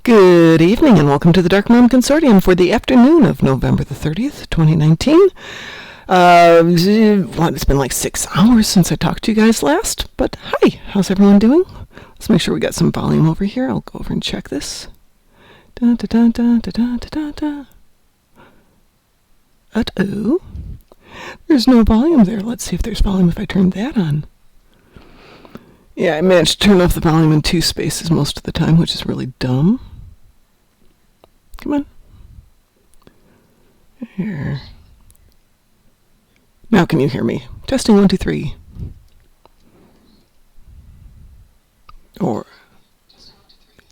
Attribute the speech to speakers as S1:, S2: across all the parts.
S1: Good evening and welcome to the Dark Mom Consortium for the afternoon of November the 30th, 2019. It's been like 6 hours since I talked to you guys last, but hi, how's everyone doing? Let's make sure we got some volume over here. I'll go over and check this. Dun, dun, dun, dun, dun, dun, dun, dun. Uh-oh. There's no volume there. Let's see if there's volume if I turn that on. Yeah, I managed to turn off the volume in 2 spaces most of the time, which is really dumb. Come on. Here. Now can you hear me? Testing 1, 2, 3. Or...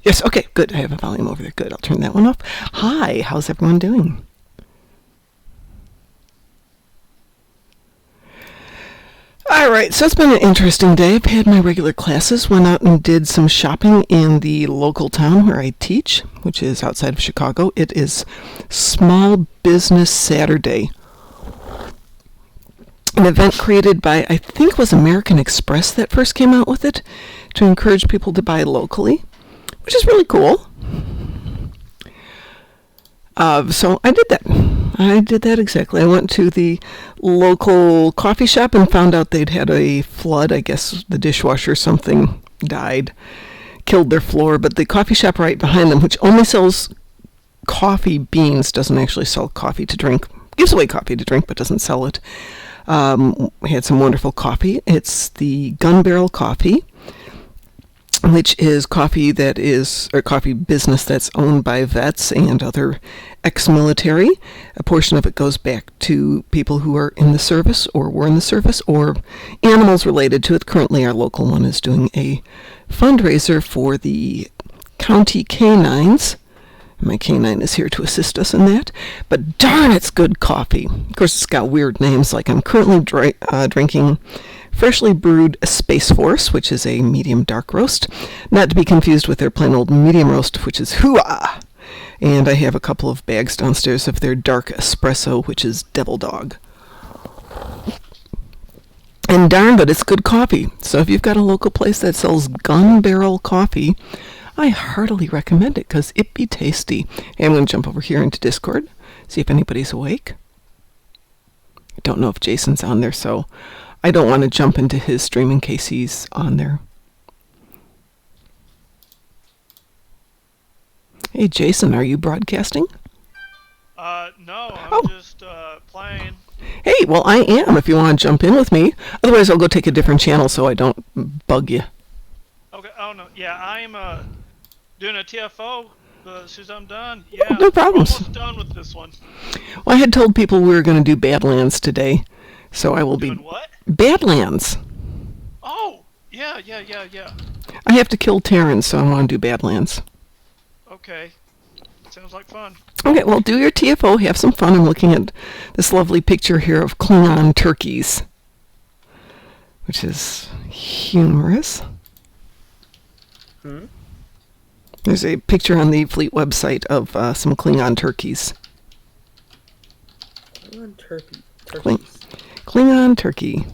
S1: Yes, okay, good. I have a volume over there. Good, I'll turn that one off. Hi, how's everyone doing? Alright, so it's been an interesting day. I've had my regular classes, went out and did some shopping in the local town where I teach, which is outside of Chicago. It is Small Business Saturday, an event created by, I think it was American Express that first came out with it, to encourage people to buy locally, which is really cool. So I did that. Exactly. I went to the local coffee shop and found out they'd had a flood. I guess the dishwasher or something died, killed their floor. But the coffee shop right behind them, which only sells coffee beans, doesn't actually sell coffee to drink. Gives away coffee to drink, but doesn't sell it. We had some wonderful coffee. It's the Gun Barrel Coffee, which is coffee coffee business that's owned by vets and other ex-military. A portion of it goes back to people who are in the service or were in the service or animals related to it. Currently, our local one is doing a fundraiser for the county canines. My canine is here to assist us in that. But darn, it's good coffee. Of course, it's got weird names, like I'm currently drinking freshly brewed Space Force, which is a medium dark roast, not to be confused with their plain old medium roast, which is Hoo-ah! And I have a couple of bags downstairs of their dark espresso, which is Devil Dog. And darn, but it's good coffee. So if you've got a local place that sells Gun Barrel Coffee, I heartily recommend it, because it be tasty. And I'm going to jump over here into Discord, see if anybody's awake. I don't know if Jason's on there, so I don't want to jump into his stream in case he's on there. Hey, Jason, are you broadcasting?
S2: No, I'm just playing.
S1: Hey, well, I am, if you want to jump in with me. Otherwise, I'll go take a different channel so I don't bug you.
S2: Okay, oh no, yeah, I'm doing a TFO as soon as I'm done. Yeah,
S1: no problems.
S2: I'm almost done with this one.
S1: Well, I had told people we were going to do Badlands today, so I will
S2: doing
S1: be...
S2: what?
S1: Badlands.
S2: Oh, yeah.
S1: I have to kill Terrans, so I want to do Badlands.
S2: Okay, sounds like fun.
S1: Okay, well, do your TFO, have some fun. I'm looking at this lovely picture here of Klingon turkeys, which is humorous. There's a picture on the Fleet website of some Klingon turkeys.
S3: Klingon turkeys.
S1: Klingon turkey.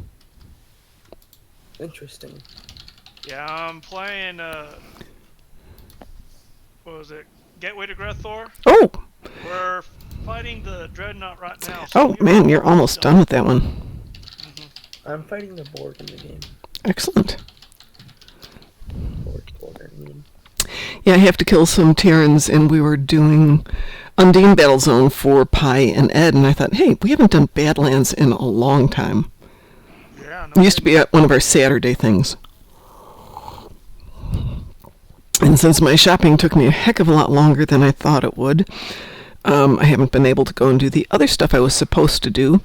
S3: Interesting.
S2: Yeah, I'm playing, what was it? Gateway to Grethor?
S1: Oh!
S2: We're fighting the Dreadnought right now. So
S1: Oh, man, you're almost done with that one.
S2: Mm-hmm.
S3: I'm fighting the Borg in the game.
S1: Excellent.
S3: Borg, I mean.
S1: Yeah, I have to kill some Terrans, and we were doing Undine Battlezone for Pi and Ed, and I thought, hey, we haven't done Badlands in a long time.
S2: Yeah, no,
S1: It used to be one of our Saturday things. And since my shopping took me a heck of a lot longer than I thought it would, I haven't been able to go and do the other stuff I was supposed to do.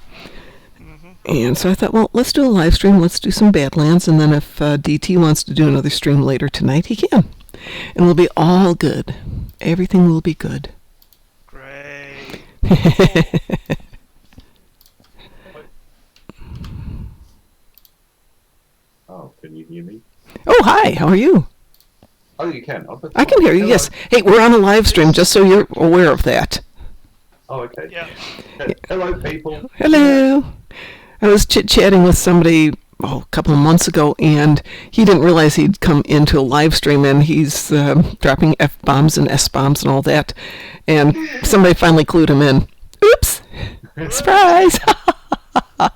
S1: And so I thought, well, let's do a live stream, let's do some Badlands, and then if DT wants to do another stream later tonight, he can. And we'll be all good. Everything will be good.
S2: Great.
S4: Oh, can you hear me?
S1: Oh, hi, how are you?
S4: Oh, you can.
S1: I can hear you, yes. Hey, we're on a live stream, just so you're aware of that.
S4: Oh, okay.
S2: Yeah.
S4: Hello, people.
S1: Hello. I was chit-chatting with somebody a couple of months ago, and he didn't realize he'd come into a live stream, and he's dropping F-bombs and S-bombs and all that, and somebody finally clued him in. Oops! Surprise! And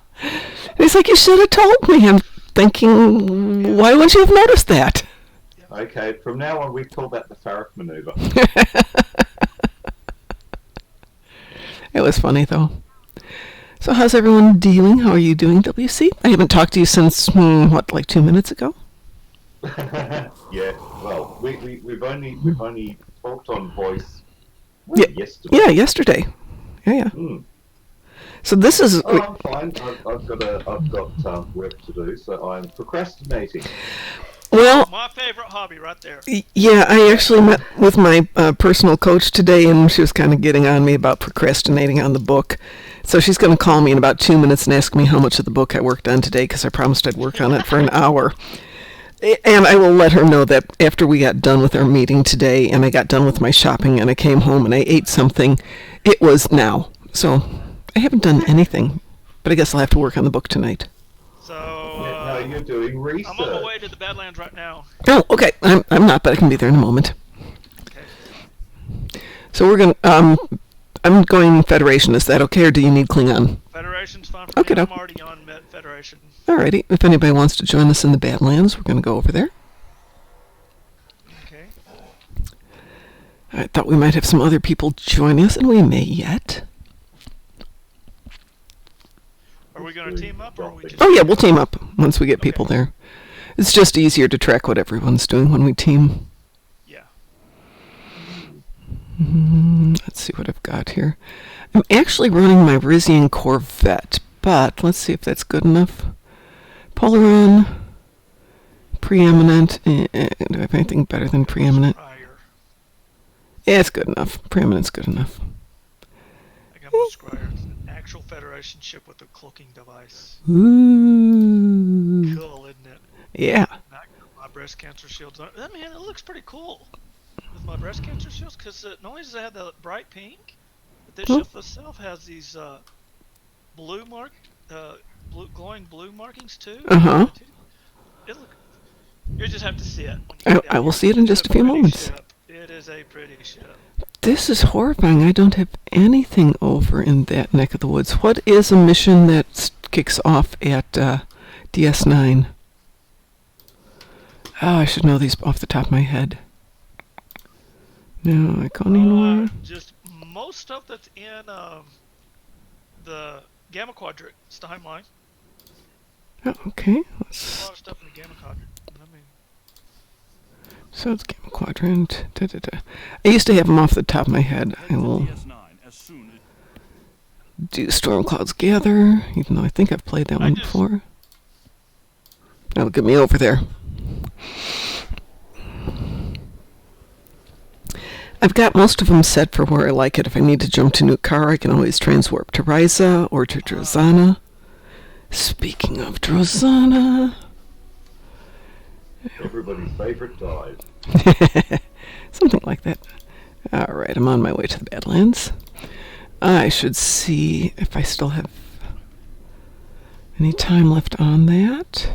S1: he's like, you should have told me. I'm thinking, why wouldn't you have noticed that?
S4: Okay, from now on we call that the Farrick maneuver.
S1: It was funny, though. So how's everyone doing? How are you doing, WC? I haven't talked to you since, like 2 minutes ago?
S4: Yeah, well, we've only talked on voice yesterday.
S1: Yeah, yesterday. Yeah. So this is...
S4: Oh, I'm fine. I've got work to do, so I'm procrastinating.
S1: Well,
S2: My favorite hobby right there.
S1: yeah, I actually met with my personal coach today, and she was kind of getting on me about procrastinating on the book. So she's going to call me in about 2 minutes and ask me how much of the book I worked on today, because I promised I'd work on it for an hour. And I will let her know that after we got done with our meeting today, and I got done with my shopping, and I came home and I ate something, it was now. So I haven't done anything, but I guess I'll have to work on the book tonight.
S2: So,
S4: No, you're doing research.
S2: I'm on my way to the Badlands right now.
S1: Oh, okay. I'm not, but I can be there in a moment.
S2: Okay.
S1: So we're going to... I'm going Federation. Is that okay, or do you need Klingon?
S2: Federation's fine for
S1: Okay,
S2: me. I'm
S1: doke.
S2: already on Federation.
S1: Alrighty. If anybody wants to join us in the Badlands, we're going to go over there.
S2: Okay.
S1: I thought we might have some other people join us, and we may yet.
S2: Are we going to team up, or are we just...
S1: Oh, yeah, we'll team up once we get people there. It's just easier to track what everyone's doing when we team.
S2: Yeah.
S1: Let's see what I've got here. I'm actually running my Rizian Corvette, but let's see if that's good enough. Polaron, Preeminent. Do I have anything better than Preeminent?
S2: Scryer.
S1: Yeah, it's good enough. Preeminent's good enough.
S2: I got my Scryer. It's an actual Federation ship with a cloaking device.
S1: Ooh.
S2: Cool, isn't it?
S1: Yeah.
S2: And I got my breast cancer shields on. I mean, it looks pretty cool with my breast cancer shields, because not only does it have the bright pink, but the ship itself has these blue glowing blue markings too.
S1: Uh-huh.
S2: You just have to see it.
S1: I will see it in just a few moments.
S2: It is a pretty ship.
S1: This is horrifying. I don't have anything over in that neck of the woods. What is a mission that kicks off at DS9? Oh, I should know these off the top of my head. No, I can't anymore.
S2: Just most stuff that's in the Gamma Quadrant timeline.
S1: Oh, okay.
S2: A lot of stuff in the Gamma Quadrant.
S1: So it's Gamma Quadrant. I used to have them off the top of my head. I will do Storm Clouds Gather, even though I think I've played that one before. That'll get me over there. I've got most of them set for where I like it. If I need to jump to Nukara, I can always transwarp to Ryza or to Drozana. Speaking of Drozana...
S4: Everybody's favorite dive.
S1: Something like that. Alright, I'm on my way to the Badlands. I should see if I still have any time left on that.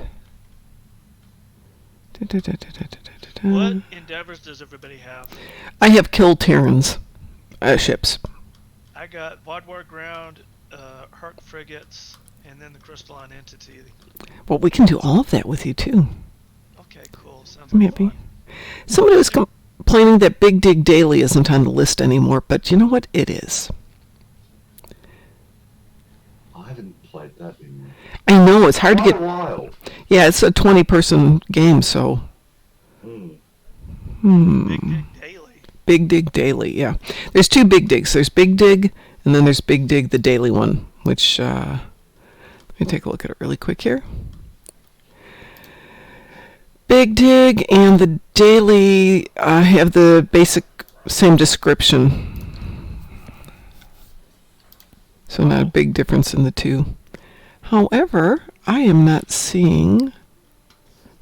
S2: What endeavors does everybody have?
S1: I have killed Terrans ships.
S2: I got Vaadwaur ground, Herc frigates, and then the crystalline entity.
S1: Well, we can do all of that with you, too.
S2: Okay, cool. Sounds
S1: I'm
S2: like
S1: happy.
S2: fun.
S1: Somebody was complaining that Big Dig Daily isn't on the list anymore, but you know what? It is.
S4: I haven't played that in
S1: I know, it's hard to
S4: quite
S1: get...
S4: a while.
S1: Yeah, it's a 20-person game, so...
S2: Big Dig Daily.
S1: Big Dig Daily, yeah. There's two Big Digs. There's Big Dig, and then there's Big Dig, the daily one, which... let me take a look at it really quick here. Big Dig and the daily have the basic same description. So not a big difference in the two. However, I am not seeing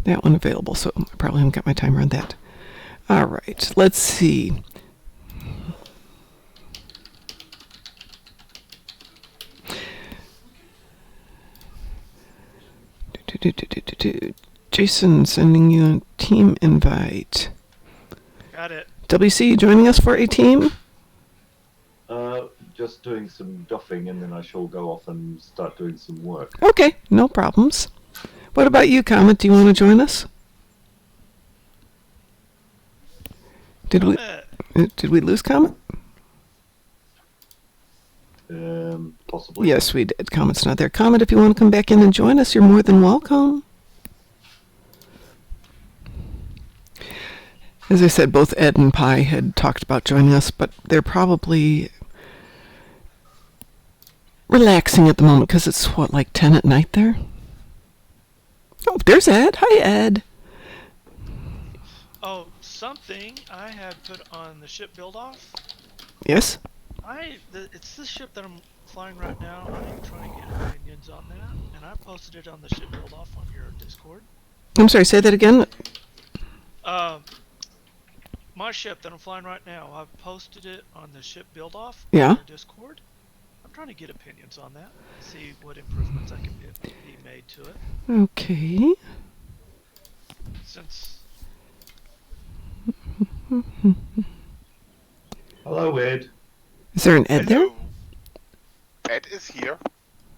S1: that one available, so I probably haven't got my timer on that. All right, let's see. Jason sending you a team invite.
S2: Got it.
S1: WC, joining us for a team?
S4: Just doing some doffing, and then I shall go off and start doing some work.
S1: Okay, no problems. What about you, Comet? Do you want to join us? Did we lose Comet?
S4: Possibly.
S1: Yes, we did. Comet's not there. Comet, if you want to come back in and join us, you're more than welcome. As I said, both Ed and Pi had talked about joining us, but they're probably relaxing at the moment because it's, what, like 10 at night there? Oh, there's Ed. Hi, Ed.
S2: Oh, something I had put on the ship build-off.
S1: Yes?
S2: It's this ship that I'm flying right now. I'm trying to get opinions on that, and I posted it on the ship build-off on your Discord.
S1: I'm sorry, say that again?
S2: My ship that I'm flying right now, I've posted it on the ship build-off
S1: Yeah.
S2: on your Discord. I'm trying to get opinions on that, see what improvements I can be made to it.
S1: Okay.
S2: Since
S4: Hello, Ed.
S1: Is there an Ed there?
S5: Hello. Ed is here.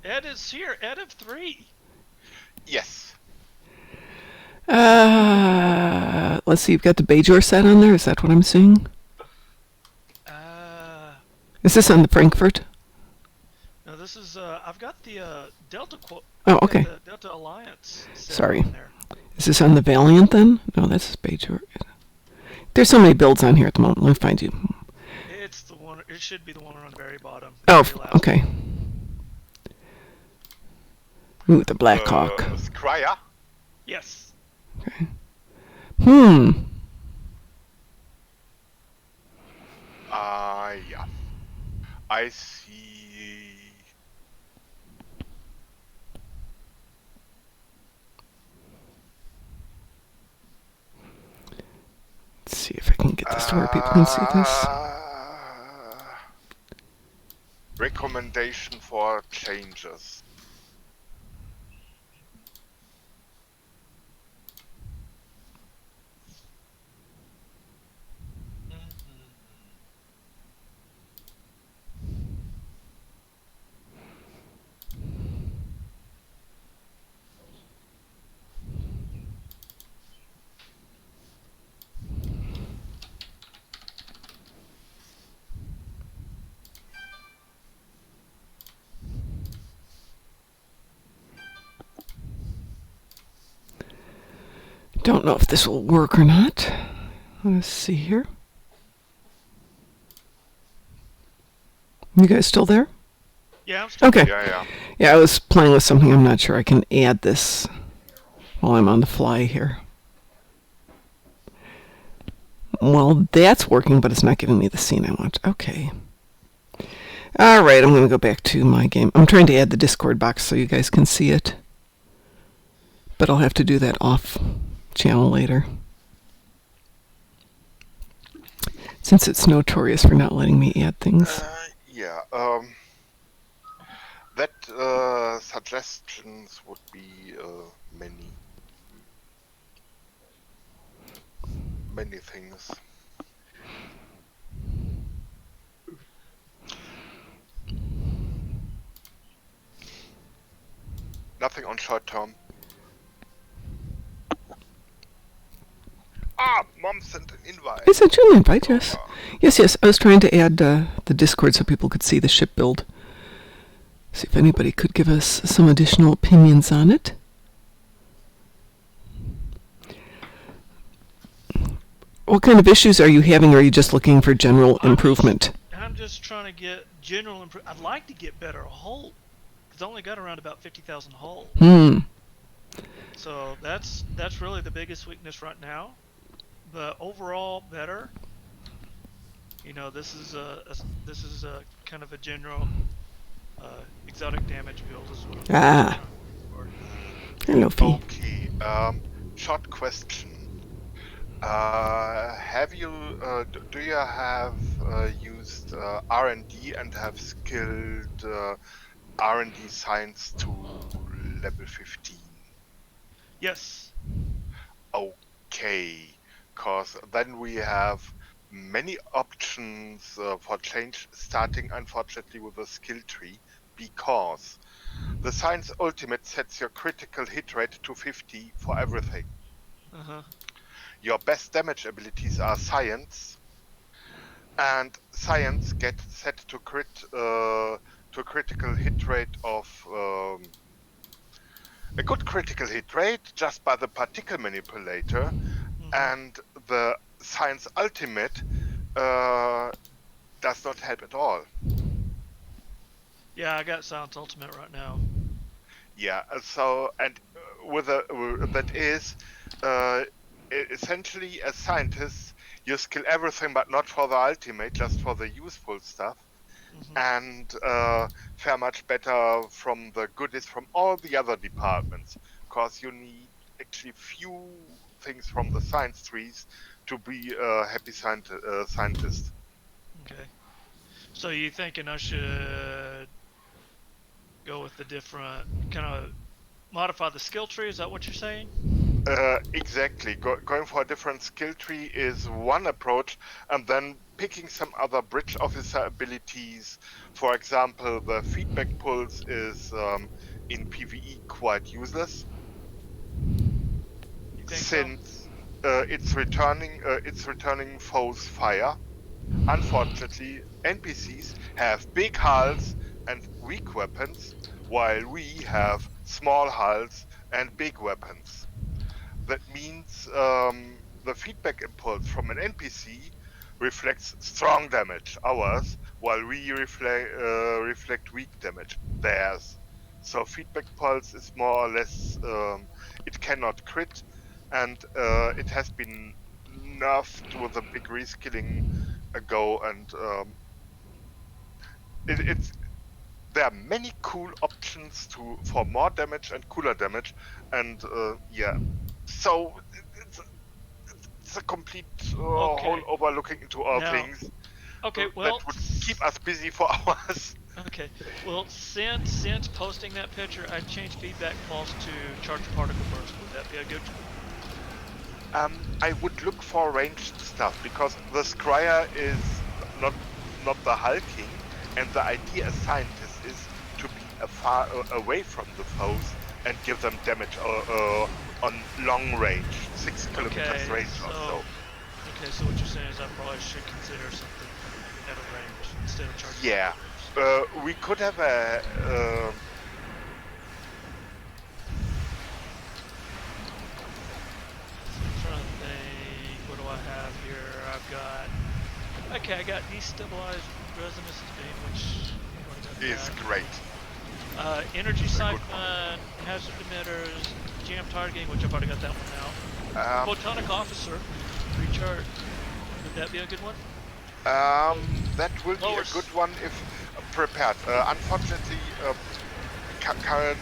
S2: Ed is here, Ed of 3.
S5: Yes.
S1: Let's see, you've got the Bajor set on there? Is that what I'm seeing? Is this on the Frankfurt?
S2: No, this is, I've got the Delta
S1: Oh, okay.
S2: the Delta Alliance set
S1: Sorry.
S2: on there.
S1: Is this on the Valiant then? No, that's Bajor. There's so many builds on here at the moment. Let me find you.
S2: It's the one, it should be the one on the very bottom.
S1: Oh,
S2: very last
S1: okay. Ooh, the Black Hawk.
S5: Scryer.
S2: Yes.
S1: Okay.
S5: Yeah. I see.
S1: Let's see if I can get this to where people can see this.
S5: Recommendation for changes.
S1: Don't know if this will work or not. Let's see here. You guys still there?
S2: Yeah, I'm still
S1: Okay.
S5: Yeah.
S1: Yeah, I was playing with something. I'm not sure I can add this while I'm on the fly here. Well, that's working, but it's not giving me the scene I want. Okay. All right, I'm going to go back to my game. I'm trying to add the Discord box so you guys can see it. But I'll have to do that off channel later. Since it's notorious for not letting me add things.
S5: That suggestions would be many things. Nothing on short term. Mom sent an invite.
S1: I sent you an invite, yes. Yes, I was trying to add the Discord so people could see the ship build. See if anybody could give us some additional opinions on it. What kind of issues are you having, or are you just looking for general improvement?
S2: I'm just trying to get general improvement. I'd like to get better hull, because I only got around about 50,000 hull. So that's really the biggest weakness right now. But overall, better. You know, this is a kind of a general exotic damage build as well.
S1: Hello, Fee.
S5: Okay. Short question. Have you do you have used R&D and have skilled R&D science to level 15?
S2: Yes.
S5: Okay, cause then we have many options for change, starting unfortunately with a skill tree, because the Science Ultimate sets your critical hit rate to 50 for everything.
S2: Uh-huh.
S5: Your best damage abilities are Science, and Science gets set to critical hit rate of a good critical hit rate just by the particle manipulator, and the Science Ultimate does not help at all.
S2: Yeah, I got Silence Ultimate right now.
S5: Yeah, so and that is uh, essentially as scientists, you skill everything but not for the ultimate, just for the useful stuff, and fare much better from the goodies from all the other departments, because you need actually few things from the science trees to be a happy scientist.
S2: Okay. So you thinking I should go with the different kind of modify the skill tree? Is that what you're saying?
S5: Exactly. Going for a different skill tree is one approach, and then picking some other bridge officer abilities. For example, the feedback pulse is in PvE quite useless,
S2: You think so?
S5: since it's returning foes fire. Unfortunately, NPCs have big hulls and weak weapons, while we have small hulls and big weapons. That means the feedback impulse from an NPC reflects strong damage, ours, while we reflect weak damage, theirs. So feedback pulse is more or less it cannot crit, and it has been nerfed with a big reskilling ago, and it's there are many cool options for more damage and cooler damage, and yeah, so it's, it's a complete whole
S2: Okay.
S5: overlooking into all
S2: Now,
S5: things
S2: okay.
S5: that
S2: Well,
S5: would keep us busy for hours.
S2: okay. Well, since posting that picture, I changed feedback pulse to charge particle burst. Would that be a good?
S5: I would look for ranged stuff, because the Scryer is not not the hulking, and the idea as scientists is to be far away from the foes and give them damage on long range, 6 kilometers
S2: Okay.
S5: range or so.
S2: Okay. So what you're saying is I probably should consider something at a range instead of charge
S5: Yeah,
S2: particle burst.
S5: we could have a.
S2: I'm trying to think. What do I have here? I've got. Okay, I got destabilized resonance beam, which I've already got
S5: Is
S2: that.
S5: great.
S2: Energy
S5: It's a good
S2: siphon, hazard emitters, jam targeting, which I've already got that one now.
S5: one.
S2: Photonic officer, recharge. Would that be a good one?
S5: That will be a good one if prepared. Unfortunately, current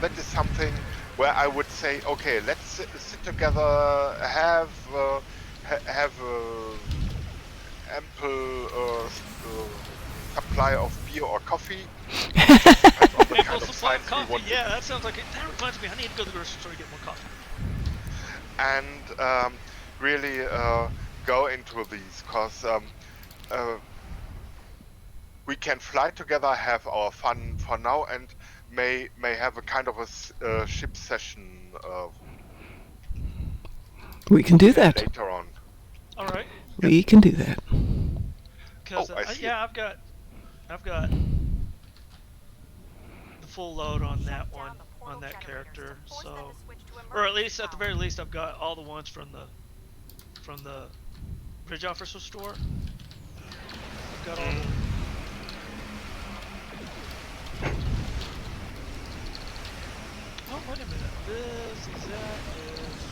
S5: that is something where I would say, okay, let's sit together, have ample supply of beer or coffee. Just depends on the
S2: Ample
S5: kind of
S2: supply of
S5: science we
S2: coffee.
S5: want.
S2: Yeah, that sounds like it. That reminds me. I need to go to the grocery store to get more coffee.
S5: And really go into these, because we can fly together, have our fun for now, and may have a kind of a ship session
S1: We can do that.
S5: later on.
S2: All right.
S1: We can do that.
S2: Because
S5: I see.
S2: yeah, I've got the full load on that one, on that character. So, or at least at the very least, I've got all the ones from the bridge officer store. I've got all the. Oh, wait a minute. This is that is.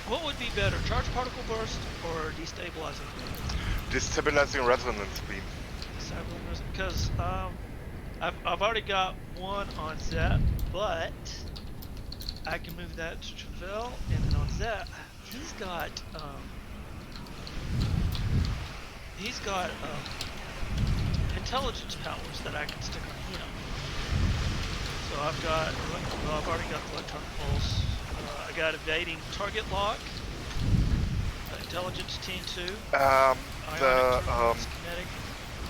S2: What would be better, charge particle burst or destabilizing beam?
S5: Destabilizing resonance beam.
S2: Because I've already got one on Zep, but I can move that to Travell, and then on Zep, he's got intelligence powers that I can stick on him. So I've got, well, I've already got the electronic pulse. I got evading target lock, intelligence team 2, ionic turbulence, kinetic.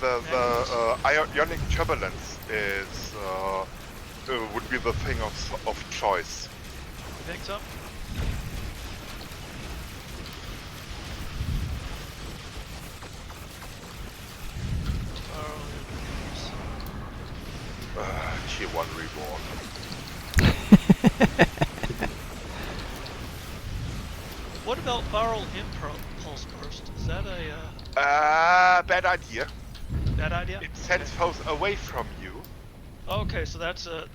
S5: The ionic turbulence is would be the thing of choice.
S2: You think so?
S5: Tier 1 reborn.
S2: What about viral impulse burst? Is that a
S5: Bad idea.
S2: bad idea?
S5: It sends foes away from you.
S2: Okay, so that's a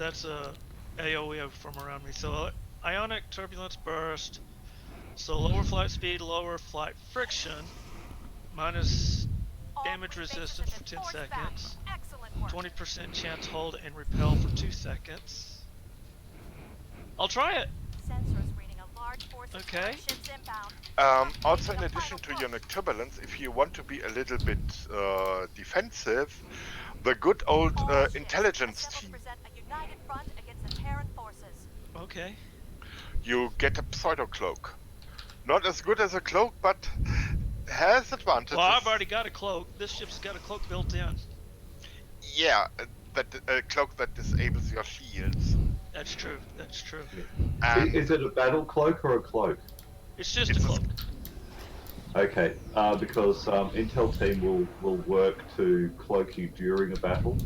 S2: AOE from around me. So ionic turbulence burst. So lower flight speed, lower flight friction, minus damage resistance for 10 seconds. 20% chance hold and repel for 2 seconds. I'll try it. Okay.
S5: Also, in addition to ionic turbulence, if you want to be a little bit defensive, the good old intelligence team.
S2: Okay.
S5: You get a pseudo cloak. Not as good as a cloak, but has advantages.
S2: Well, I've already got a cloak. This ship's got a cloak built in.
S5: Yeah, that a cloak that disables your shields.
S2: That's true. That's true.
S5: And
S4: Is it a battle cloak or a cloak?
S2: It's just
S5: It's
S2: a
S5: a-
S2: cloak.
S4: Okay, because Intel team will work to cloak you during a battle.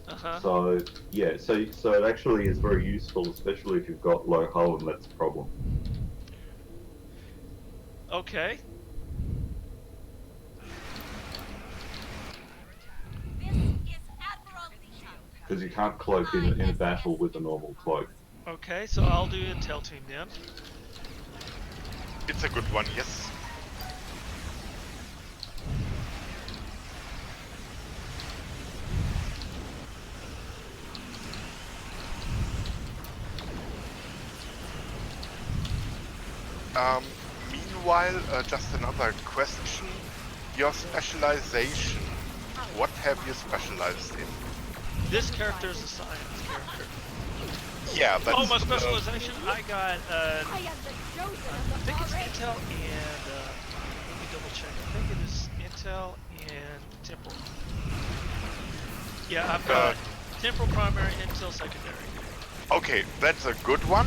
S2: Uh-huh.
S4: So yeah, so it actually is very useful, especially if you've got low hull and that's a problem.
S2: Okay.
S4: Because you can't cloak in a battle with a normal cloak.
S2: Okay, so I'll do intel team then.
S5: it's a good one, yes. Meanwhile, just another question. Your specialization. What have you specialized in?
S2: This character is a science character.
S5: Yeah, that's...
S2: Oh, my specialization? I got, I think it's intel and, let me double check. I think it is intel and temporal. Yeah, I've got temporal primary, intel secondary.
S5: Okay, that's a good one.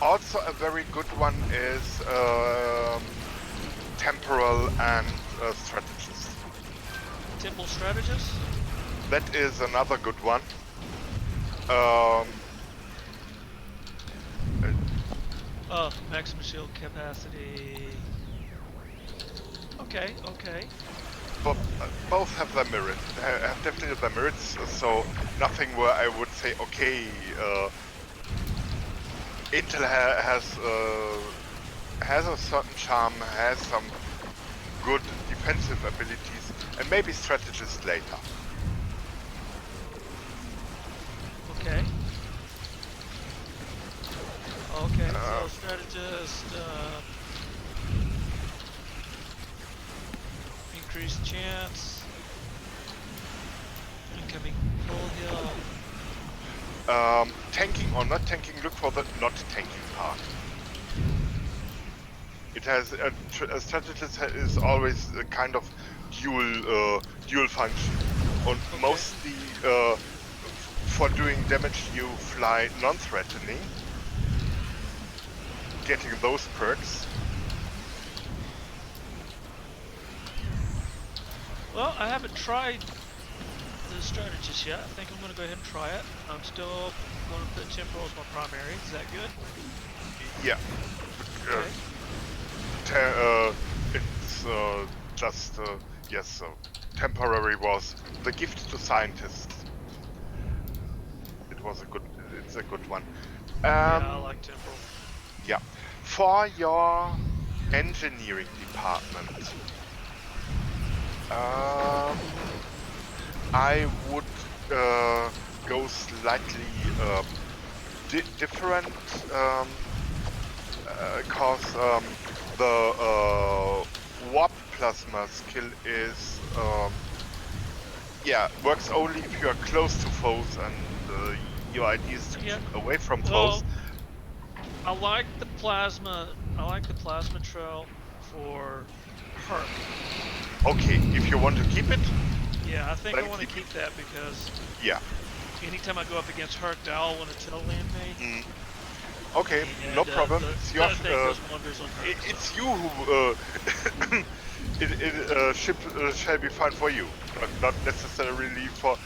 S5: Also a very good one is temporal and strategist.
S2: Temporal strategist?
S5: That is another good one.
S2: Oh, maximum shield capacity. Okay, okay.
S5: But both have their merit. Have definitely their merits. So nothing where I would say, okay, Intel has a certain charm, has some good defensive abilities, and maybe strategist later.
S2: Okay. Okay, so strategist, increased chance, incoming full heal.
S5: Tanking or not tanking, look for the not tanking part. It has a strategist is always a kind of dual function, and
S2: Okay.
S5: mostly for doing damage you fly non-threatening, getting those perks.
S2: Well, I haven't tried the strategist yet. I think I'm going to go ahead and try it. I'm still going to put temporal as my primary. Is that good?
S5: Yeah.
S2: Okay.
S5: It's just yes. So temporary was the gift to scientists. It's a good one.
S2: Yeah, I like temporal.
S5: Yeah. For your engineering department, I would go slightly different, cause the warp plasma skill is Yeah, works only if you are close to foes, and your idea is to
S2: Yeah.
S5: keep away from
S2: Well,
S5: foes.
S2: I like the plasma trail for Herc.
S5: Okay, if you want to keep it,
S2: Yeah, I think
S5: Then
S2: I want to
S5: keep
S2: keep that because
S5: yeah.
S2: anytime I go up against Herc, they all want to Tholian me.
S5: Okay,
S2: And,
S5: no problem. It's your,
S2: that thing does wonders on Herc.
S5: it's you who ship shall be fine for you, not necessarily for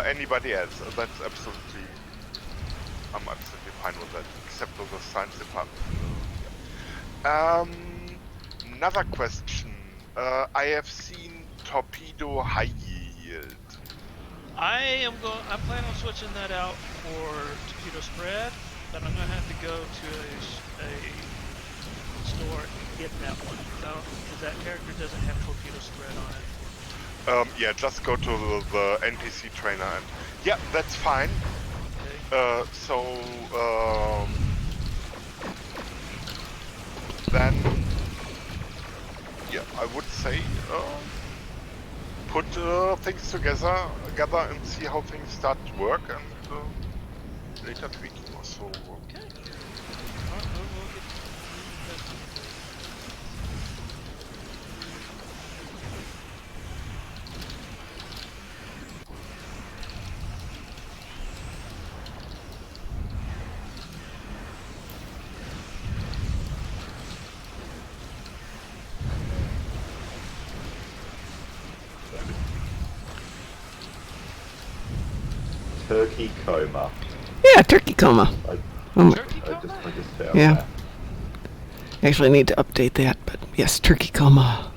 S5: anybody else. That's absolutely, I'm absolutely fine with that, except for the science department. Another question. I have seen torpedo high yield.
S2: I plan on switching that out for torpedo spread, but I'm gonna have to go to a store and get that one because that character doesn't have torpedo spread on it.
S5: Yeah, just go to the NPC trainer and yeah, that's fine.
S2: Okay.
S5: Then yeah, I would say put things together and see how things start to work, and later tweaking or so.
S2: Okay. Alright, we'll get
S4: Turkey coma.
S1: Yeah, turkey coma.
S2: Turkey
S4: I just
S2: coma?
S4: found
S1: Yeah.
S4: that.
S1: Actually, I need to update that, but yes, turkey coma.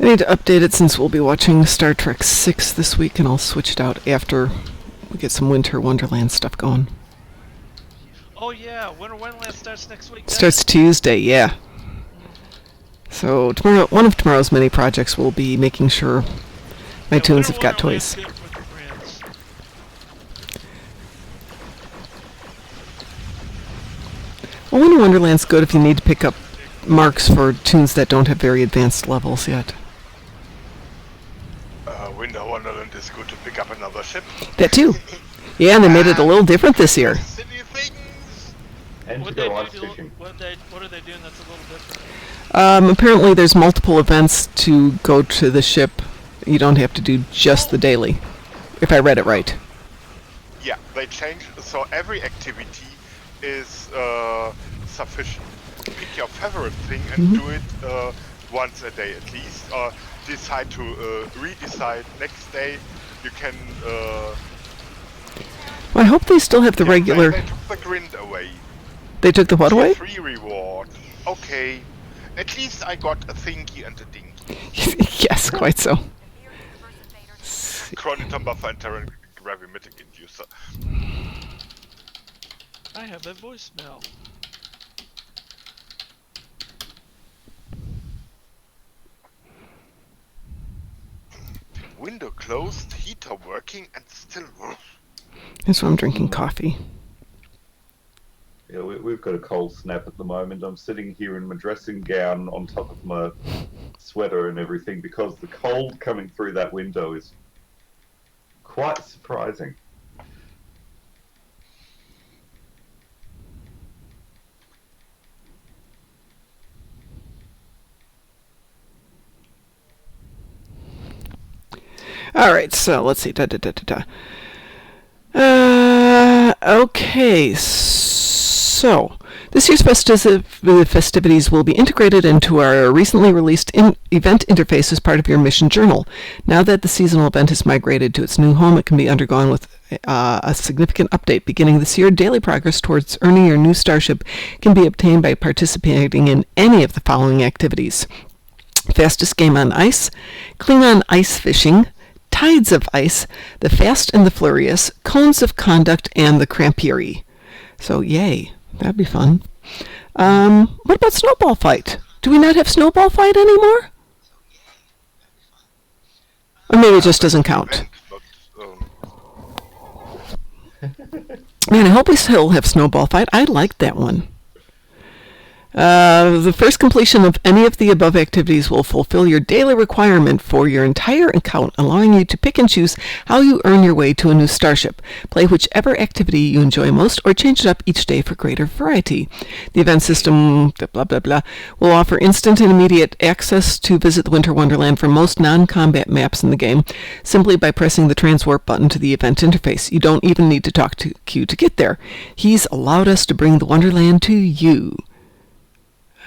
S1: I need to update it since we'll be watching Star Trek 6 this week, and I'll switch it out after we get some Winter Wonderland stuff going.
S2: Oh yeah, Winter Wonderland starts next week.
S1: Starts Tuesday, yeah. So tomorrow, one of tomorrow's many projects will be making sure my tunes have got toys.
S2: Good with your friends.
S1: Well, Winter Wonderland's good if you need to pick up marks for tunes that don't have very advanced levels yet.
S5: Winter Wonderland is good to pick up another ship.
S1: That too. Yeah, and they made it a little different this year.
S5: Silly things.
S4: And to
S2: What
S4: go
S2: they
S4: ice
S2: do?
S4: fishing.
S2: What are they doing that's a little different?
S1: Apparently there's multiple events to go to the ship. You don't have to do just the daily, if I read it right.
S5: Yeah, they change, so every activity is sufficient. Pick your favorite thing and do it once a day at least, or decide to redecide next day. You can.
S1: Well, I hope they still have the
S5: yeah,
S1: regular...
S5: They took the grind away.
S1: They took the what away?
S5: Free reward. Okay. At least I got a thingy and a dinky.
S1: Yes, quite so.
S5: Chroniton buffer and Terran gravimetric inducer.
S2: I have that voicemail.
S5: Window closed, heater working, and still.
S1: That's why I'm drinking coffee.
S4: Yeah, we've got a cold snap at the moment. I'm sitting here in my dressing gown on top of my sweater and everything because the cold coming through that window is quite surprising.
S1: All right, so let's see. Okay, so this year's festivities will be integrated into our recently released event interface as part of your mission journal. Now that the seasonal event has migrated to its new home, it can be undergone with a significant update. Beginning this year, daily progress towards earning your new starship can be obtained by participating in any of the following activities: Fastest Game on Ice, Klingon Ice Fishing, Tides of Ice, The Fast and the Furious, Cones of Conduct, and the Crampieri. So, yay. That'd be fun. What about Snowball Fight? Do we not have snowball fight anymore? Or maybe it just doesn't count. Man, I hope we still have snowball fight. I liked that one. The first completion of any of the above activities will fulfill your daily requirement for your entire account, allowing you to pick and choose how you earn your way to a new starship. Play whichever activity you enjoy most, or change it up each day for greater variety. The event system, blah, blah, blah, will offer instant and immediate access to visit the Winter Wonderland for most non-combat maps in the game, simply by pressing the transwarp button to the event interface. You don't even need to talk to Q to get there. He's allowed us to bring the Wonderland to you.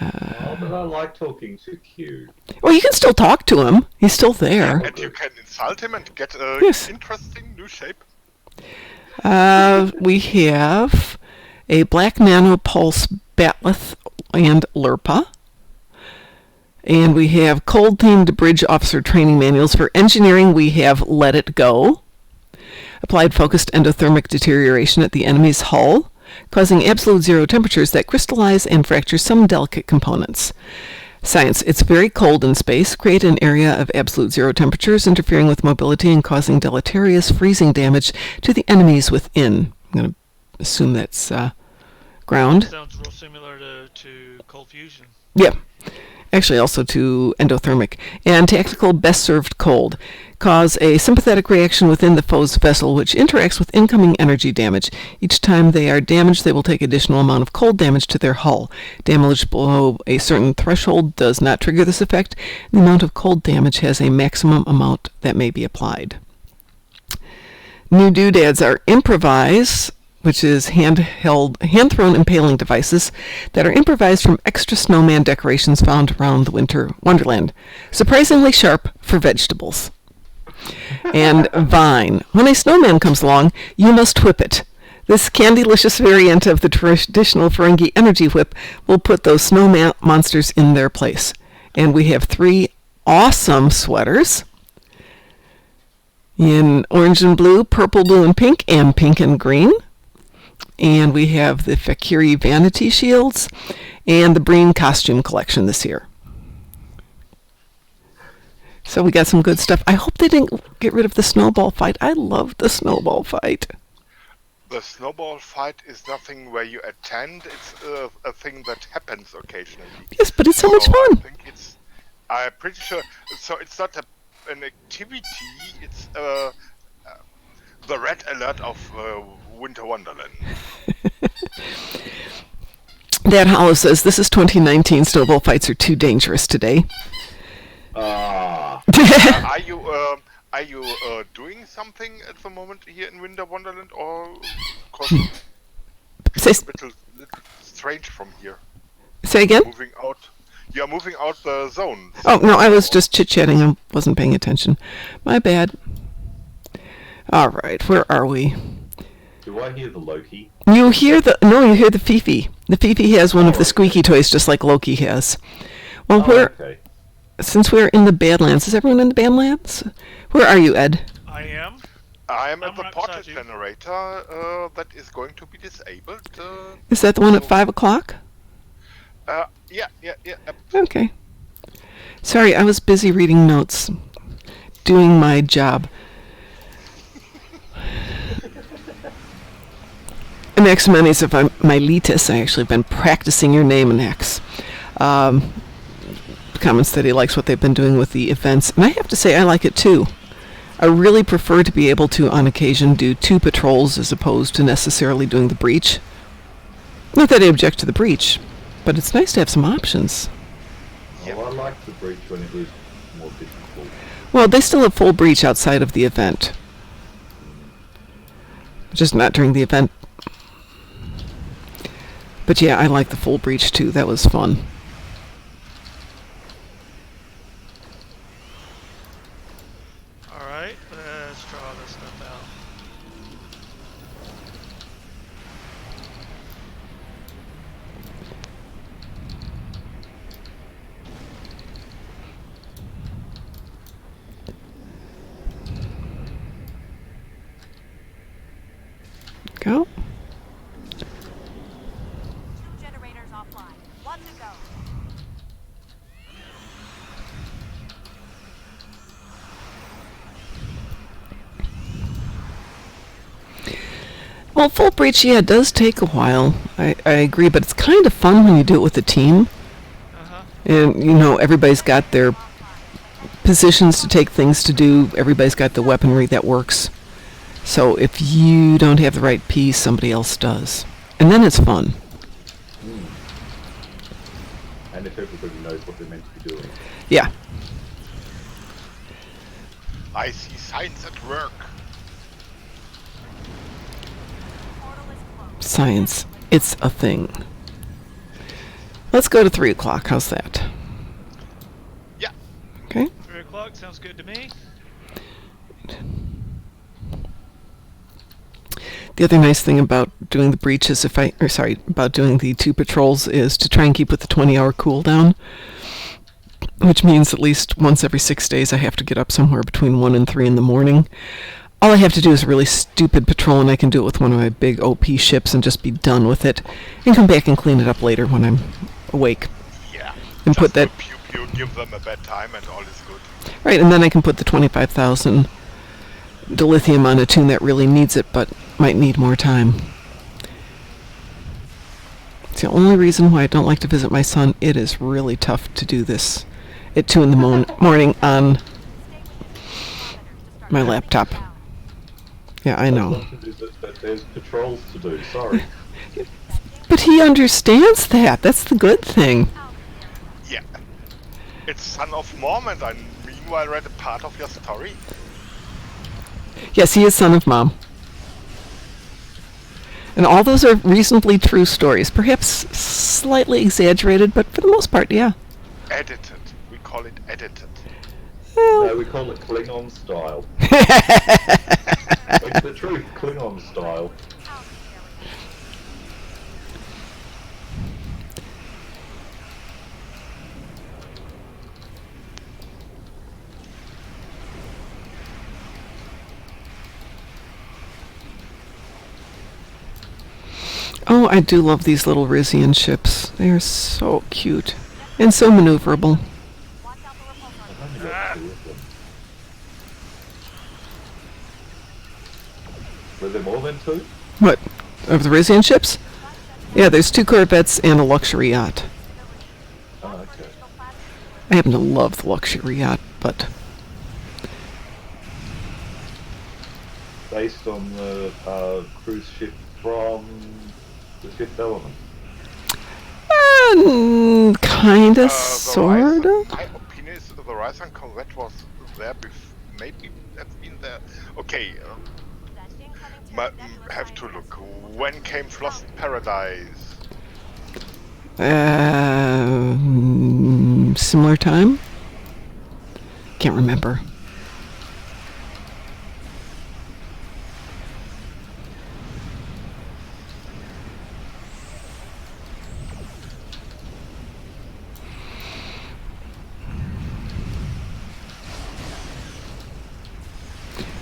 S4: Oh, but I like talking to Q.
S1: Well, you can still talk to him. He's still there.
S5: And you can insult him and get a
S1: Yes.
S5: interesting new shape.
S1: We have a Black Nano Pulse Batleth and Lurpa. And we have cold-themed bridge officer training manuals. For engineering, we have Let It Go. Applied focused endothermic deterioration at the enemy's hull, causing absolute zero temperatures that crystallize and fracture some delicate components. Science. It's very cold in space. Create an area of absolute zero temperatures, interfering with mobility and causing deleterious freezing damage to the enemies within. I'm going to assume that's ground.
S2: Sounds real similar to cold fusion.
S1: Yeah. Actually, also to endothermic. And tactical best served cold. Cause a sympathetic reaction within the foe's vessel, which interacts with incoming energy damage. Each time they are damaged, they will take additional amount of cold damage to their hull. Damage below a certain threshold does not trigger this effect. The amount of cold damage has a maximum amount that may be applied. New doodads are improvise, which is hand-thrown impaling devices that are improvised from extra snowman decorations found around the Winter Wonderland. Surprisingly sharp for vegetables. And Vine. When a snowman comes along, you must whip it. This candylicious variant of the traditional Ferengi energy whip will put those snowman monsters in their place. And we have 3 awesome sweaters in orange and blue, purple, blue, and pink and green. And we have the Fakiri vanity shields and the Breen costume collection this year. So we got some good stuff. I hope they didn't get rid of the snowball fight. I loved the snowball fight.
S5: The snowball fight is nothing where you attend. It's a thing that happens occasionally.
S1: Yes, but it's so much
S5: I
S1: fun.
S5: think I'm pretty sure. So it's not an activity. It's the red alert of Winter Wonderland.
S1: Dad Hollow says, this is 2019. Snowball fights are too dangerous today.
S5: Are you doing something at the moment here in Winter Wonderland, or cause it's a little strange from here?
S1: Say again?
S5: You are moving out the zone.
S1: Oh, no, I was just chit-chatting. I wasn't paying attention. My bad. All right, where are we?
S4: Do I hear the Loki?
S1: You hear the Fifi. The Fifi has one of the squeaky toys, just like Loki has. Well,
S4: Okay.
S1: Since we're in the Badlands, is everyone in the Badlands? Where are you, Ed?
S2: I am.
S5: I am at the
S2: right
S5: portal
S2: beside you.
S5: generator that is going to be disabled.
S1: Is that the one at 5 o'clock?
S5: Yeah.
S1: Okay. Sorry, I was busy reading notes, doing my job. Maximanis of my Leeta, I actually have been practicing your name in X. Comments that he likes what they've been doing with the events, and I have to say I like it too. I really prefer to be able to, on occasion, do 2 patrols as opposed to necessarily doing the breach. Not that I object to the breach, but it's nice to have some options.
S4: Oh, I liked the breach when it was more difficult.
S1: Well, they still have full breach outside of the event. Just not during the event. But yeah, I like the full breach too. That was fun.
S2: Alright, let's draw this stuff out.
S1: Go.
S6: Generators offline. One to go.
S1: Well, full breach, yeah, it does take a while. I agree, but it's kind of fun when you do it with a team.
S2: Uh-huh.
S1: And, everybody's got their positions to take things to do. Everybody's got the weaponry that works. So if you don't have the right piece, somebody else does. And then it's fun.
S4: And if everybody knows what they're meant to be doing.
S1: Yeah.
S5: I see signs at work.
S1: Science. It's a thing. Let's go to 3 o'clock. How's that?
S5: Yeah.
S1: Okay.
S2: 3 o'clock sounds good to me.
S1: The other nice thing about doing the breach is about doing the 2 patrols is to try and keep with the 20-hour cooldown, which means at least once every 6 days I have to get up somewhere between 1 and 3 in the morning. All I have to do is a really stupid patrol, and I can do it with one of my big OP ships and just be done with it, and come back and clean it up later when I'm awake.
S5: Yeah.
S1: And
S5: Just
S1: put that...
S5: pew pew, give them a bad time and all is good.
S1: Right, and then I can put the 25,000 dilithium on a tune that really needs it, but might need more time. It's the only reason why I don't like to visit my son. It is really tough to do this at 2 in the morning on my laptop. Yeah, I know.
S4: But there's patrols to do, sorry.
S1: But he understands that. That's the good thing.
S5: Yeah. It's Son of Mormon. I meanwhile read a part of your story.
S1: Yes, he is son of mom. And all those are reasonably true stories. Perhaps slightly exaggerated, but for the most part, yeah.
S5: Edited. We call it edited.
S4: No, we call it Klingon style. It's the truth, Klingon style.
S1: Oh, I do love these little Rizian ships. They are so cute and so maneuverable.
S4: I've only got 2 of them. Were there more than 2?
S1: What? Of the Rizian ships? Yeah, there's 2 corvettes and a luxury yacht.
S4: Oh, okay.
S1: I happen to love the luxury yacht, but...
S4: Based on the cruise ship from the Fifth Element.
S1: Kinda, sorta.
S5: My opinion is the Horizon Corvette was there maybe that's been there. Okay, have to look. When came Lost Paradise?
S1: Similar time? Can't remember.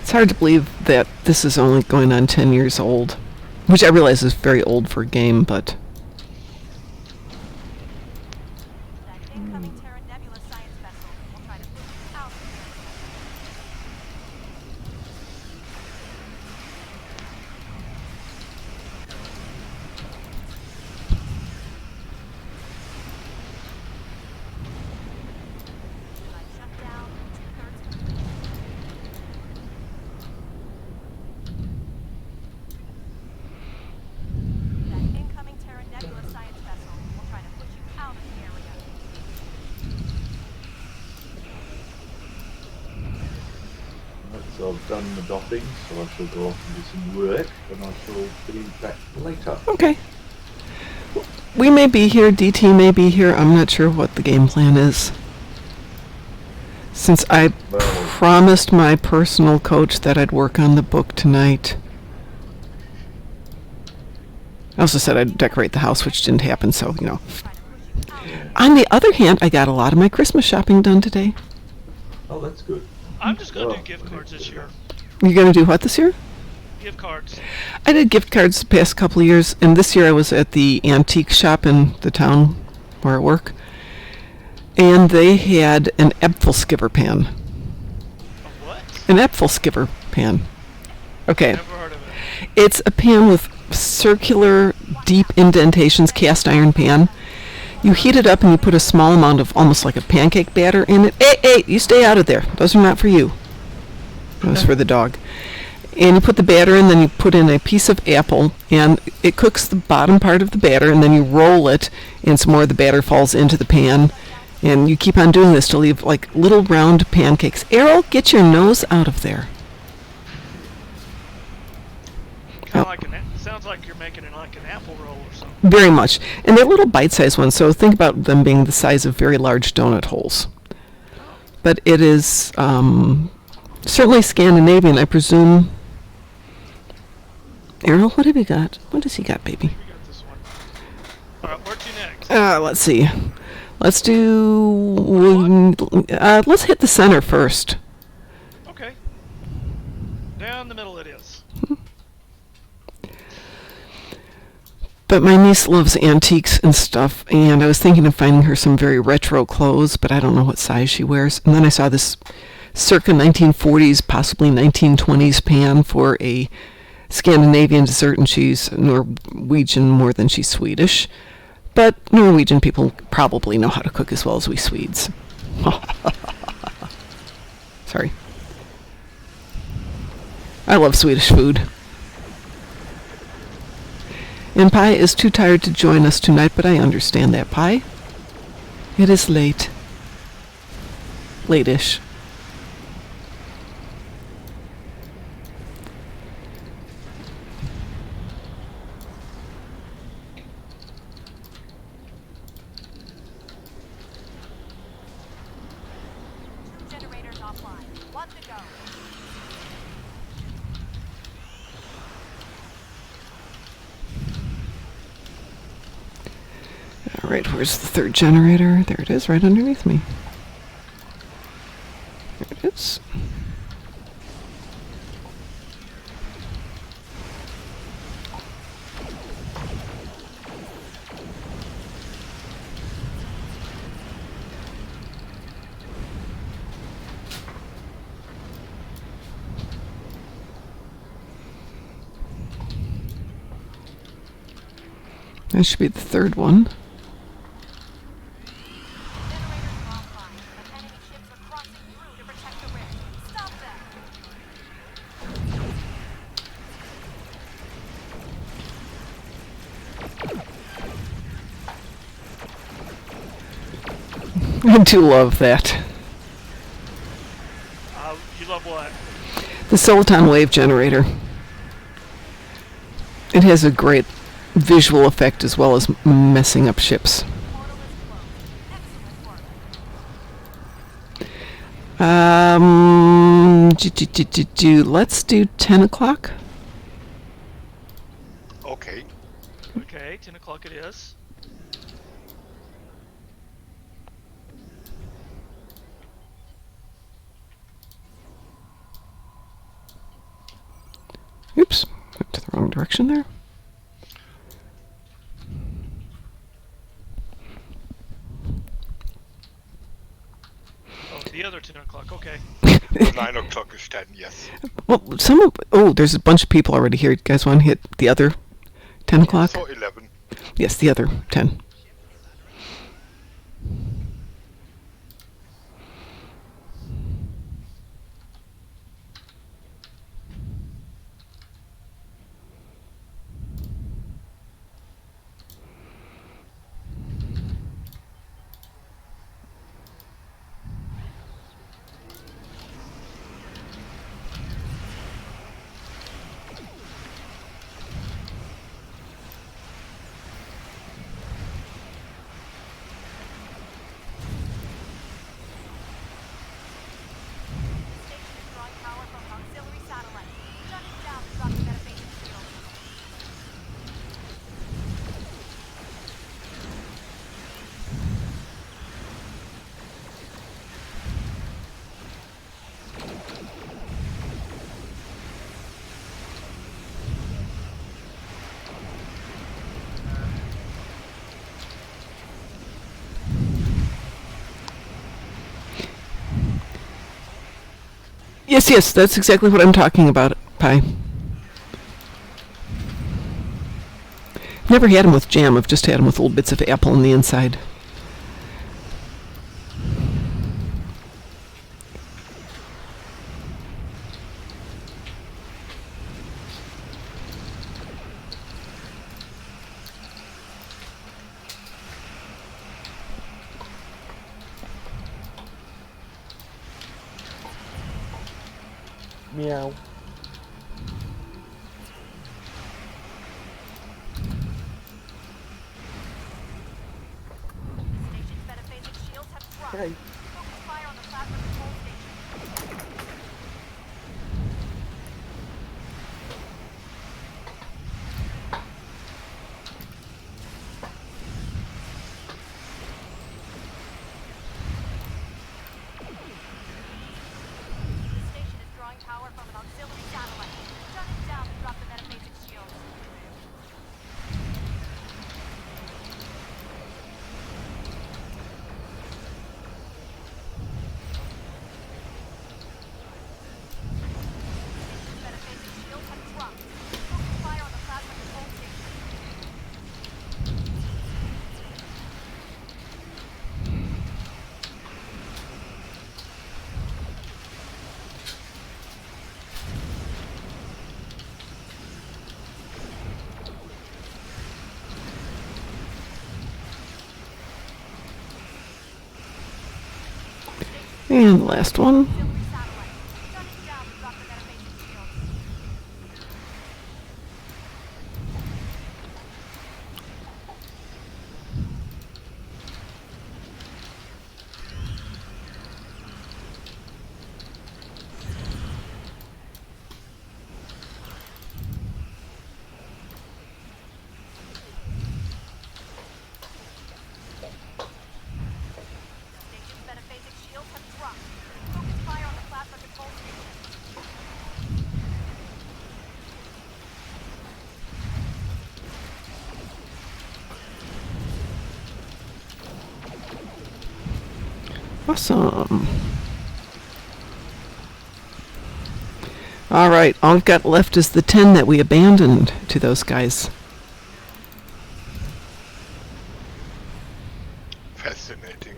S1: It's hard to believe that this is only going on 10 years old, which I realize is very old for a game, but...
S6: That incoming Terran Nebula science vessel will try to push you out of the area. Shut down, 2/3 complete. That incoming Terran Nebula science vessel will try to push you out of the area.
S4: Right, so I've done the docking, so I shall go off and do some work, and I shall be back later.
S1: Okay. We may be here, DT may be here, I'm not sure what the game plan is. Since I
S4: Well,
S1: promised my personal coach that I'd work on the book tonight. I also said I'd decorate the house, which didn't happen, so,
S6: Try to push you out of
S1: On the other hand, I got a lot of my Christmas shopping done today.
S4: oh, that's good.
S2: I'm just gonna
S4: Oh,
S2: do gift cards this year.
S1: You're going to do what this year?
S2: Gift cards.
S1: I did gift cards the past couple of years, and this year I was at the antique shop in the town where I work, and they had an Äpfelskipper pan.
S2: A what?
S1: An Äpfelskipper pan. Okay.
S2: Never heard of it.
S1: It's a pan with circular, deep indentations, cast iron pan. You heat it up and you put a small amount of almost like a pancake batter in it. Hey, you stay out of there. Those are not for you. Those for the dog. And you put the batter in, then you put in a piece of apple, and it cooks the bottom part of the batter, and then you roll it, and some more of the batter falls into the pan. And you keep on doing this to leave like little round pancakes. Errol, get your nose out of there.
S2: Sounds like you're making it like an apple roll or something.
S1: Very much. And they're little bite-sized ones, so think about them being the size of very large donut holes. But it is certainly Scandinavian, I presume. Errol, what have you got? What has he got, baby?
S2: We got this one. All right, where to next?
S1: Let's see. Let's do... let's hit the center first.
S2: Okay. Down the middle it is.
S1: But my niece loves antiques and stuff, and I was thinking of finding her some very retro clothes, but I don't know what size she wears. And then I saw this circa 1940s, possibly 1920s pan for a Scandinavian dessert, and she's Norwegian more than she's Swedish. But Norwegian people probably know how to cook as well as we Swedes. Sorry. I love Swedish food. And Pi is too tired to join us tonight, but I understand that, Pi. It is late. Late-ish.
S6: Generators offline. One to go.
S1: Alright, where's the third generator? There it is, right underneath me. There it is. That should be the third one.
S6: Generators are offline, but enemy ships are crossing through to protect the ring. Stop them.
S1: I do love that.
S2: You love what?
S1: The Soliton wave generator. It has a great visual effect as well as messing up ships.
S6: Portal is closed. Excellent work.
S1: Let's do 10 o'clock.
S5: Okay.
S2: Okay, 10 o'clock it is.
S1: Oops, went to the wrong direction there.
S2: Oh, the other 10 o'clock, okay.
S5: 9 o'clock is 10, yes.
S1: Well, there's a bunch of people already here. You guys want to hit the other 10 o'clock?
S5: So 11.
S1: Yes, the other 10.
S6: Station is drawing power from an auxiliary satellite. Shut it down to drop the metaphases field.
S1: Yes, that's exactly what I'm talking about, Pi. Never had them with jam. I've just had them with little bits of apple on the inside.
S3: Meow.
S6: Station's metaphasic shields have dropped.
S3: Hey.
S6: Focus fire on the plasma control station. The station is drawing power from an auxiliary satellite. Shut it down and drop the metaphasic shields. Metaphasic shields have dropped. Focus fire on the plasma control station.
S1: And the last one.
S6: Auxiliary satellite. Shut it down and drop the metaphasic shields. Station's metaphasic shields have dropped. Focus fire on the plasma control station.
S1: Awesome. Alright, all we've got left is the 10 that we abandoned to those guys.
S5: Fascinating.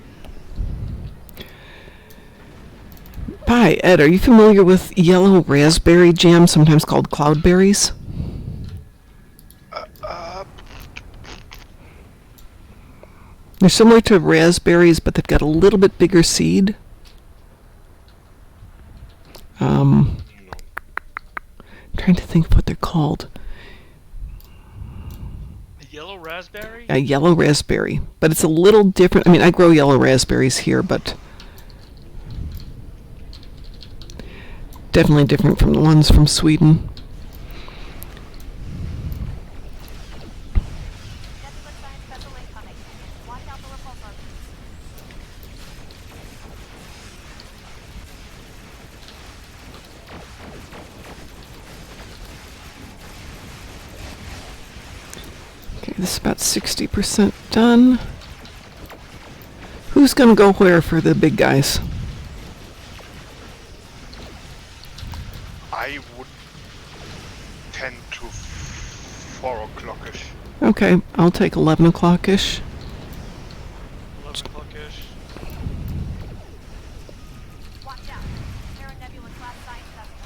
S1: Hi, Ed, are you familiar with yellow raspberry jam, sometimes called cloudberries? They're similar to raspberries, but they've got a little bit bigger seed.
S5: No.
S1: Trying to think of what they're called.
S2: A yellow raspberry?
S1: A yellow raspberry, but it's a little different. I mean, I grow yellow raspberries here, but definitely different from the ones from Sweden.
S6: Nebula science vessel incoming. Watch out for repulsor.
S1: Okay, this is about 60% done. Who's gonna go where for the big guys?
S5: I would tend to 4 o'clock-ish.
S1: Okay, I'll take 11 o'clock-ish.
S2: 11 o'clock-ish.
S6: Watch out. Terran Nebula class science vessel.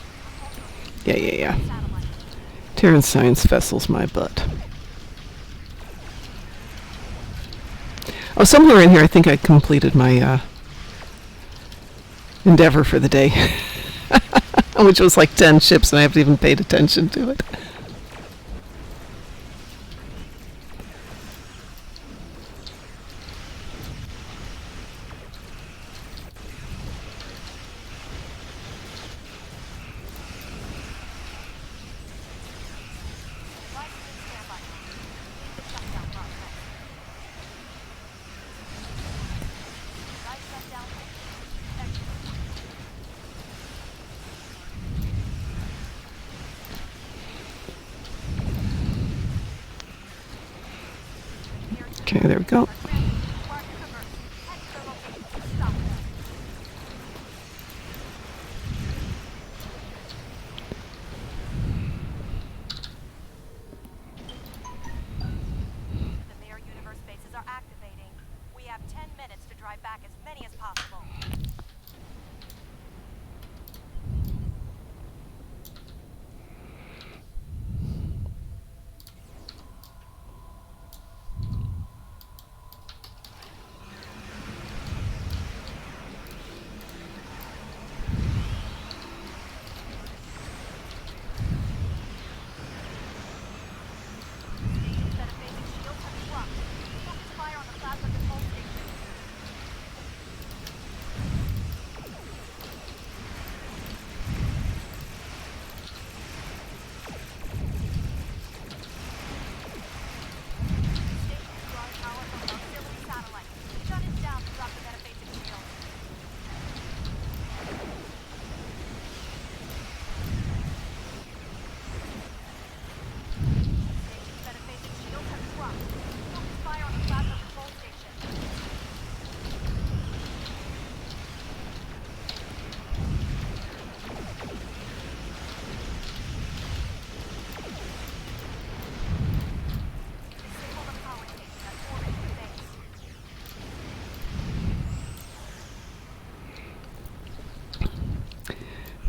S6: Repulsor.
S1: Yeah.
S6: Satellite.
S1: Terran science vessel's my butt. Oh, somewhere in here I think I completed my endeavor for the day. Which was like 10 ships and I haven't even paid attention to it.
S6: Right in standby. Shutdown process. Right shutdown. Excellent.
S1: Okay, there we go.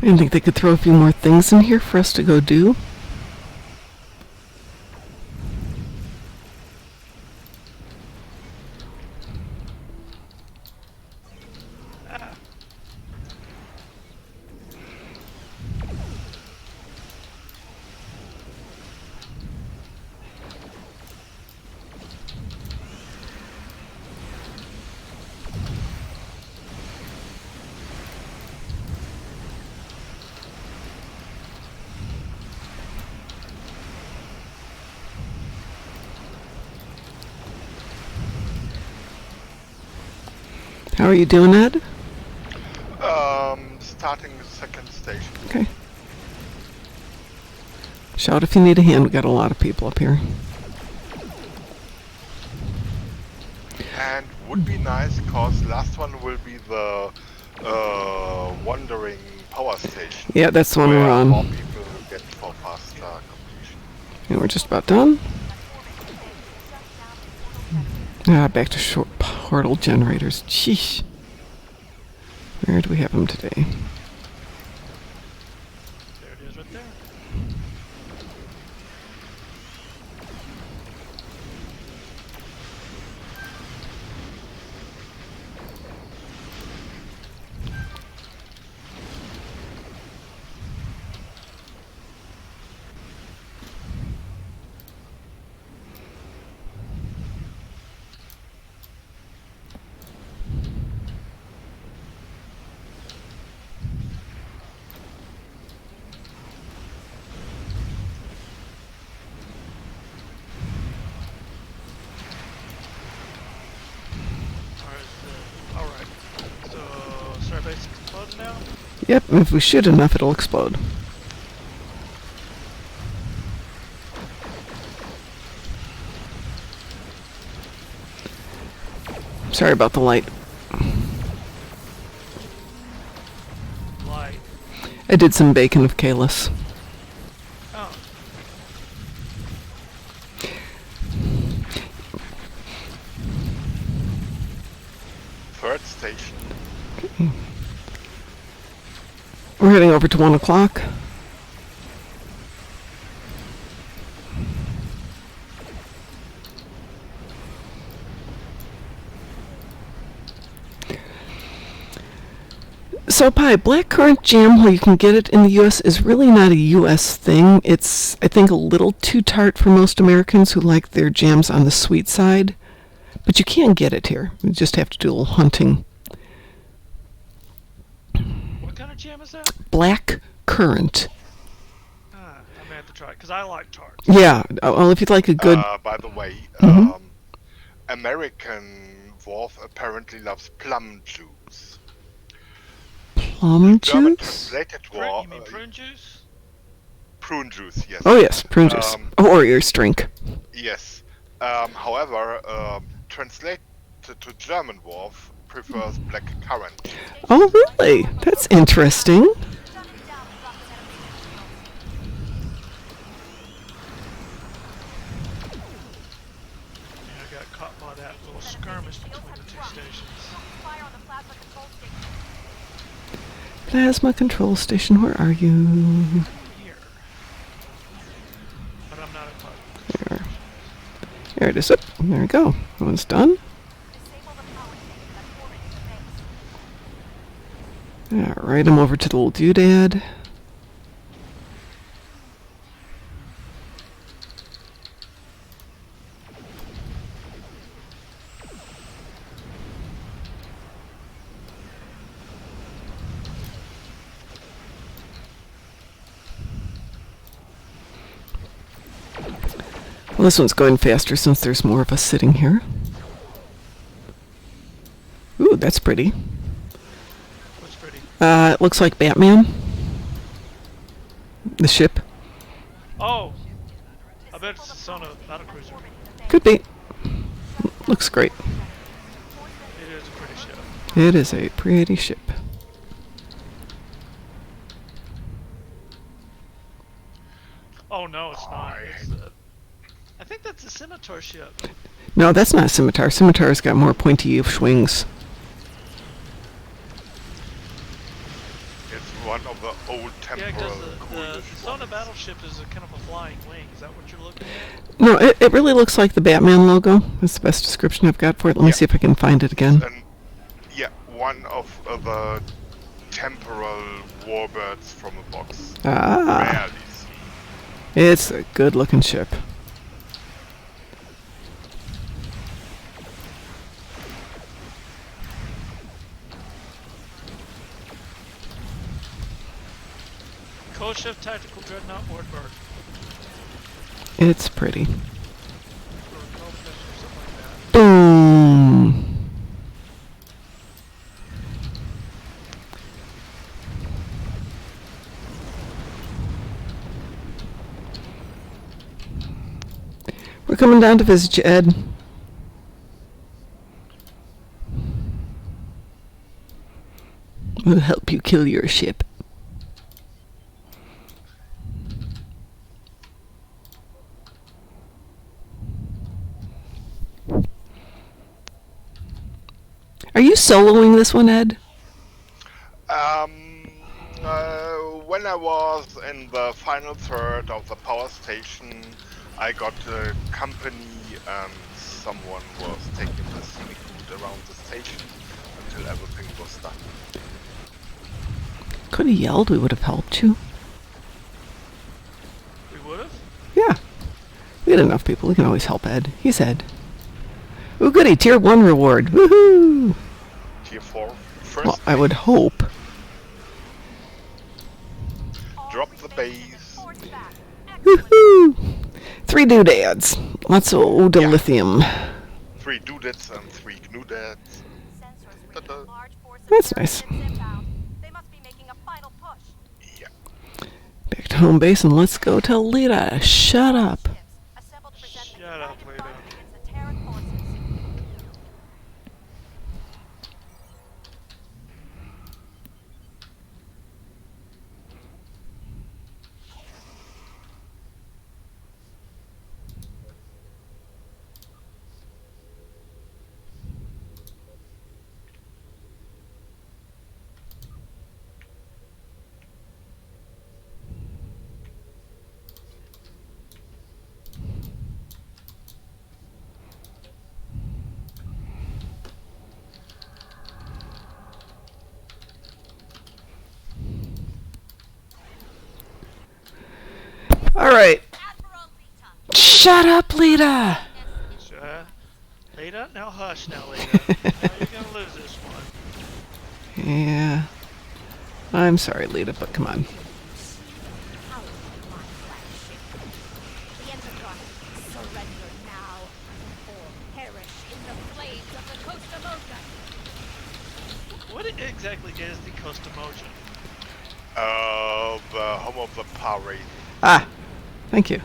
S1: I didn't think they could throw a few more things in here for us to go do. How are you doing, Ed?
S5: Starting the second station.
S1: Okay. Shout if you need a hand. We got a lot of people up here.
S5: And would be nice, cause last one will be the wandering power station.
S1: Yeah, that's the one we're
S5: where
S1: on.
S5: more people get for faster completion.
S1: And we're just about done. Back to short portal generators. Sheesh. Where do we have them today?
S2: There it is right there. Alright. So, Starbase exploding now?
S1: Yep, if we shoot enough, it'll explode. Sorry about the light.
S2: Light.
S1: I did some bacon of Kalis.
S2: Oh.
S5: Third station.
S1: We're heading over to 1 o'clock. So, Pi, blackcurrant jam, where you can get it in the U.S., is really not a U.S. thing. It's, I think, a little too tart for most Americans who like their jams on the sweet side. But you can get it here. You just have to do a little hunting.
S2: What kind of jam is that?
S1: Blackcurrant.
S2: I may have to try it, because I like tarts.
S1: Yeah, well, if you'd like a good...
S5: By the way, American Dwarf apparently loves plum juice.
S1: plum
S5: German
S1: juice?
S5: translated
S2: You mean prune juice?
S5: prune juice, yes.
S1: Oh, yes, prune juice. Or your drink.
S5: Yes. However, translated to German Dwarf prefers black currant.
S1: Oh, really? That's interesting.
S6: Shut me down and drop an enemy
S2: Yeah, I got caught by that little skirmish between the two stations.
S6: fire on the plasma control station.
S1: Plasma control station, where are you?
S2: Here. But I'm not a part.
S1: There. There it is. Up. There we go. That one's done.
S6: Disable the power station that's orbiting the base.
S1: Alright, I'm over to the little doodad. Well, this one's going faster since there's more of us sitting here. Ooh, that's pretty.
S2: What's pretty?
S1: It looks like Batman. The ship.
S2: Oh! I bet it's on a battlecruiser.
S1: Could be. Looks great.
S2: It is a pretty ship.
S1: It is a pretty ship.
S2: Oh no, it's not. It's, I think that's a scimitar ship.
S1: No, that's not a scimitar. Scimitar's got more pointy wings.
S5: It's one one of the old
S2: Yeah,
S5: temporal
S2: because the
S5: coolish
S2: Zona
S5: ones.
S2: battleship is a kind of a flying wing. Is that what you're looking at?
S1: No, it really looks like the Batman logo. That's the best description I've got for it. Let me
S5: Yeah.
S1: see if I can find it again.
S5: And yeah, one of the temporal warbirds from a box.
S1: Ah,
S5: Rarely seen.
S1: it's a good-looking ship.
S2: Cold Shift Tactical Dreadnought Warbird.
S1: It's pretty.
S2: Or Cold Shift or something like that.
S1: Boom. We're coming down to visit you, Ed. We'll help you kill your ship. Are you soloing this one, Ed?
S5: When I was in the final third of the power station, I got a company and someone was taking the scenic route around the station until everything was done.
S1: Could have yelled, we would have helped you.
S2: We would have?
S1: Yeah. We had enough people, we can always help Ed. He's Ed. Ooh, goody, tier 1 reward. Woohoo!
S5: Tier 4, first
S1: Well, I would
S5: base.
S1: hope.
S5: Drop the base.
S1: Woohoo! 3 doodads. Lots of dilithium.
S5: 3 doodads and 3 gnoodads. Ta-da.
S1: That's nice.
S6: They must be making a final push.
S5: Yeah.
S1: Back to home base and let's go tell Leeta. Shut up.
S6: Assembled to present a
S2: Shut up,
S6: united
S2: Leeta.
S6: front against the Terran forces.
S1: Alright.
S6: Admiral Leeta.
S1: Shut up, Leeta!
S2: Sure. Leeta? Now hush now, Leeta. Now you're gonna lose this one.
S1: Yeah. I'm sorry, Leeta, but come on.
S6: How is my flagship? The Enterprise, surrender now, or perish in the flames of the Costa Mocha.
S2: What exactly is the Costa Mocha?
S5: The home of the parade.
S1: Ah, thank you.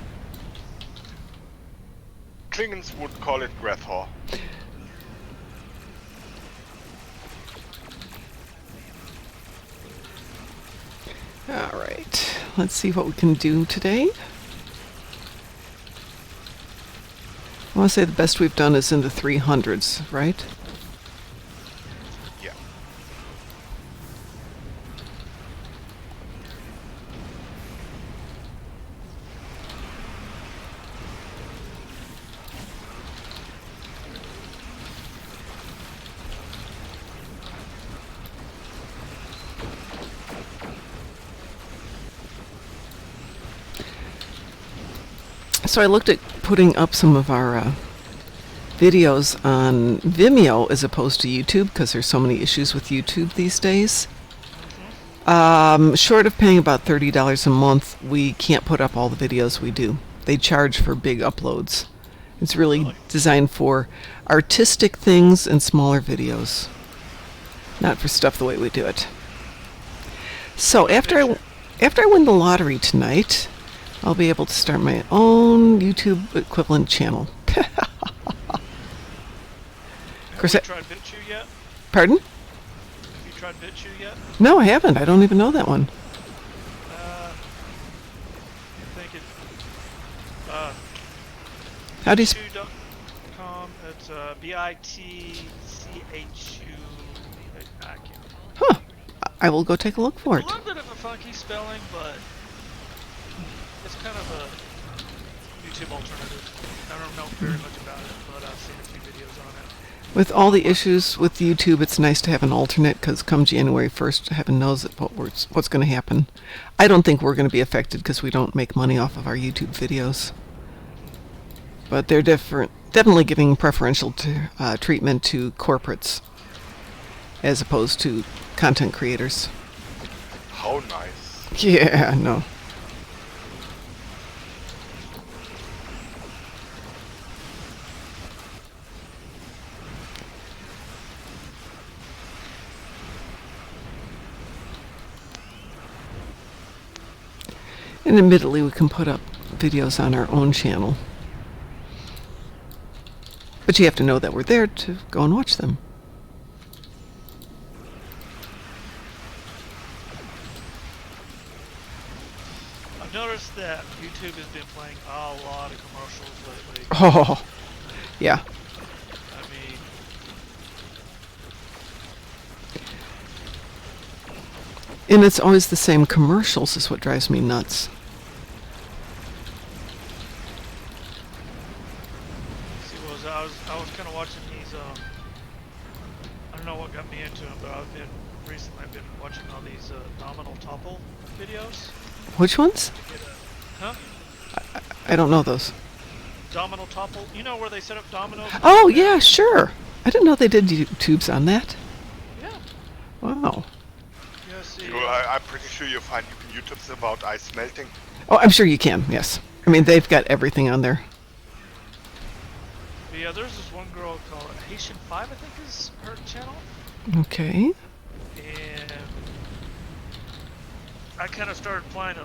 S5: Klingons would call it Grethor.
S1: Alright. Let's see what we can do today. I want to say the best we've done is in the 300s, right?
S5: Yeah.
S1: So I looked at putting up some of our videos on Vimeo as opposed to YouTube because there's so many issues with YouTube these days. Short of paying about $30 a month, we can't put up all the videos we do. They charge for big uploads. It's really designed for artistic things and smaller videos, not for stuff the way we do it. So after I win the lottery tonight, I'll be able to start my own YouTube equivalent channel.
S2: Have you tried BitChute yet?
S1: Pardon?
S2: Have you tried BitChute yet?
S1: No, I haven't. I don't even know that one.
S2: I think it.
S1: How do you?
S2: BitChute.com. It's BITCHU. I can't.
S1: Huh. I will go take a look for
S2: It's
S1: it.
S2: a little bit of a funky spelling, but it's kind of a YouTube alternative. I don't know very much about it, but I've seen a few videos on it.
S1: With all the issues with YouTube, it's nice to have an alternate because come January 1st, heaven knows what's going to happen. I don't think we're going to be affected because we don't make money off of our YouTube videos. But they're definitely giving preferential treatment to corporates as opposed to content creators.
S5: How nice.
S1: Yeah, no. And admittedly, we can put up videos on our own channel. But you have to know that we're there to go and watch them.
S2: I've noticed that YouTube has been playing a lot of commercials lately.
S1: Oh, yeah.
S2: I mean,
S1: And it's always the same commercials is what drives me nuts.
S2: see, I was kind of watching these. I don't know what got me into them, but recently I've been watching all these nominal topple videos.
S1: Which ones?
S2: Huh?
S1: I don't know those.
S2: Domino topple. You know where they set up dominoes?
S1: Oh, yeah, sure. I didn't know they did YouTubes on that.
S2: Yeah.
S1: Wow.
S2: Yeah. See.
S5: I'm pretty sure you'll find YouTubes about ice melting.
S1: Oh, I'm sure you can, yes. I mean, they've got everything on there.
S2: But yeah, there's this one girl called Haitian 5, I think is her channel.
S1: Okay.
S2: And I kind of started playing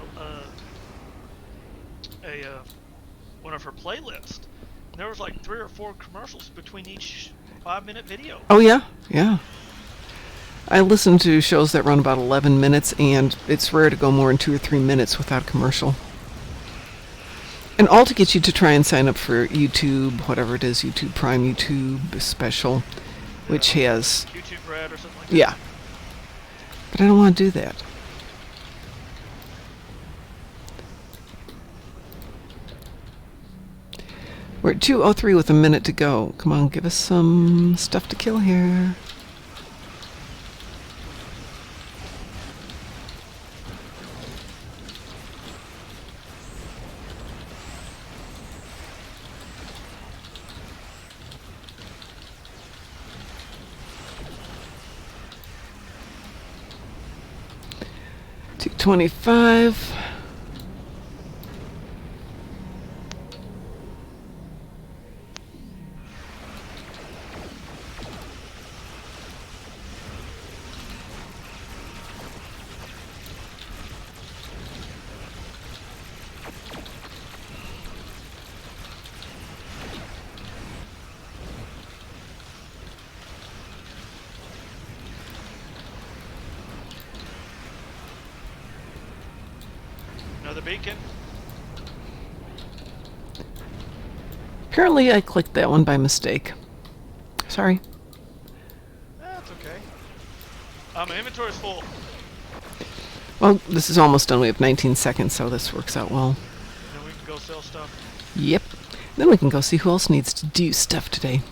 S2: one of her playlists. There was like 3 or 4 commercials between each 5-minute video.
S1: Oh, yeah? Yeah. I listen to shows that run about 11 minutes, and it's rare to go more than 2 or 3 minutes without a commercial. And all to get you to try and sign up for YouTube, whatever it is, YouTube Prime, YouTube Special, which has...
S2: YouTube Red or something like that.
S1: Yeah. But I don't want to do that. We're at 2:03 with a minute to go. Come on, give us some stuff to kill here. $225.
S2: Another beacon.
S1: Apparently I clicked that one by mistake. Sorry.
S2: That's okay. My inventory's full.
S1: Well, this is almost done. We have 19 seconds, so this works out well.
S2: Then we can go sell stuff.
S1: Yep. Then we can go see who else needs to do stuff today.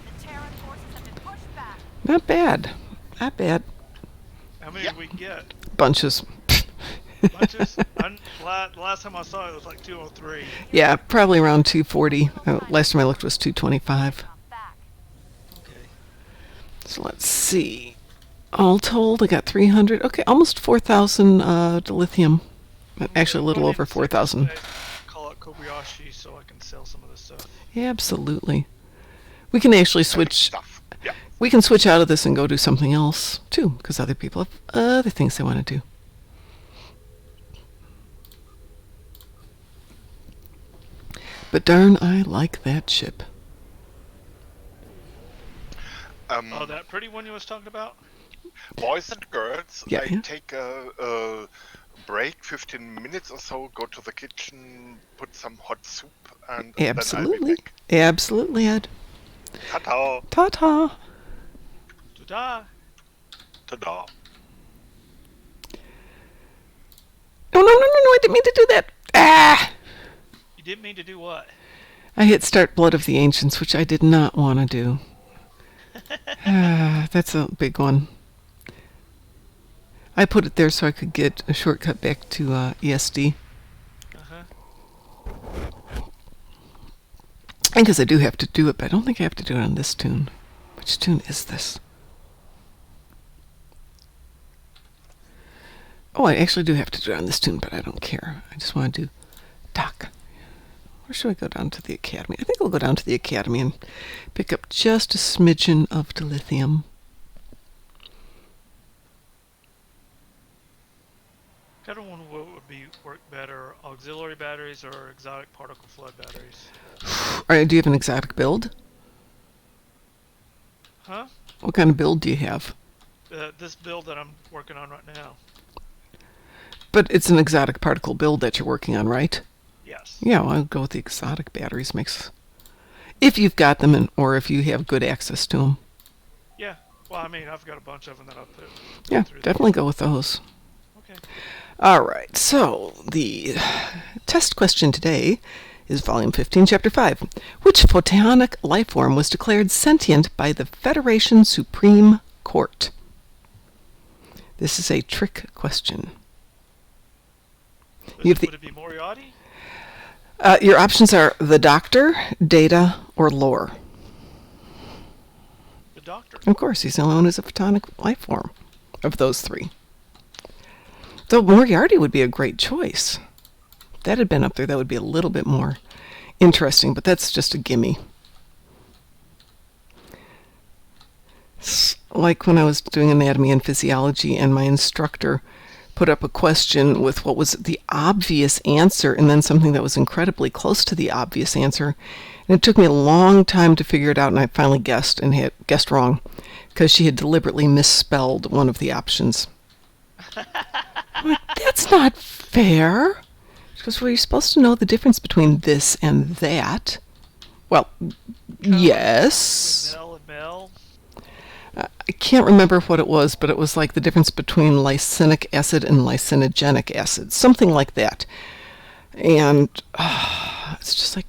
S6: The Terran forces have been pushed back.
S1: Not bad. Not bad.
S2: How many did we get?
S1: Bunches.
S2: Bunches? Last time I saw it was like 203.
S1: Yeah, probably around 240. Last time I looked was 225.
S6: I'm back.
S2: Okay.
S1: So let's see. All told, I got 300. Okay, almost 4,000 lithium. Actually, a little over 4,000.
S2: Call it Kobayashi so I can sell some of this stuff.
S1: Yeah, absolutely. We can actually switch.
S5: Stuff. Yeah.
S1: We can switch out of this and go do something else too, because other people have other things they want to do. But darn, I like that ship.
S2: Oh, that pretty one you was talking about?
S5: Boys and girls,
S1: Yeah,
S5: I
S1: yeah.
S5: take a break, 15 minutes or so, go to the kitchen, put some hot soup, and then I'll be
S1: Absolutely.
S5: back.
S1: Absolutely, Ed.
S5: Ta-ta!
S1: Ta-ta.
S2: Ta-da!
S5: Ta-da!
S1: No, no, no, no, no, I didn't mean to do that. Ah!
S2: You didn't mean to do what?
S1: I hit start Blood of the Ancients, which I did not want to do. That's a big one. I put it there so I could get a shortcut back to ESD.
S2: Uh-huh.
S1: I guess I do have to do it, but I don't think I have to do it on this tune. Which tune is this? Oh, I actually do have to do it on this tune, but I don't care. I just want to do Doc. Or should I go down to the Academy? I think I'll go down to the Academy and pick up just a smidgen of dilithium.
S2: Kind of wonder what would work better, auxiliary batteries or exotic particle flood batteries.
S1: All right, do you have an exotic build?
S2: Huh?
S1: What kind of build do you have?
S2: This build that I'm working on right now.
S1: But it's an exotic particle build that you're working on, right?
S2: Yes.
S1: Yeah, well, I'll go with the exotic batteries. If you've got them, or if you have good access to them.
S2: Yeah. Well, I mean, I've got a bunch of them that I'll put
S1: Yeah,
S2: through
S1: definitely go with those.
S2: Okay.
S1: All right, so the test question today is Volume 15, Chapter 5. Which photonic life form was declared sentient by the Federation Supreme Court? This is a trick question.
S2: Would it be Moriarty?
S1: Your options are the Doctor, Data, or Lore.
S2: The Doctor.
S1: Of course, he's the only one who's a photonic life form of those three. Though Moriarty would be a great choice. If that had been up there, that would be a little bit more interesting, but that's just a gimme. It's like when I was doing anatomy and physiology and my instructor put up a question with what was the obvious answer and then something that was incredibly close to the obvious answer. And it took me a long time to figure it out, and I finally guessed and had guessed wrong because she had deliberately misspelled one of the options. I'm like, that's not fair. She goes, well, you're supposed to know the difference between this and that. Well, yes.
S2: Mel and Mel.
S1: I can't remember what it was, but it was like the difference between lysinic acid and lysinogen acid. Something like that. And it's just like,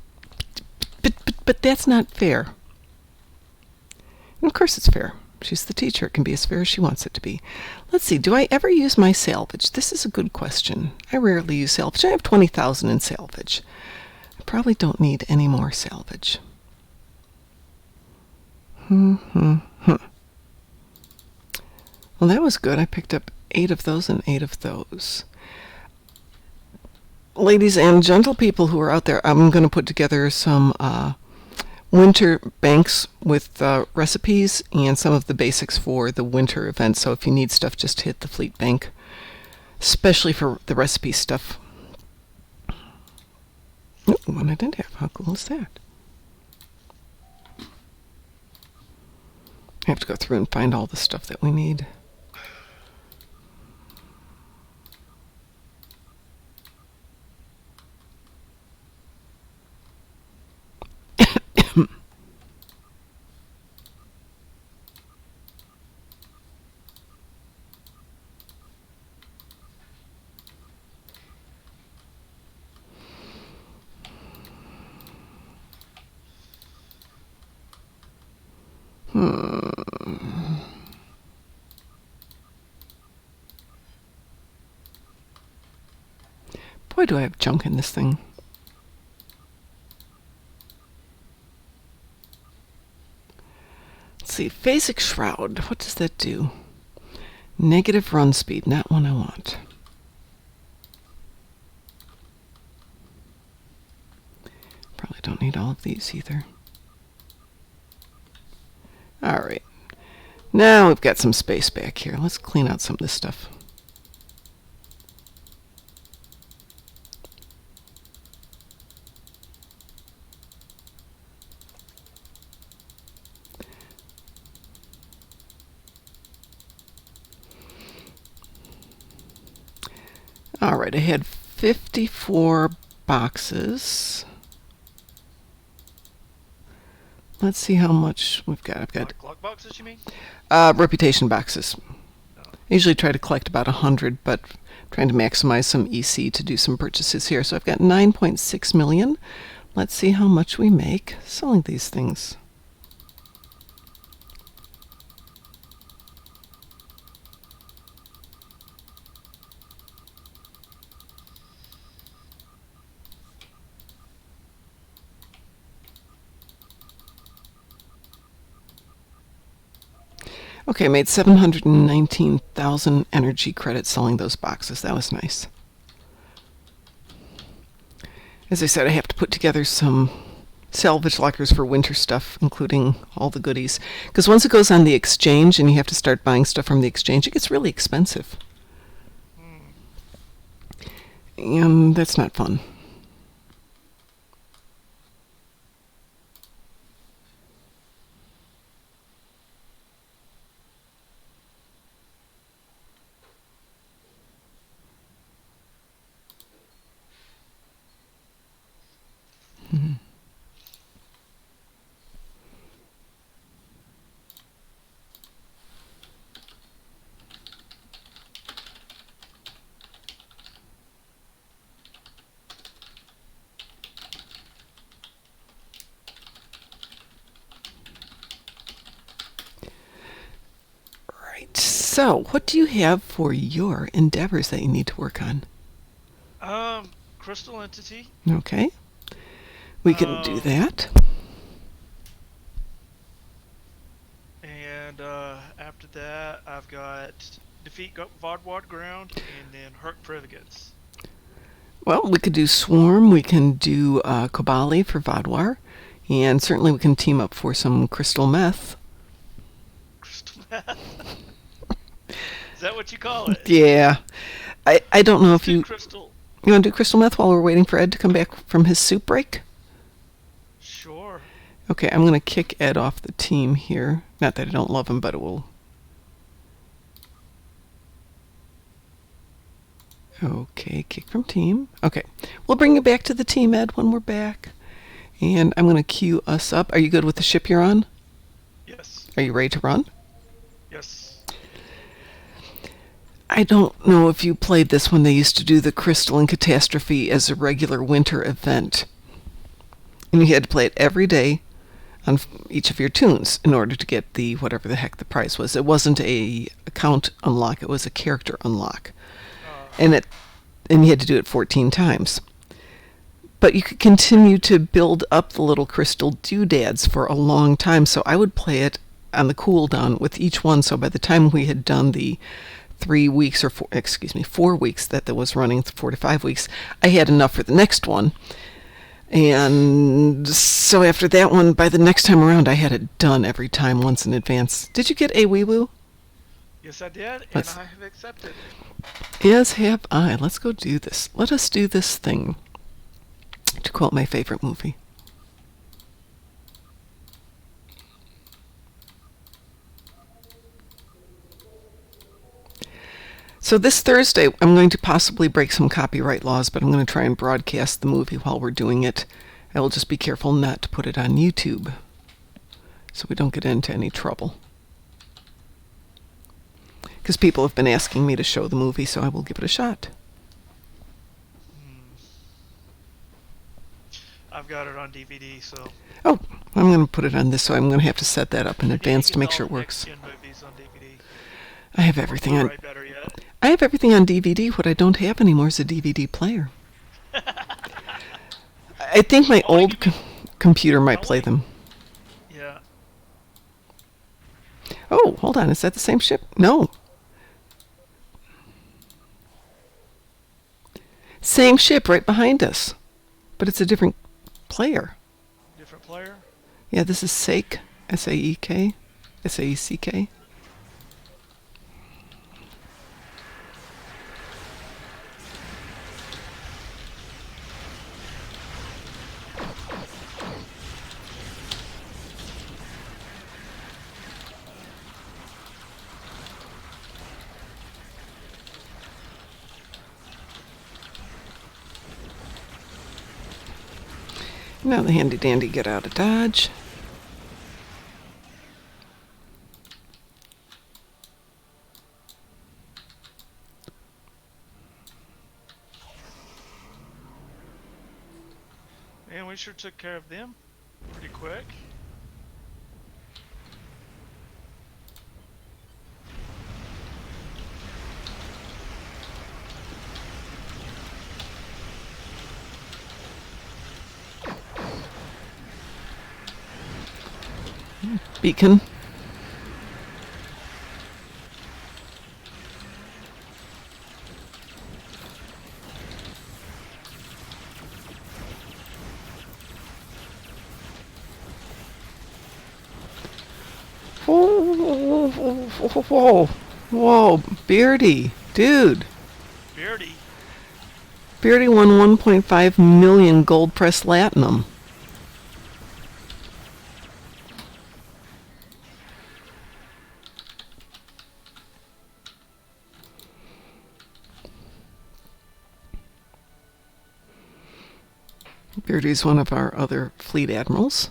S1: but that's not fair. And of course it's fair. She's the teacher. It can be as fair as she wants it to be. Let's see. Do I ever use my salvage? This is a good question. I rarely use salvage. I have 20,000 in salvage. I probably don't need any more salvage. Well, that was good. I picked up 8 of those and 8 of those. Ladies and gentle people who are out there, I'm going to put together some winter banks with recipes and some of the basics for the winter event. So if you need stuff, just hit the Fleet Bank, especially for the recipe stuff. Oh, one I didn't have. How cool is that? I have to go through and find all the stuff that we need. Boy, do I have junk in this thing. Let's see. Phasic Shroud. What does that do? Negative run speed. Not one I want. Probably don't need all of these either. Alright. Now we've got some space back here. Let's clean out some of this stuff. All right, I had 54 boxes. Let's see how much we've got. I've got
S2: Clock boxes, you mean?
S1: reputation boxes.
S2: No.
S1: I usually try to collect about 100, but I'm trying to maximize some EC to do some purchases here. So I've got 9.6 million. Let's see how much we make selling these things. Okay, I made 719,000 energy credits selling those boxes. That was nice. As I said, I have to put together some salvage lockers for winter stuff, including all the goodies. Because once it goes on the exchange and you have to start buying stuff from the exchange, it gets really expensive. And that's not fun. So, what do you have for your endeavors that you need to work on?
S2: Crystal entity.
S1: Okay. We can do that.
S2: And after that, I've got defeat Vaadwaur ground and then hurt Privigates.
S1: Well, we could do Swarm. We can do Kobali for Vaadwaur. And certainly we can team up for some crystal meth.
S2: Crystal meth? Is that what you call it?
S1: Yeah. I don't know if you...
S2: Crystal.
S1: You want to do crystal meth while we're waiting for Ed to come back from his soup break?
S2: Sure.
S1: Okay, I'm going to kick Ed off the team here. Not that I don't love him, but it will... Okay, kick from team. Okay, we'll bring you back to the team, Ed, when we're back. And I'm going to queue us up. Are you good with the ship you're on?
S2: Yes.
S1: Are you ready to run?
S2: Yes.
S1: I don't know if you played this when they used to do the Crystal and Catastrophe as a regular winter event. And you had to play it every day on each of your tunes in order to get the whatever the heck the prize was. It wasn't a account unlock, it was a character unlock. And you had to do it 14 times. But you could continue to build up the little crystal doodads for a long time, so I would play it on the cooldown with each one, so by the time we had done the 4 weeks that was running, 4 to 5 weeks, I had enough for the next one. And so after that one, by the next time around, I had it done every time once in advance. Did you get a wee woo?
S2: Yes, I did, and I have accepted.
S1: Yes, have I. Let's go do this. Let us do this thing. To quote my favorite movie. So this Thursday, I'm going to possibly break some copyright laws, but I'm going to try and broadcast the movie while we're doing it. I will just be careful not to put it on YouTube, so we don't get into any trouble. Because people have been asking me to show the movie, so I will give it a shot.
S2: I've got it on DVD, so...
S1: Oh, I'm going to put it on this, so I'm going to have to set that up in advance to make sure it works.
S2: Movies on DVD.
S1: I have everything on...
S2: Better yet.
S1: I have everything on DVD. What I don't have anymore is a DVD player. I think my old computer might play them.
S2: Yeah.
S1: Oh, hold on. Is that the same ship? No. Same ship right behind us. But it's a different player.
S2: Different player?
S1: Yeah, this is Saek. S-A-E-K. S-A-E-C-K. Now the handy dandy get out of Dodge.
S2: Man, we sure took care of them pretty quick.
S1: Beacon. Whoa, whoa, Beardy, dude.
S2: Beardy.
S1: Beardy won 1.5 million gold press latinum. Beardy's one of our other fleet admirals.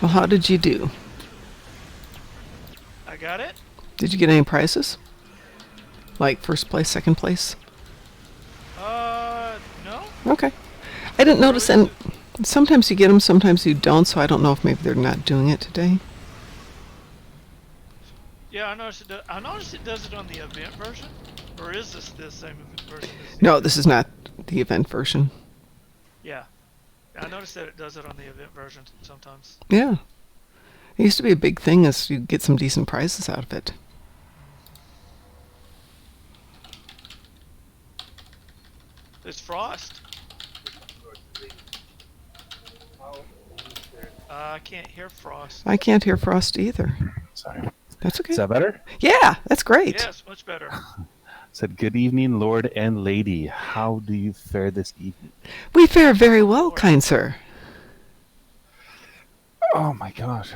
S1: Well, how did you do?
S2: I got it.
S1: Did you get any prizes? Like first place, second place?
S2: No.
S1: Okay. I didn't notice, and sometimes you get them, sometimes you don't, so I don't know if maybe they're not doing it today.
S2: Yeah, I noticed it. I noticed it does it on the event version, or is this the same event version?
S1: No, this is not the event version.
S2: Yeah, I noticed that it does it on the event version sometimes.
S1: Yeah. It used to be a big thing as you get some decent prizes out of it.
S2: It's Frost. I can't hear Frost.
S1: I can't hear Frost either.
S7: Sorry.
S1: That's okay.
S7: Is that better?
S1: Yeah, that's great.
S2: Yes, much better.
S7: Said, good evening, Lord and Lady. How do you fare this evening?
S1: We fare very well, kind sir.
S7: Oh my gosh.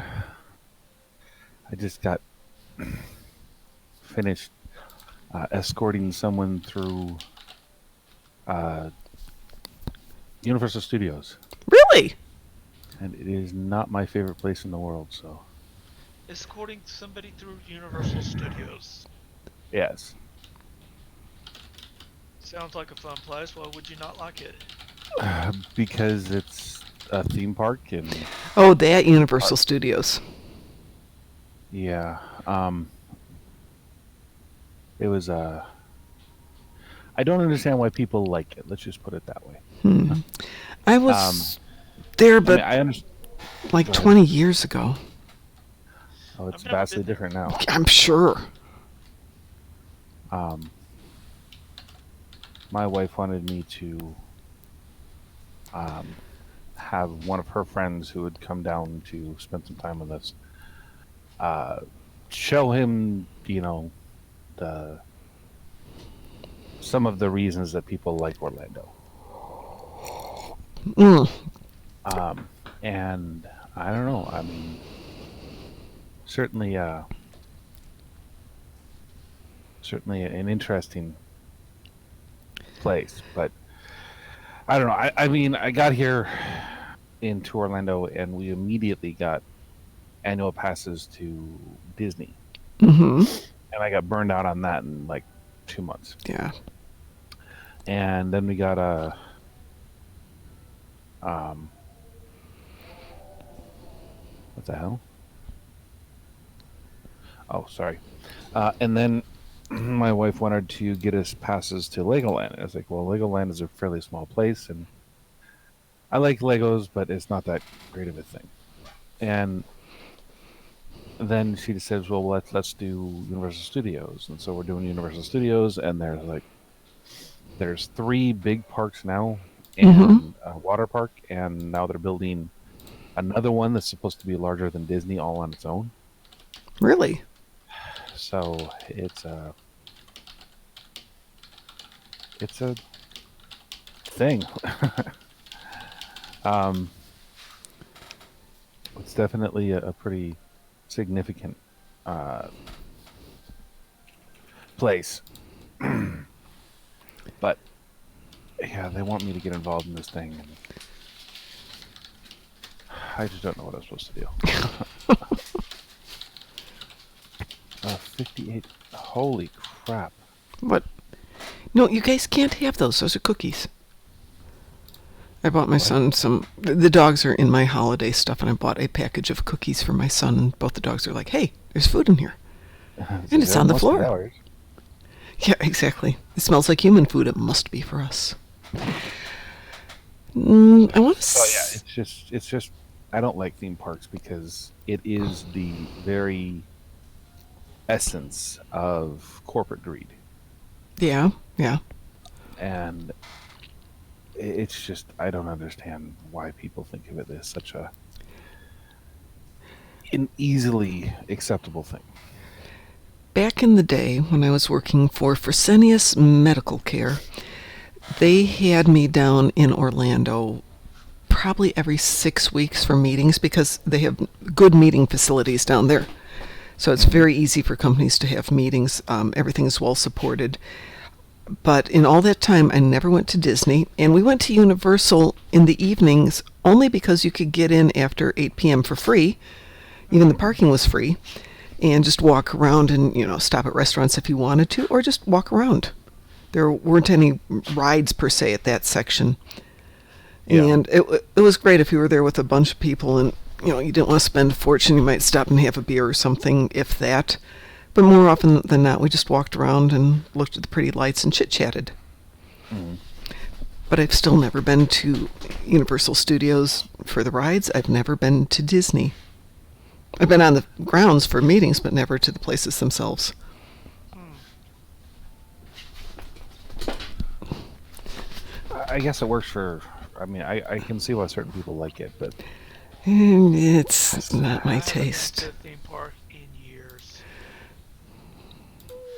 S7: I just got finished escorting someone through Universal Studios.
S1: Really?
S7: And it is not my favorite place in the world, so.
S2: Escorting somebody through Universal Studios.
S7: Yes.
S2: Sounds like a fun place. Why would you not like it?
S7: Because it's a theme park and
S1: Oh, that Universal Studios.
S7: yeah. It was I don't understand why people like it. Let's just put it that way.
S1: I was there, but
S7: I understand.
S1: like
S7: Go ahead.
S1: 20 years ago.
S7: Oh, it's
S2: I've never
S7: vastly
S2: been there.
S7: different now.
S1: I'm sure.
S7: My wife wanted me to have one of her friends who would come down to spend some time with us show him, some of the reasons that people like Orlando.
S1: Mm.
S7: And I don't know. I mean, certainly an interesting place, but I don't know. I mean, I got here into Orlando, and we immediately got annual passes to Disney,
S1: Mm-hmm.
S7: and I got burned out on that in like 2 months.
S1: Yeah.
S7: And then we got a what the hell? Oh, sorry. And then my wife wanted to get us passes to Legoland. I was like, well, Legoland is a fairly small place, and I like Legos, but it's not that great of a thing. And then she says, "Well, let's do Universal Studios." And so we're doing Universal Studios, and there's 3 big parks now, and a water park, and now they're building another one that's supposed to be larger than Disney, all on its own.
S1: Really?
S7: So it's a thing. It's definitely a pretty significant place. But yeah, they want me to get involved in this thing, and I just don't know what I'm supposed to do. 58. Holy crap.
S1: What? No, you guys can't have those. Those are cookies. I bought my son some. The dogs are in my holiday stuff, and I bought a package of cookies for my son, and both the dogs are like, hey, there's food in here. And it's on the floor. Yeah, exactly. It smells like human food. It must be for us. I want to.
S7: Oh yeah, it's just. I don't like theme parks because it is the very essence of corporate greed.
S1: Yeah, yeah.
S7: And it's just, I don't understand why people think of it as such an easily acceptable thing.
S1: Back in the day when I was working for Fresenius Medical Care, they had me down in Orlando probably every 6 weeks for meetings because they have good meeting facilities down there. So it's very easy for companies to have meetings. Everything is well supported. But in all that time, I never went to Disney. And we went to Universal in the evenings only because you could get in after 8 p.m. for free. Even the parking was free. And just walk around and, stop at restaurants if you wanted to, or just walk around. There weren't any rides per se at that section. Yeah. And it was great if you were there with a bunch of people and, you didn't want to spend a fortune. You might stop and have a beer or something, if that. But more often than not, we just walked around and looked at the pretty lights and chit-chatted. Mm. But I've still never been to Universal Studios for the rides. I've never been to Disney. I've been on the grounds for meetings, but never to the places themselves.
S7: I guess it works for... I can see why certain people like it, but...
S1: It's not my taste.
S2: I haven't been to a theme park in years.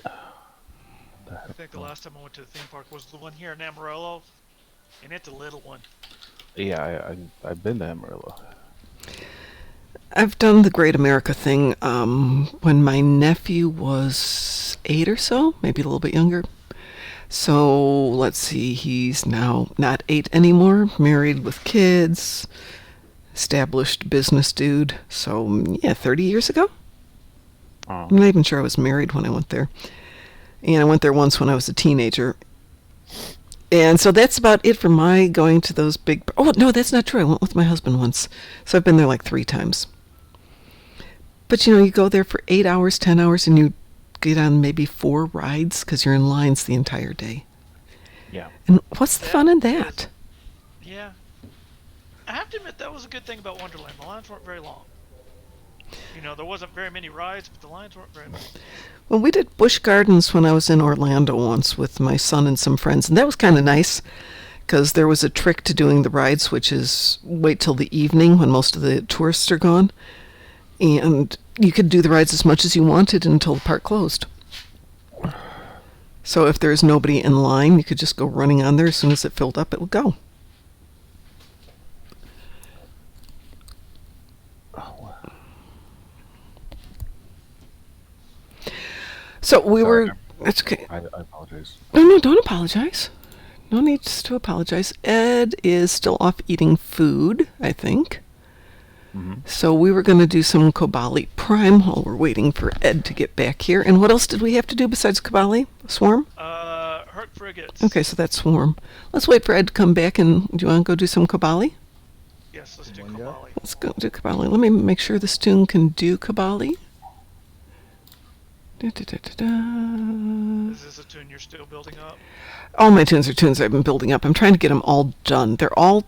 S2: I think the last time I went to the theme park was the one here in Amarillo, and it's a little one.
S7: Yeah, I've been to Amarillo.
S1: I've done the Great America thing when my nephew was 8 or so, maybe a little bit younger. So, let's see, he's now not 8 anymore, married with kids, established business dude. So, yeah, 30 years ago? Oh. I'm not even sure I was married when I went there. And I went there once when I was a teenager. And so that's about it for my going to those big... Oh, no, that's not true. I went with my husband once. So I've been there like 3 times. But, you go there for 8 hours, 10 hours, and you get on maybe 4 rides because you're in lines the entire day.
S7: Yeah.
S1: And what's the fun in that?
S2: Yeah. I have to admit, that was a good thing about Wonderland. The lines weren't very long. There wasn't very many rides, but the lines weren't very long.
S1: Well, we did Busch Gardens when I was in Orlando once with my son and some friends, and that was kind of nice because there was a trick to doing the rides, which is wait till the evening when most of the tourists are gone, and you could do the rides as much as you wanted until the park closed. So if there's nobody in line, you could just go running on there. As soon as it filled up, it would go. So we were... That's okay.
S7: I apologize.
S1: No, don't apologize. No need to apologize. Ed is still off eating food, I think. Mm-hmm. So we were going to do some Kobali Prime while we're waiting for Ed to get back here. And what else did we have to do besides Kobali? Swarm?
S2: Hurt frigates.
S1: Okay, so that's Swarm. Let's wait for Ed to come back, and do you want to go do some Kobali?
S2: Yes, let's do Kobali.
S1: Let's go do Kobali. Let me make sure this tune can do Kobali.
S2: Is this a tune you're still building up?
S1: All my tunes are tunes I've been building up. I'm trying to get them all done. They're all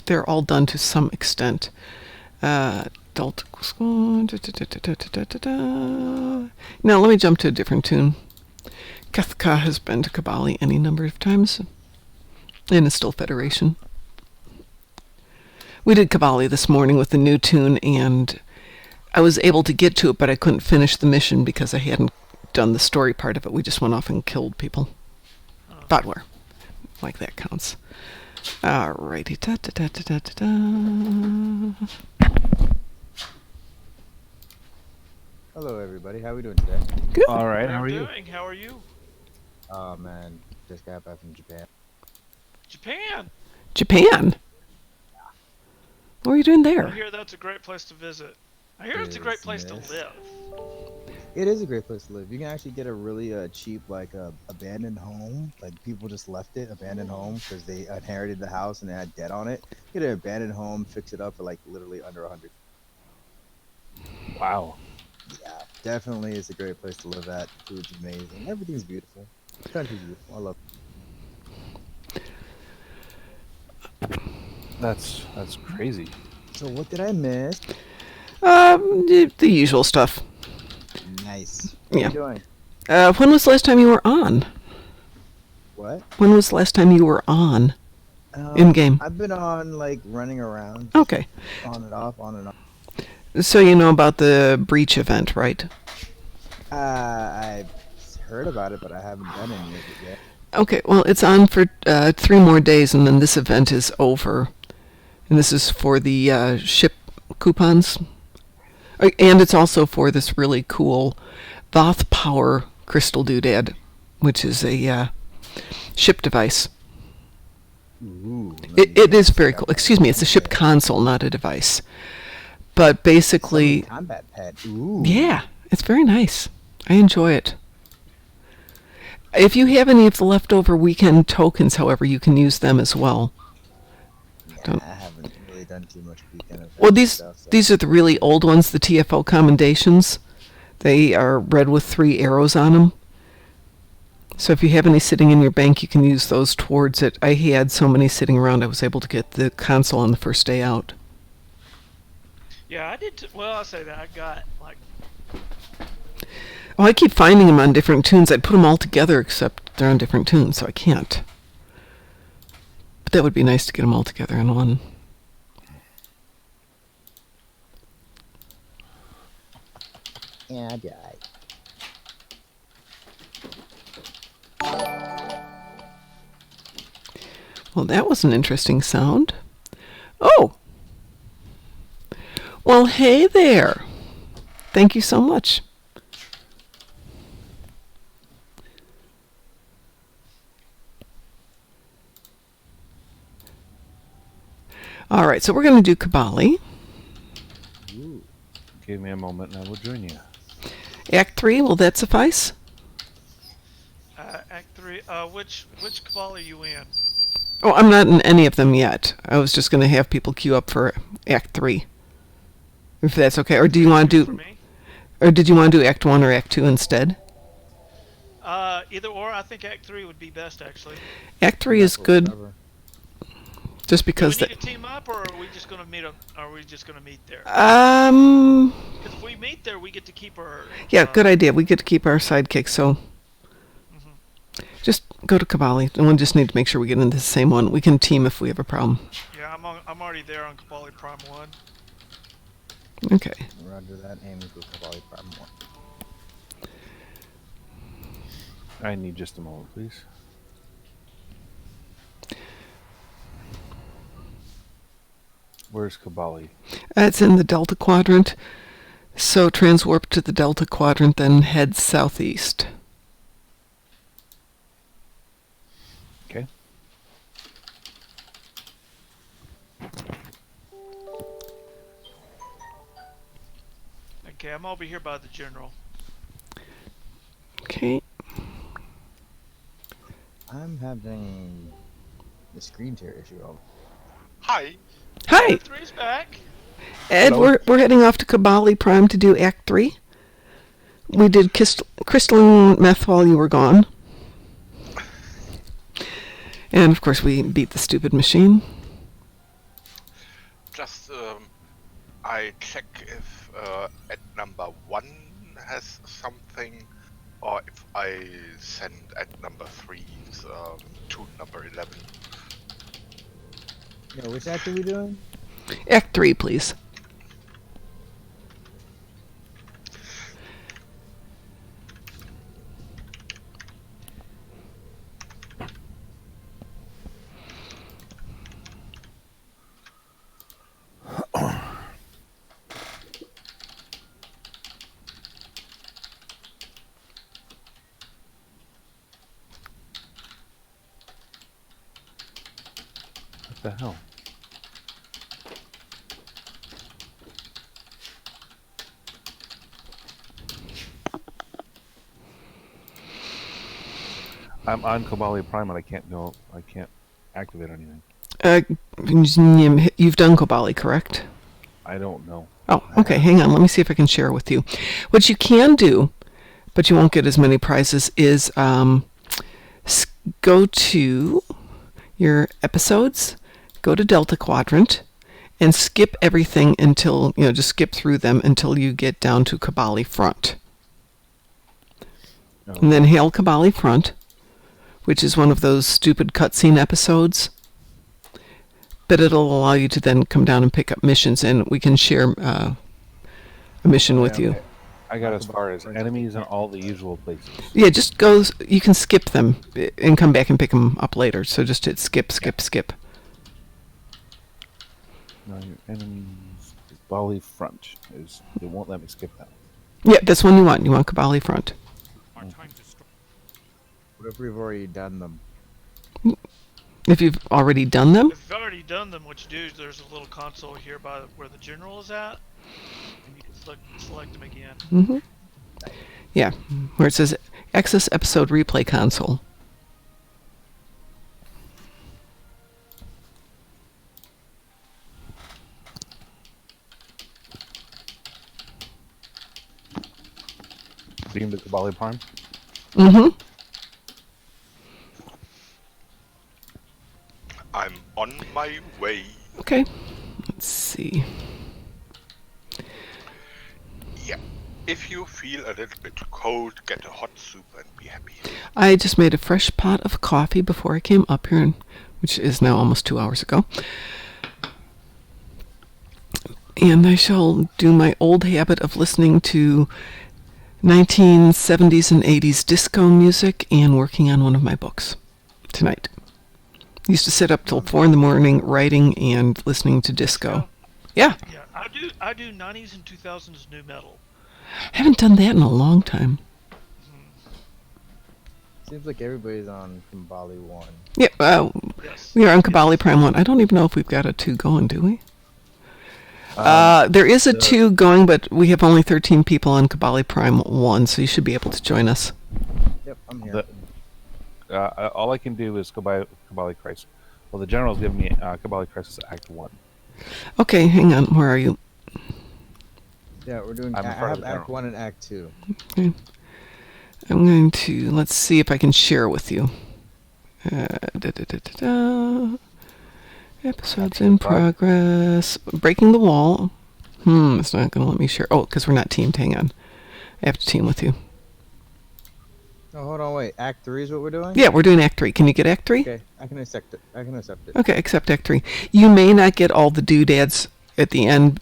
S1: done to some extent. Delta Squad. Now let me jump to a different tune. Kethka has been to Kabali any number of times, and is still Federation. We did Kabali this morning with the new tune, and I was able to get to it, but I couldn't finish the mission because I hadn't done the story part of it. We just went off and killed people. Vaadwaur. Like that counts. Alrighty.
S8: Hello, everybody. How are we doing today?
S1: Good.
S7: All right, how are you?
S2: How are you?
S8: Oh man, just got back from Japan.
S1: Japan? What were you doing
S2: I
S1: there?
S2: hear that's a great place to visit. I hear it's a great place to live.
S8: It is a great place to live. You can actually get a really cheap, abandoned home. Like people just left it abandoned home because they inherited the house and they had debt on it. Get an abandoned home, fix it up for literally under 100.
S7: Wow.
S8: Yeah, definitely is a great place to live at. Food's amazing. Everything's beautiful. The country's beautiful. I love it.
S7: That's crazy.
S8: So what did I miss?
S1: The usual stuff.
S8: Nice.
S1: Yeah.
S8: What are you doing?
S1: When was the last time you were on?
S8: What?
S1: When was the last time you were on? In-game.
S8: I've been on running around.
S1: Okay.
S8: On and off, on and off.
S1: So you know about the breach event, right?
S8: I've heard about it, but I haven't done any of it yet.
S1: Okay, well, it's on for 3 more days, and then this event is over. And this is for the ship coupons. And it's also for this really cool Vaadwaur crystal doodad, which is a ship device.
S8: Ooh,
S1: It is very cool. Excuse me, it's a ship console, not a device. But basically...
S8: combat pad. Ooh.
S1: Yeah, it's very nice. I enjoy it. If you have any of the leftover weekend tokens, however, you can use them as well.
S8: Yeah, I haven't really done too much weekend event
S1: Well,
S8: stuff. So.
S1: these are the really old ones, the TFO commendations. They are red with 3 arrows on them. So if you have any sitting in your bank, you can use those towards it. I had so many sitting around, I was able to get the console on the first day out.
S2: Yeah, I did. Well, I'll say that I got
S1: Oh, I keep finding them on different tunes. I'd put them all together, except they're on different tunes, so I can't. But that would be nice to get them all together in one.
S8: Yeah, I died.
S1: Well, that was an interesting sound. Oh! Well, hey there. Thank you so much. All right, so we're going to do Kabali.
S7: Ooh. Give me a moment and I will join you.
S1: Act 3, will that suffice?
S2: Act 3. Which cabal are you in?
S1: Oh, I'm not in any of them yet. I was just going to have people queue up for Act 3. If that's okay. Or do you want to
S2: For
S1: do...
S2: me?
S1: Or did you want to do Act 1 or Act 2 instead?
S2: Either or. I think Act 3 would be best, actually.
S1: Act 3 is good,
S8: Whatever.
S1: just
S2: Do we
S1: because...
S2: need to team up, or are we just gonna meet up? Are we just gonna meet there?
S1: Um...
S2: Because if we meet there, we get to keep our.
S1: Yeah, good idea. We get to keep our sidekick, so... Just go to Kabali, and we'll just need to make sure we get into the same one. We can team if we have a problem.
S2: Yeah, I'm already there on Kabali Prime 1.
S1: Okay.
S8: Roger that. Aiming for Cavalry Prime 1.
S7: I need just a moment, please. Where's Kabali?
S1: It's in the Delta Quadrant. So transwarp to the Delta Quadrant, then head southeast.
S7: Okay.
S2: Okay, I'm over here by the general.
S1: Okay.
S8: I'm having the screen tear issue.
S5: Hi.
S1: Hi!
S2: Act 3's back.
S1: Ed, we're heading off to Kabali Prime to do Act 3. We did crystalline meth while you were gone. And, of course, we beat the stupid machine.
S5: Just I check if at number 1 has something, or if I send at number 3 to number 11.
S8: Yeah, which act are we doing?
S1: Act 3, please.
S7: What the hell? I'm on Kabali Prime and I can't activate anything.
S1: You've done Kobali, correct?
S7: I don't know.
S1: Oh, okay. Hang on. Let me see if I can share with you. What you can do, but you won't get as many prizes, is go to your episodes, go to Delta Quadrant, and skip everything until, just skip through them until you get down to Kabali Front.
S7: Oh.
S1: And then hail Kabali Front, which is one of those stupid cutscene episodes. But it'll allow you to then come down and pick up missions, and we can share a mission with you.
S7: I got as far as enemies and all the usual places.
S1: Yeah, just go. You can skip them and come back and pick them up later. So just hit skip, skip, skip.
S7: No, your enemies. Kabali Front is. It won't let me skip that.
S1: Yeah, that's one you want. You want Kabali Front.
S8: What if we've already done them?
S1: If you've already done them,
S2: If you've already done them, what you do is there's a little console here by where the general is at, and you can select them again.
S1: yeah, where it says Access Episode Replay Console.
S7: Beam to Kabali Prime.
S5: I'm on my way.
S1: Okay, let's see.
S5: Yeah. If you feel a little bit cold, get a hot soup and be happy.
S1: I just made a fresh pot of coffee before I came up here, which is now almost 2 hours ago. And I shall do my old habit of listening to 1970s and 80s disco music and working on one of my books tonight. Used to sit up till 4 in the morning writing and listening to disco. Yeah.
S2: Yeah, I do 90s and 2000s new metal.
S1: I haven't done that in a long time.
S8: Seems like everybody's on Kabali 1.
S1: Yeah,
S2: Yes.
S1: we are on Kabali Prime 1. I don't even know if we've got a 2 going, do we? There is a 2 going, but we have only 13 people on Kabali Prime 1, so you should be able to join us.
S8: Yep, I'm here.
S7: All I can do is Kabali Crisis. Well, the general's giving me Kabali Crisis Act 1.
S1: Okay, hang on. Where are you?
S8: Yeah, we're doing.
S7: I'm
S8: I
S7: in front of
S8: have
S7: the
S8: Act
S7: general.
S8: 1 and Act 2.
S1: Okay. I'm going to, let's see if I can share with you. Episodes in progress. Breaking the Wall. It's not going to let me share. Oh, because we're not teamed. Hang on. I have to team with you.
S8: Oh, hold on, wait. Act 3 is what we're doing?
S1: Yeah, we're doing Act 3. Can you get Act 3?
S8: Okay, I can accept it.
S1: Okay, accept Act 3. You may not get all the doodads at the end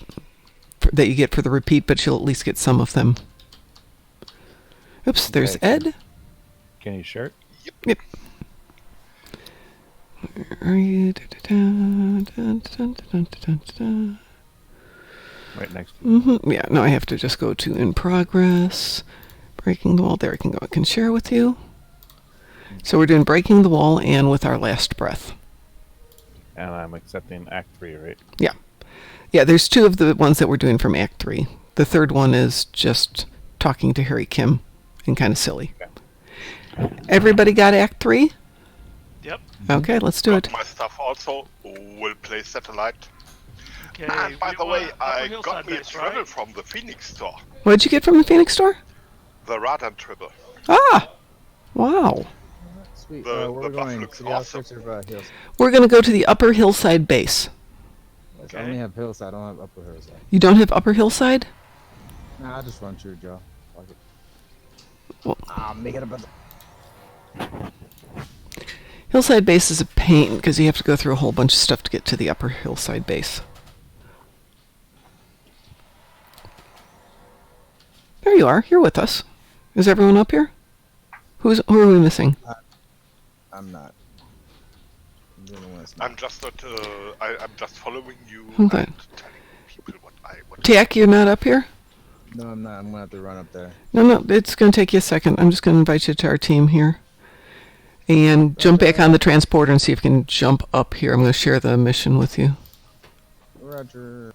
S1: that you get for the repeat, but you'll at least get some of them. Oops, there's
S7: Okay.
S1: Ed.
S7: Can you share it?
S1: Yep. Where are you?
S7: Right next to you.
S1: Yeah, no, I have to just go to In Progress. Breaking the Wall. There, I can go. I can share with you. So we're doing Breaking the Wall and With Our Last Breath.
S7: And I'm accepting Act 3, right?
S1: Yeah. Yeah, there's 2 of the ones that we're doing from Act 3. The third one is just talking to Harry Kim and kind of silly.
S7: Okay.
S1: Everybody got Act 3?
S2: Yep.
S1: Okay, let's do it.
S5: Got my stuff also. Will play satellite.
S2: Okay.
S5: And by
S2: we
S5: the way,
S2: want
S5: I
S2: Upper Hillside
S5: got me a
S2: base,
S5: tribble
S2: right?
S5: from the Phoenix store.
S1: What did you get from the Phoenix store?
S5: The Radan tribble.
S1: Ah! Wow.
S8: Sweet.
S5: The
S8: Where we're
S5: buff
S8: going?
S5: looks
S8: To the
S5: awesome.
S8: outskirts of Hills.
S1: We're going to go to the Upper Hillside base.
S8: I only have hillside. I don't have upper hillside.
S1: You don't have upper hillside?
S8: Nah, I'll just run through, Joe. Fuck it.
S1: Well-
S8: Make it up.
S1: Hillside base is a pain because you have to go through a whole bunch of stuff to get to the upper hillside base. There you are. You're with us. Is everyone up here? Who are we missing?
S8: I'm not. I'm the only one that's not.
S5: I'm just not. I'm just following you
S1: Okay.
S5: and telling people what I.
S1: Tiak, you're not up here?
S8: No, I'm not. I'm gonna have to run up there.
S1: No, it's going to take you a second. I'm just going to invite you to our team here. And jump back on the transporter and see if you can jump up here. I'm going to share the mission with you.
S8: Roger.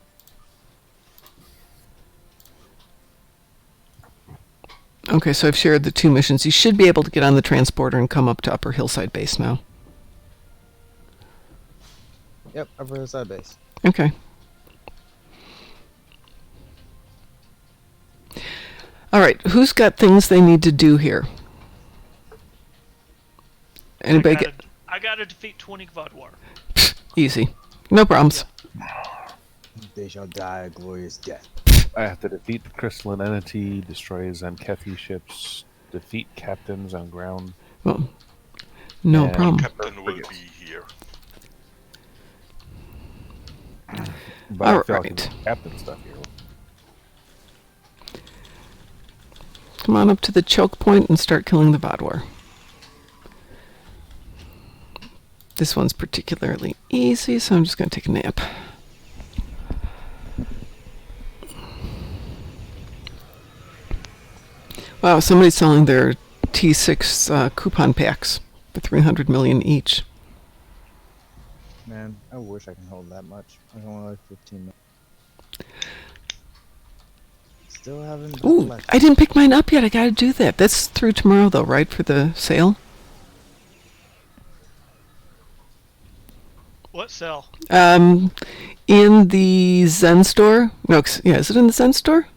S1: Okay, so I've shared the 2 missions. You should be able to get on the transporter and come up to Upper Hillside Base now.
S8: Yep, upper hillside base.
S1: Okay. All right, who's got things they need to do here? Anybody get
S2: I gotta defeat 20 Vaadwaur.
S1: easy? No problems.
S8: They shall die a glorious death.
S7: I have to defeat the crystalline entity, destroy Zankethi ships, defeat captains on ground.
S1: Well, no
S7: And
S1: problem.
S5: Captain will be here.
S7: But I
S1: All
S7: feel like
S1: right.
S7: the captain stuff here.
S1: Come on up to the choke point and start killing the Vaadwaur. This one's particularly easy, so I'm just going to take a nap. Wow, somebody's selling their T6 coupon packs for 300 million each.
S8: Man, I wish I can hold that much. I only like 15 minutes. Still haven't.
S1: Ooh, I didn't pick mine up yet. I got to do that. That's through tomorrow, though, right, for the sale?
S2: What cell?
S1: In the Zen store. No, is it in the Zen store?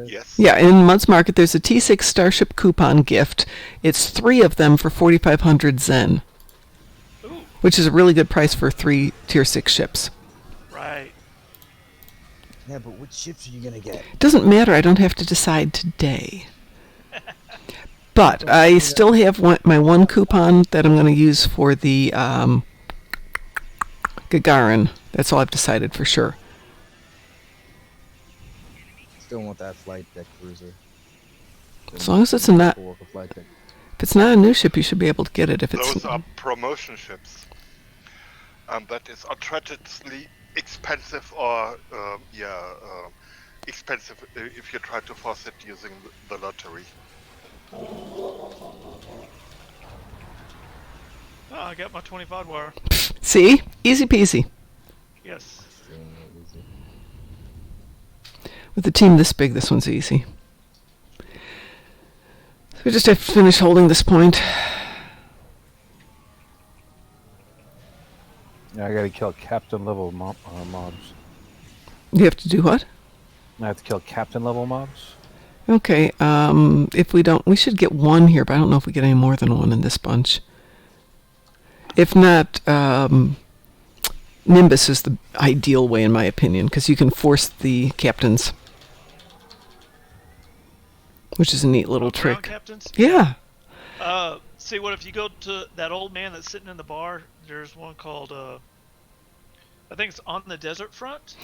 S5: Yes.
S1: Yeah, in Mudd's Market, there's a T6 Starship coupon gift. It's 3 of them for 4,500 Zen,
S2: Ooh,
S1: which is a really good price for 3 Tier 6 ships.
S2: right.
S8: Yeah, but which ships are you gonna get?
S1: Doesn't matter. I don't have to decide today. But I still have my one coupon that I'm going to use for the Gagarin. That's all I've decided for sure.
S8: Still want that flight deck cruiser.
S1: As long as it's not,
S8: Work a flight deck.
S1: if it's not a new ship, you should be able to get it. If it's
S5: Those are promotion ships. That is outrageously expensive or, expensive if you try to force it using the lottery.
S2: Oh, I got my 20 Vaadwaur.
S1: see, easy peasy.
S2: Yes.
S8: Still not easy.
S1: With a team this big, this one's easy. So we just have to finish holding this point.
S7: Yeah, I gotta kill captain level mobs.
S1: You have to do what?
S7: I have to kill captain level mobs.
S1: Okay, if we don't, we should get 1 here, but I don't know if we get any more than 1 in this bunch. If not, Nimbus is the ideal way, in my opinion, because you can force the captains, which is a neat little
S2: Ground
S1: trick.
S2: captains?
S1: Yeah.
S2: See, what if you go to that old man that's sitting in the bar? There's one called, I think it's On the Desert Front.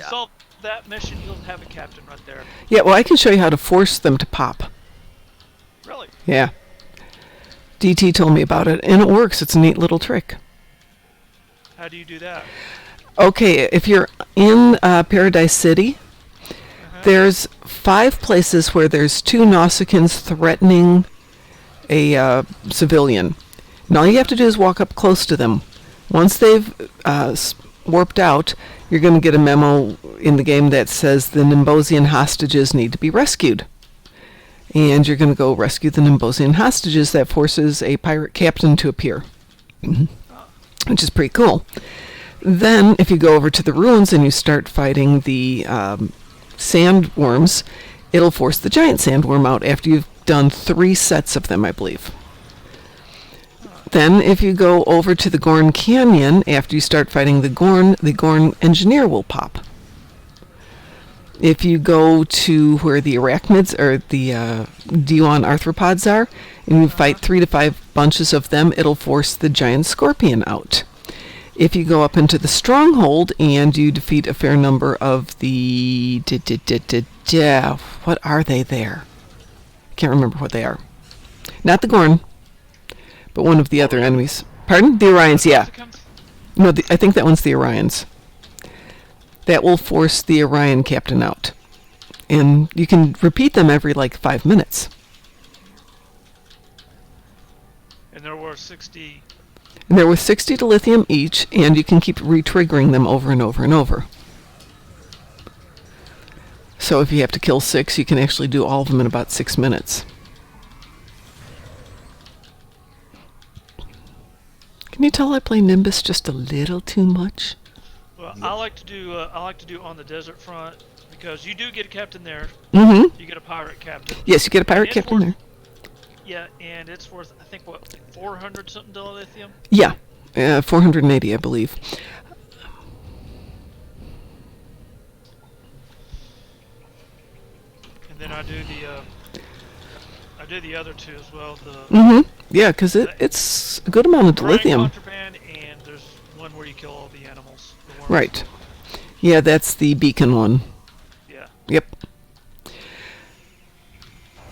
S2: Solve that mission, you'll have a captain right there.
S1: Yeah, well, I can show you how to force them to pop.
S2: Really?
S1: Yeah. DT told me about it, and it works. It's a neat little trick.
S2: How do you do that?
S1: Okay, if you're in Paradise City, there's 5 places where there's 2 Nausicaans threatening a civilian. And all you have to do is walk up close to them. Once they've warped out, you're going to get a memo in the game that says the Nimbosian hostages need to be rescued. And you're going to go rescue the Nimbosian hostages. That forces a pirate captain to appear, which is pretty cool. Then, if you go over to the ruins and you start fighting the sandworms, it'll force the giant sandworm out after you've done 3 sets of them, I believe. Then, if you go over to the Gorn Canyon, after you start fighting the Gorn Engineer will pop. If you go to where the arachnids or the D1 arthropods are, and you fight 3 to 5 bunches of them, it'll force the giant scorpion out. If you go up into the stronghold and you defeat a fair number of the... what are they there? Can't remember what they are. Not the Gorn, but one of the other enemies. Pardon? The Orions, yeah. No, I think that one's the Orions. That will force the Orion captain out. And you can repeat them every, 5 minutes.
S2: And there were 60...
S1: And they're worth 60 to lithium each, and you can keep re-triggering them over and over and over. So if you have to kill 6, you can actually do all of them in about 6 minutes. Can you tell I play Nimbus just a little too much?
S2: Well, I like to do on the desert front because you do get a captain there.
S1: Mm-hmm.
S2: You get a pirate captain.
S1: Yes, you get a pirate captain there.
S2: Yeah, and it's worth, I think, what, 400 something lithium?
S1: Yeah, 480, I believe.
S2: And then I do the other two as well.
S1: Mm-hmm. Yeah, because it's a good amount of dilithium.
S2: Contraband, and there's one where you kill all the animals. The worms.
S1: Right. Yeah, that's the beacon one.
S2: Yeah.
S1: Yep.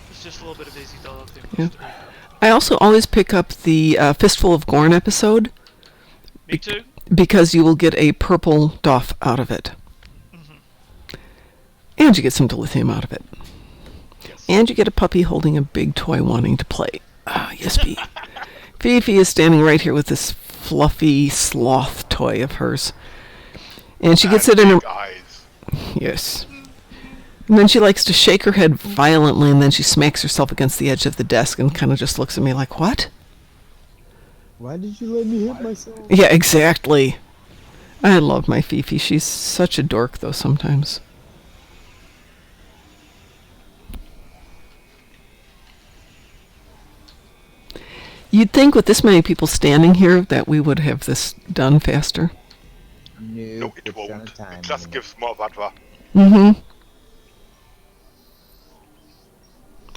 S2: It's just a little bit of easy dilithium.
S1: Yeah. I also always pick up the Fistful of Gorn episode.
S2: Me too.
S1: Because you will get a purple doff out of it.
S2: Mm-hmm.
S1: And you get some dilithium out of it.
S2: Yes.
S1: And you get a puppy holding a big toy wanting to play. Ah, yes, Fifi. Fifi is standing right here with this fluffy sloth toy of hers. And she gets it in her...
S5: eyes.
S1: Yes. And then she likes to shake her head violently, and then she smacks herself against the edge of the desk and kind of just looks at me like, what?
S8: Why did you let me hit myself?
S1: Yeah, exactly. I love my Fifi. She's such a dork, though, sometimes. You'd think with this many people standing here that we would have this done faster.
S5: No, it won't. It just gives more Vaadwaur.
S1: Mm-hmm.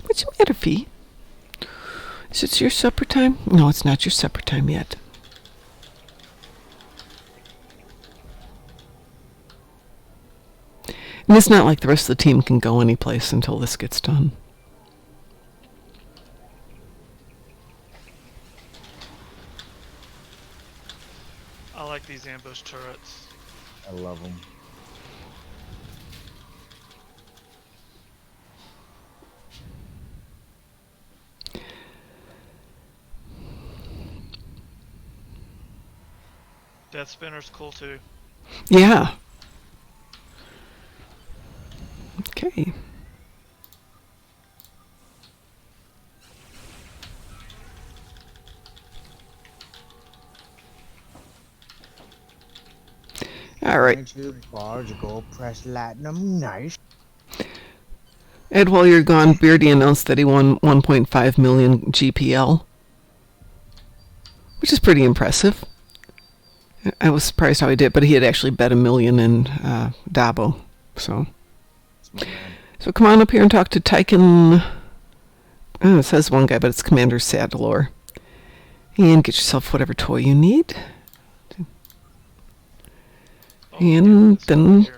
S1: What's the matter, Fee? Is it your supper time? No, it's not your supper time yet. And it's not like the rest of the team can go anyplace until this gets done.
S2: I like these ambush turrets.
S8: I love them.
S2: Death Spinner's cool too.
S1: Yeah. Okay. All right.
S8: Barge, gold press latinum, nice.
S1: Ed, while you're gone, Beardy announced that he won 1.5 million GPL, which is pretty impressive. I was surprised how he did, but he had actually bet $1 million in Dabo. So come on up here and talk to Tyken. Oh, it says one guy, but it's Commander Sadlor. And get yourself whatever toy you need. And then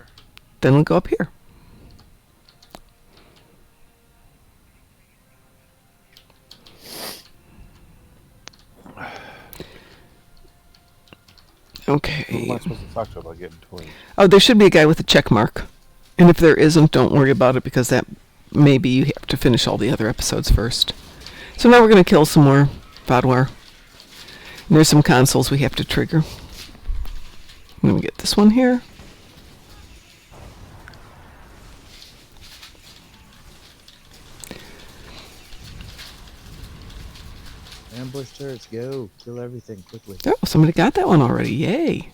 S1: we'll go up here. Okay.
S7: Who am I supposed to talk to about getting toys?
S1: Oh, there should be a guy with a check mark. And if there isn't, don't worry about it, because that maybe you have to finish all the other episodes first. So now we're going to kill some more Vaadwaur. And there's some consoles we have to trigger. I'm going to get this one here.
S8: Ambush turrets, go. Kill everything quickly.
S1: Oh, somebody got that one already. Yay.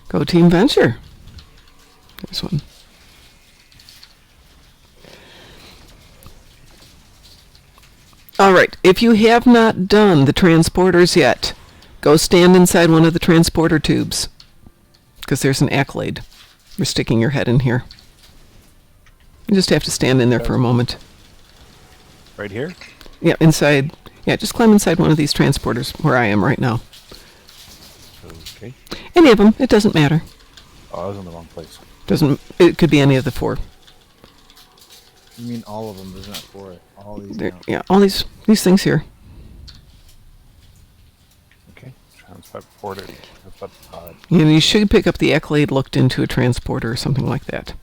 S1: Go Team Venture. There's one. All right. If you have not done the transporters yet, go stand inside one of the transporter tubes. Because there's an accolade. You're sticking your head in here. You just have to stand in there for a moment.
S7: Right here?
S1: Yeah, inside. Yeah, just climb inside one of these transporters where I am right now.
S7: Okay.
S1: Any of them. It doesn't matter.
S7: Oh, I was in the wrong place.
S1: It could be any of the 4.
S8: You mean all of them? There's not 4. All these.
S1: There,
S8: Count.
S1: yeah, all these things here.
S7: Okay. Transporter. Pod.
S1: And you should pick up the accolade looked into a transporter or something like that.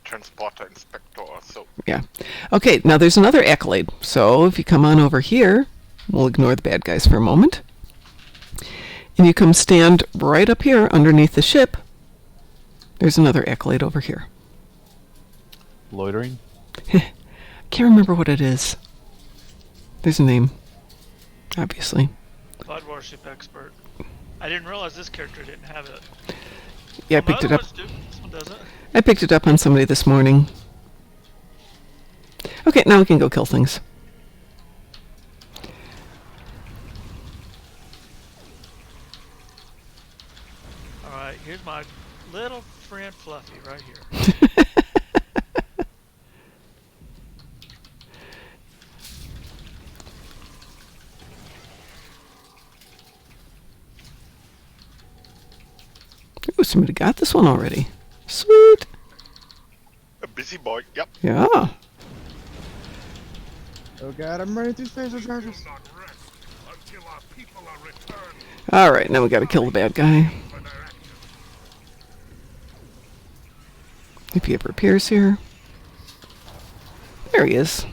S5: Transporter inspector or so.
S1: Yeah. Okay, now there's another accolade. So if you come on over here, we'll ignore the bad guys for a moment. And you come stand right up here underneath the ship. There's another accolade over here.
S7: Loitering?
S1: Can't remember what it is. There's a name, obviously.
S2: Vaadwaur ship expert. I didn't realize this character didn't have it.
S1: Yeah, I
S2: Well,
S1: picked it
S2: my
S1: up.
S2: other ones do. This one doesn't.
S1: I picked it up on somebody this morning. Okay, now we can go kill things.
S2: Alright, here's my little friend Fluffy right here.
S1: Ooh, somebody got this one already. Sweet.
S5: A busy boy. Yep.
S1: Yeah.
S8: Oh god, I'm running through space charges.
S1: All right, now we got to kill the bad guy. If he ever appears here. There he is.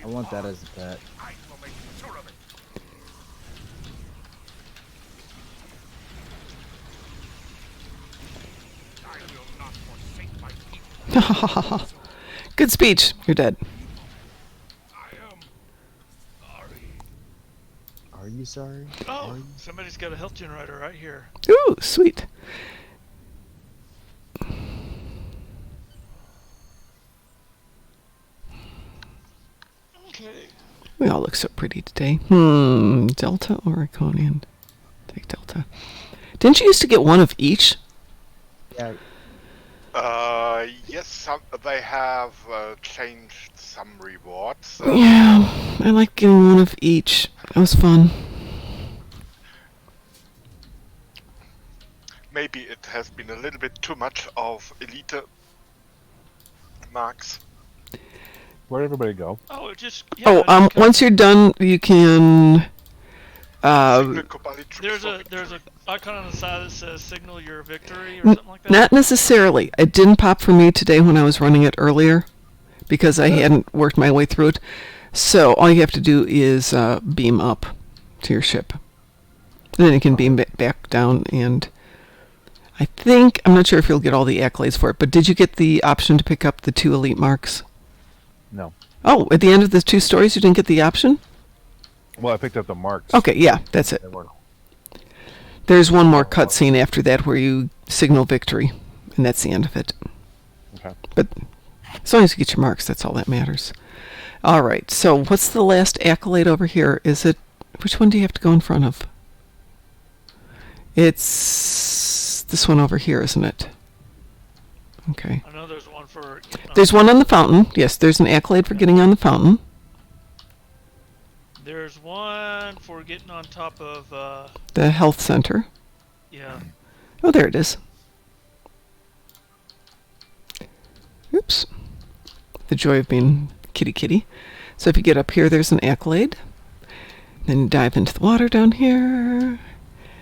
S8: I want that as a pet.
S1: Good speech. You're dead.
S8: Are you sorry?
S2: Oh, somebody's got a health generator right here.
S1: Ooh, sweet.
S2: Okay.
S1: We all look so pretty today. Delta or Iconian? Take Delta. Didn't you used to get one of each?
S8: Yeah.
S5: Yes, they have changed some rewards.
S1: Yeah, I like getting one of each. That was fun.
S5: Maybe it has been a little bit too much of elite marks.
S7: Where'd everybody go?
S2: Oh, it just. Yeah,
S1: Once you're done, you can.
S2: There's a icon on the side that says "Signal your victory" or something like that.
S1: Not necessarily. It didn't pop for me today when I was running it earlier, because I hadn't worked my way through it. So all you have to do is beam up to your ship. Then you can beam back down, and I think, I'm not sure if you'll get all the accolades for it, but did you get the option to pick up the 2 elite marks?
S7: No.
S1: Oh, at the end of the 2 stories you didn't get the option?
S7: Well, I picked up the marks.
S1: Okay, yeah, that's it.
S7: They weren't-
S1: There's one more cutscene after that where you signal victory, and that's the end of it.
S7: Okay.
S1: But as long as you get your marks, that's all that matters. All right, so what's the last accolade over here? Is it, which one do you have to go in front of? It's this one over here, isn't it? Okay.
S2: I know there's one for.
S1: There's one on the fountain. Yes, there's an accolade for getting on the fountain.
S2: There's one for getting on top of.
S1: The health center.
S2: Yeah.
S1: Oh, there it is. Oops. The joy of being kitty kitty. So if you get up here, there's an accolade. Then you dive into the water down here.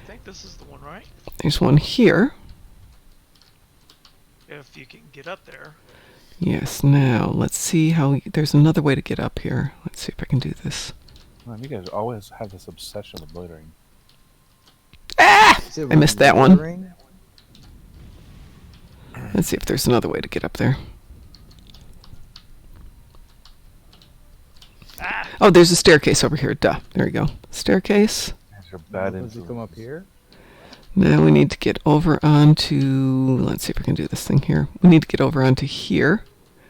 S2: I think this is the one, right?
S1: There's one here.
S2: If you can get up there.
S1: Yes, now let's see how. There's another way to get up here. Let's see if I can do this.
S7: Man, you guys always have this obsession with loitering.
S1: Ah! I missed that one.
S8: Ring?
S1: Let's see if there's another way to get up there.
S2: Ah!
S1: Oh, there's a staircase over here. Duh. There we go. Staircase.
S7: Is a bad
S8: Supposed to come up
S7: influence.
S8: here.
S1: Now we need to get over onto, let's see if I can do this thing here. We need to get over onto here,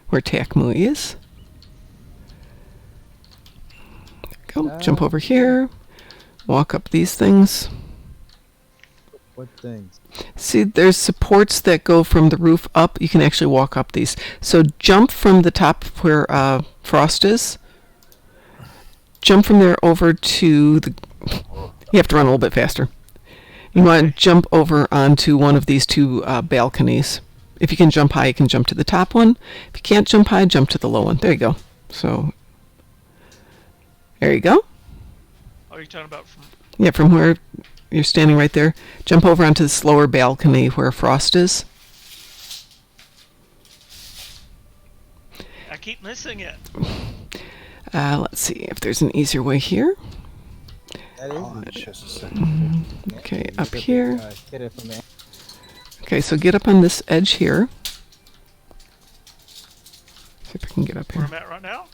S1: where Takmu is. There we go. Jump over here. Walk up these things.
S8: What things?
S1: See, there's supports that go from the roof up. You can actually walk up these. So jump from the top where Frost is. Jump from there over to the... You have to run a little bit faster. You want to jump over onto one of these two balconies. If you can jump high, you can jump to the top one. If you can't jump high, jump to the low one. There you go. So, there you go.
S2: Oh, you're talking about from...
S1: Yeah, from where you're standing right there. Jump over onto this lower balcony where Frost is.
S2: I keep missing it.
S1: Let's see if there's an easier way here.
S8: That is
S7: Just a second.
S1: Okay, up here.
S8: Get it from there.
S1: Okay, so get up on this edge here. See if I can get up
S2: Where
S1: here.
S2: I'm at right now?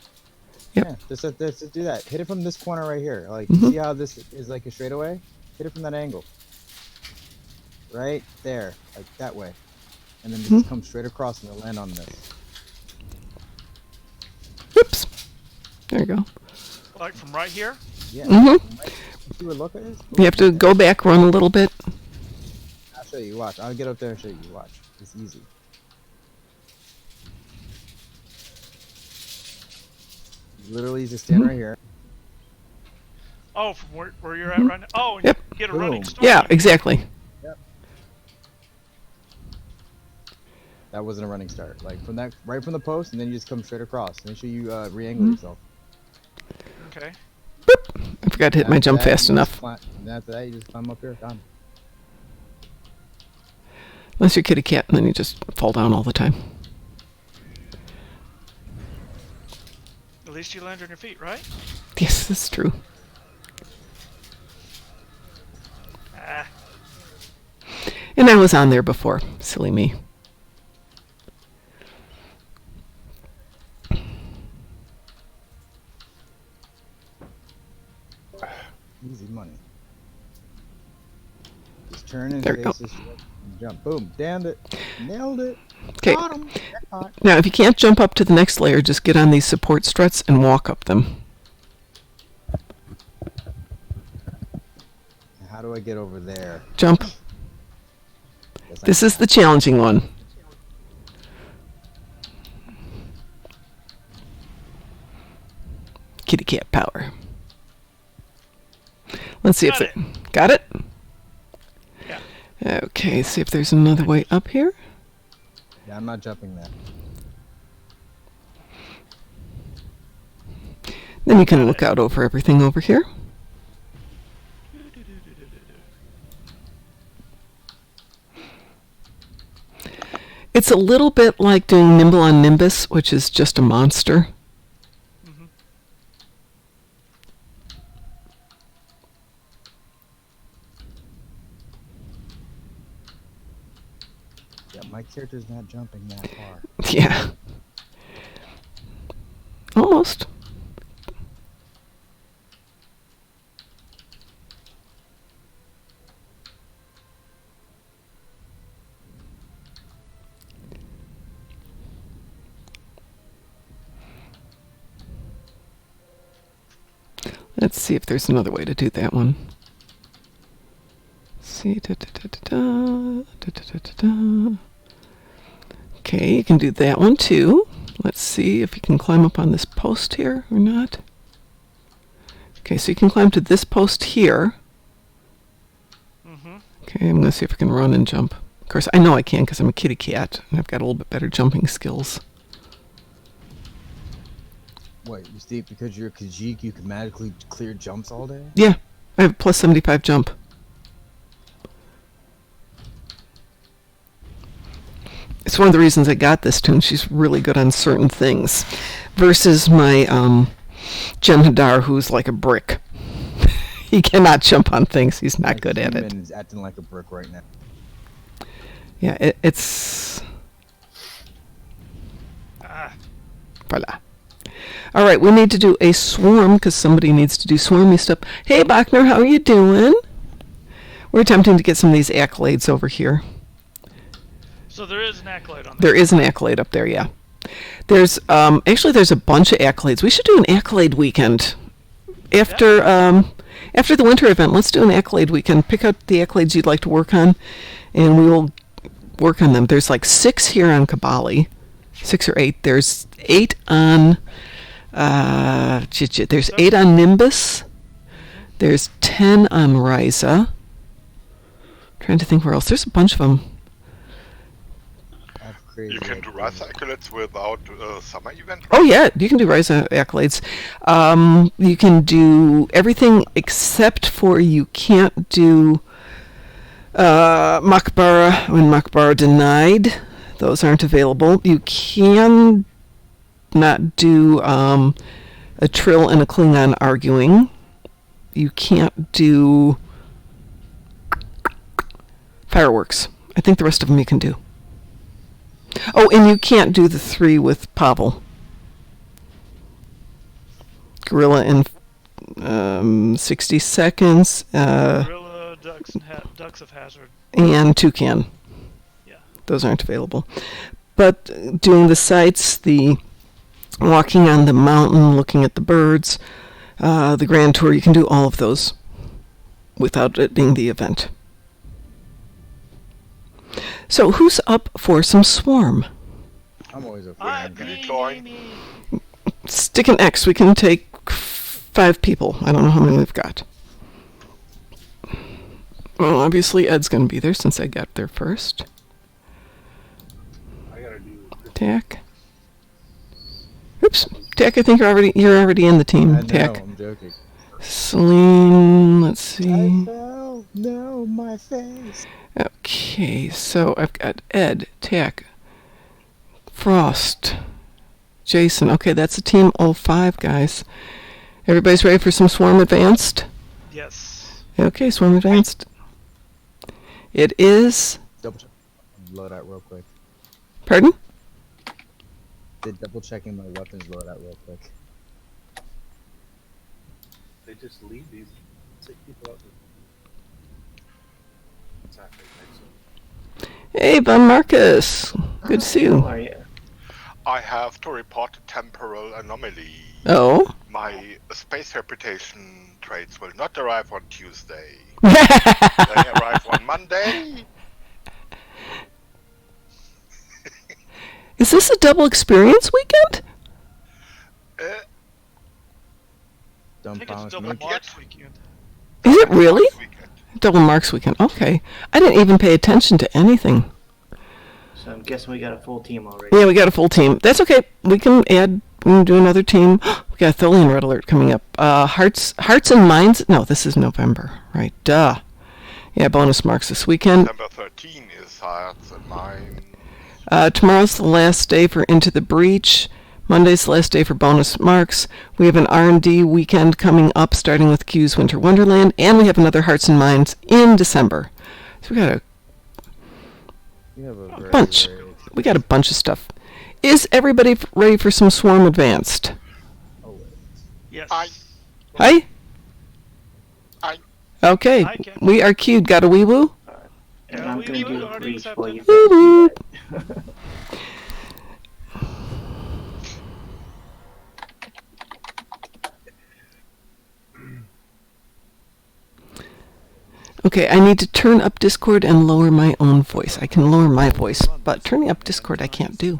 S1: Yep.
S8: Yeah, just do that. Hit it from this corner right here. Like,
S1: Mhm.
S8: see how this is like a straightaway? Hit it from that angle. Right there, like that way, and then just come straight across and it'll land on this.
S1: Whoops. There you go.
S2: Like from right here?
S8: Yeah.
S1: Mhm.
S8: Right? See where look is?
S1: You have to go back, run a little bit.
S8: I'll show you. Watch. I'll get up there and show you. Watch. It's easy. Literally, just stand right here.
S2: Oh, from where you're at right now? Oh, and
S1: Yep.
S2: you get a running
S8: Boom.
S2: start.
S1: Yeah, exactly.
S8: That wasn't a running start. Like from that, right from the post, and then you just come straight across. Make sure you re-angle yourself.
S2: Okay.
S1: Boop. I forgot to hit my
S8: After
S1: jump
S8: that,
S1: fast
S8: you just
S1: enough.
S8: and after that, you just climb up here. Done.
S1: Unless you're kitty cat, and then you just fall down all the time.
S2: At least you land on your feet, right?
S1: Yes, that's true.
S2: Ah.
S1: And I was on there before. Silly me.
S8: Easy money. Just turn and
S1: There we go.
S8: face this shit and jump. Boom. Damned it. Nailed it.
S1: Okay.
S8: Got 'em. Jackpot.
S1: Now, if you can't jump up to the next layer, just get on these support struts and walk up them.
S8: How do I get over there?
S1: Jump.
S8: Guess I
S1: This is the challenging one. Kitty cat power. Let's see
S2: Got
S1: if it... Got it?
S2: Yeah.
S1: Okay, see if there's another way up here.
S8: Yeah, I'm not jumping that.
S1: Then you can look out over everything over here. It's a little bit like doing Nimble on Nimbus, which is just a monster.
S2: Mhm.
S8: Yeah, my character's not jumping that far.
S1: Yeah. Almost. Let's see if there's another way to do that one. See, da, da, da, da, da, da, da, da, da. Okay, you can do that one too. Let's see if you can climb up on this post here or not. Okay, so you can climb to this post here.
S2: Mm-hmm.
S1: Okay, I'm going to see if I can run and jump. Of course, I know I can because I'm a kitty cat and I've got a little bit better jumping skills.
S8: Wait, you Steve, because you're a Khajiit, you can magically clear jumps all day?
S1: Yeah, I have plus 75 jump. It's one of the reasons I got this tune. She's really good on certain things. Versus my Jen Hadar, who's like a brick. He cannot jump on things. He's not good at it.
S8: Is acting like a brick right now.
S1: Yeah, it's...
S2: Ah.
S1: Voila. All right, we need to do a swarm because somebody needs to do swarmy stuff. Hey, Bachner, how are you doing? We're attempting to get some of these accolades over here.
S2: So there is an accolade on
S1: There is an accolade up there, yeah. There's actually there's a bunch of accolades. We should do an accolade weekend after the winter event. Let's do an accolade weekend. Pick out the accolades you'd like to work on, and we will work on them. There's like 6 here on Kabali, 6 or 8. There's 8 on there's 8 on Nimbus. There's 10 on Ryza. Trying to think where else. There's a bunch of them.
S5: You can do Rise accolades without summer event.
S1: Oh yeah, you can do Ryza accolades. You can do everything except for you can't do Makbara when Makbara denied. Those aren't available. You can not do a Trill and a Klingon arguing. You can't do fireworks. I think the rest of them you can do. Oh, and you can't do the 3 with Pavel. Gorilla in 60 seconds.
S2: Gorilla, Ducks of Hazard.
S1: And Toucan.
S2: Yeah.
S1: Those aren't available. But doing the sights, the walking on the mountain, looking at the birds, the Grand Tour, you can do all of those without it being the event. So who's up for some swarm?
S8: I'm always up for it.
S1: Stick an X. We can take 5 people. I don't know how many we've got. Well, obviously Ed's going to be there since I got there first. Tack. Oops. Tack, I think you're already in the team.
S8: I know,
S1: Tack.
S8: I'm joking.
S1: Celine, let's see.
S8: I fell. No, my face.
S1: Okay, so I've got Ed, Tack, Frost, Jason. Okay, that's a team 05, guys. Everybody's ready for some Swarm Advanced?
S2: Yes.
S1: Okay, Swarm Advanced. It is...
S8: Double check. Load out real quick.
S1: Pardon?
S8: Did double checking my weapons load out real quick.
S7: They just leave these 6 people out.
S1: Hey, VonMarcus. Good to see you.
S9: How are you?
S5: I have to report a temporal anomaly.
S1: Oh?
S5: My space reputation traits will not arrive on Tuesday. They arrive on Monday.
S1: Is this a double experience weekend?
S8: Don't
S2: I think it's
S8: promise
S2: double
S8: me.
S2: March weekend.
S1: Is it really?
S5: Weekend.
S1: Double Marks weekend. Okay. I didn't even pay attention to anything.
S9: So I'm guessing we got a full team already.
S1: Yeah, we got a full team. That's okay. We can do another team. We got a Tholian Red Alert coming up. Hearts and Minds. No, this is November. Right. Duh. Yeah, bonus marks this weekend.
S5: Number 13 is Hearts and Mine.
S1: Tomorrow's the last day for Into the Breach. Monday's the last day for bonus marks. We have an R&D weekend coming up, starting with Q's Winter Wonderland, and we have another Hearts and Minds in December. So we got a bunch. We got a bunch of stuff. Is everybody ready for some Swarm Advanced?
S2: Yes.
S5: Aye.
S1: Hi?
S5: Aye.
S1: Okay.
S2: Hi, Ken.
S1: We are queued. Got a wee woo?
S9: And
S2: Yeah,
S9: I'm
S2: we
S9: going to do
S2: already
S9: Breach
S2: accepted.
S9: while you
S1: Woo woo.
S9: guys do that.
S1: Okay, I need to turn up Discord and lower my own voice. I can lower my voice, but turning up Discord I can't do.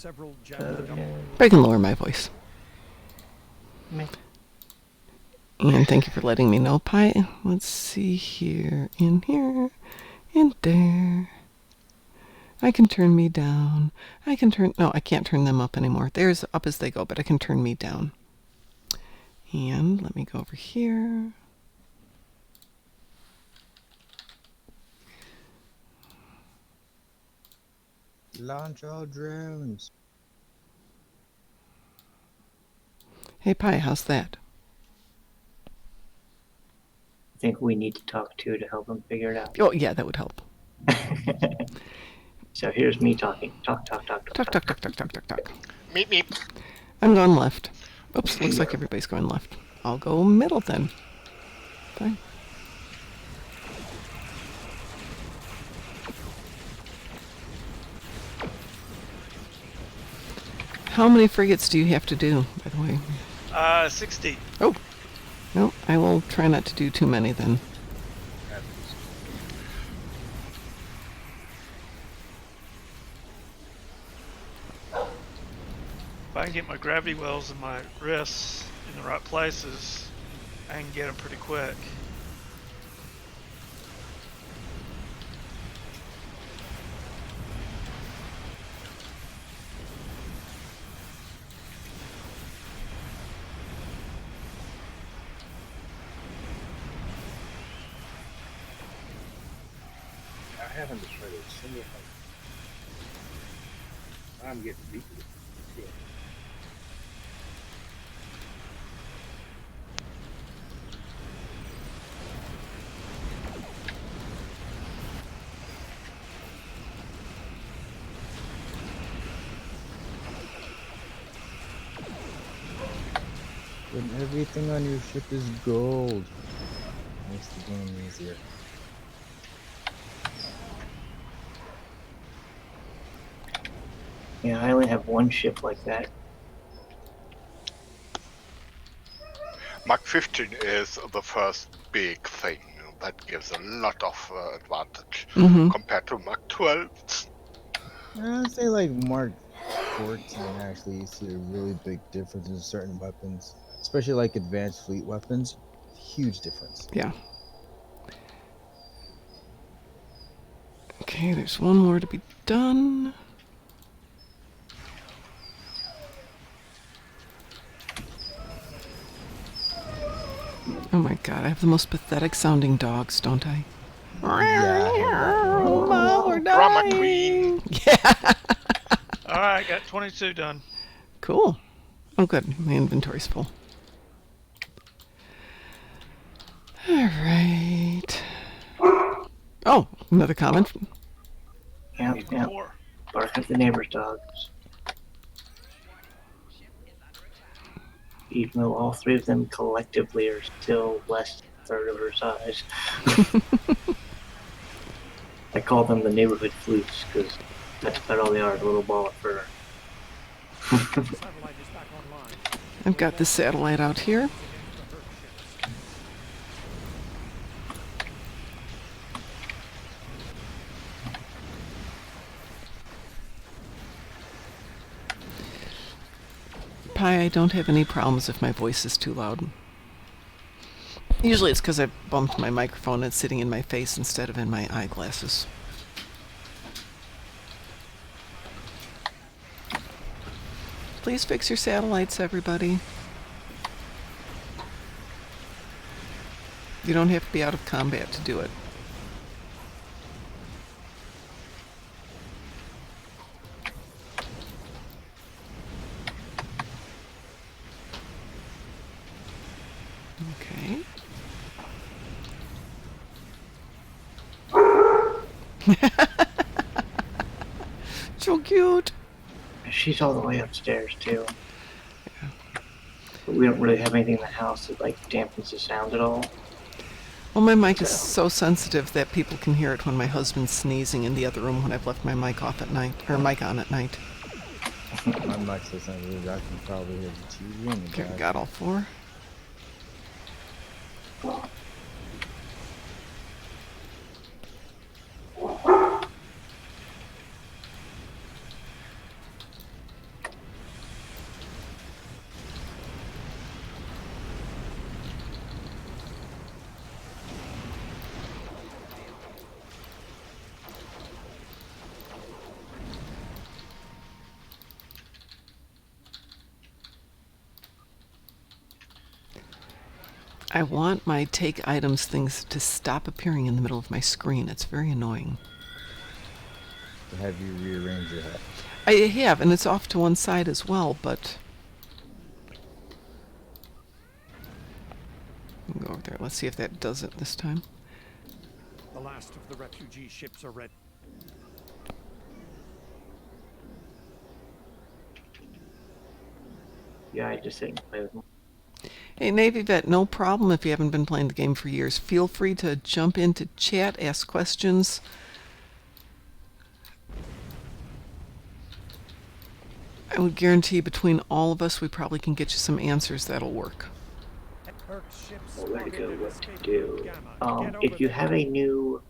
S1: But I can lower my voice.
S9: Meh.
S1: And thank you for letting me know, Pi. Let's see here, in there. I can turn me down. No, I can't turn them up anymore. There's up as they go, but I can turn me down. And let me go over here.
S8: Launch all drones.
S1: Hey, Pi, how's that?
S9: I think we need to talk to help him figure it out.
S1: Oh, yeah, that would help.
S9: So here's me talking. Talk.
S1: Talk.
S5: Meep meep.
S1: I'm going left. Oops, looks like everybody's going left. I'll go middle then. Fine. How many frigates do you have to do, by the way?
S2: 60.
S1: Oh, no, I will try not to do too many then.
S2: If I can get my gravity wells and my wrists in the right places, I can get them pretty quick.
S7: I haven't destroyed a single fight. I'm getting beat. Yeah.
S8: When everything on your ship is gold, makes the game easier.
S9: Yeah, I only have one ship like that.
S5: Mach 15 is the first big thing that gives a lot of advantage
S1: Mm-hmm.
S5: compared to Mach 12.
S8: I'd say like Mark 14 actually you see a really big difference in certain weapons, especially like advanced fleet weapons. Huge difference.
S1: Yeah. Okay, there's one more to be done. Oh my god, I have the most pathetic sounding dogs, don't I? Mom, we're
S5: Drama
S1: dying.
S5: queen.
S1: Yeah.
S2: Alright, got 22 done.
S1: Cool. Oh good, my inventory's full. Alright. Oh, another comment.
S9: Yeah,
S2: Even
S9: yeah.
S2: more.
S9: Bark at the neighbor's dogs. Even though all three of them collectively are still less than a third of her size. I call them the neighborhood flutes because that's about all they are, a little ball of fur.
S1: I've got the satellite out here. Pi, I don't have any problems if my voice is too loud. Usually it's because I bumped my microphone and it's sitting in my face instead of in my eyeglasses. Please fix your satellites, everybody. You don't have to be out of combat to do it. Okay. So cute.
S9: She's all the way upstairs too. But we don't really have anything in the house that like dampens the sound at all.
S1: Well, my mic is so sensitive that people can hear it when my husband's sneezing in the other room when I've left my mic off at night, or mic on at night.
S8: My mic's so sensitive I can probably hear the TV in the
S1: Okay,
S8: back.
S1: got all four. I want my take items things to stop appearing in the middle of my screen. It's very annoying.
S8: Have you rearranged your head?
S1: I have, and it's off to one side as well, but... I'll go over there. Let's see if that does it this time.
S10: The last of the refugee ships are ready.
S9: Yeah, I just sit and play with them.
S1: Hey, Navy Vet, no problem if you haven't been playing the game for years. Feel free to jump into chat, ask questions. I would guarantee between all of us, we probably can get you some answers that'll work.
S9: Where to go, what to do. If you have an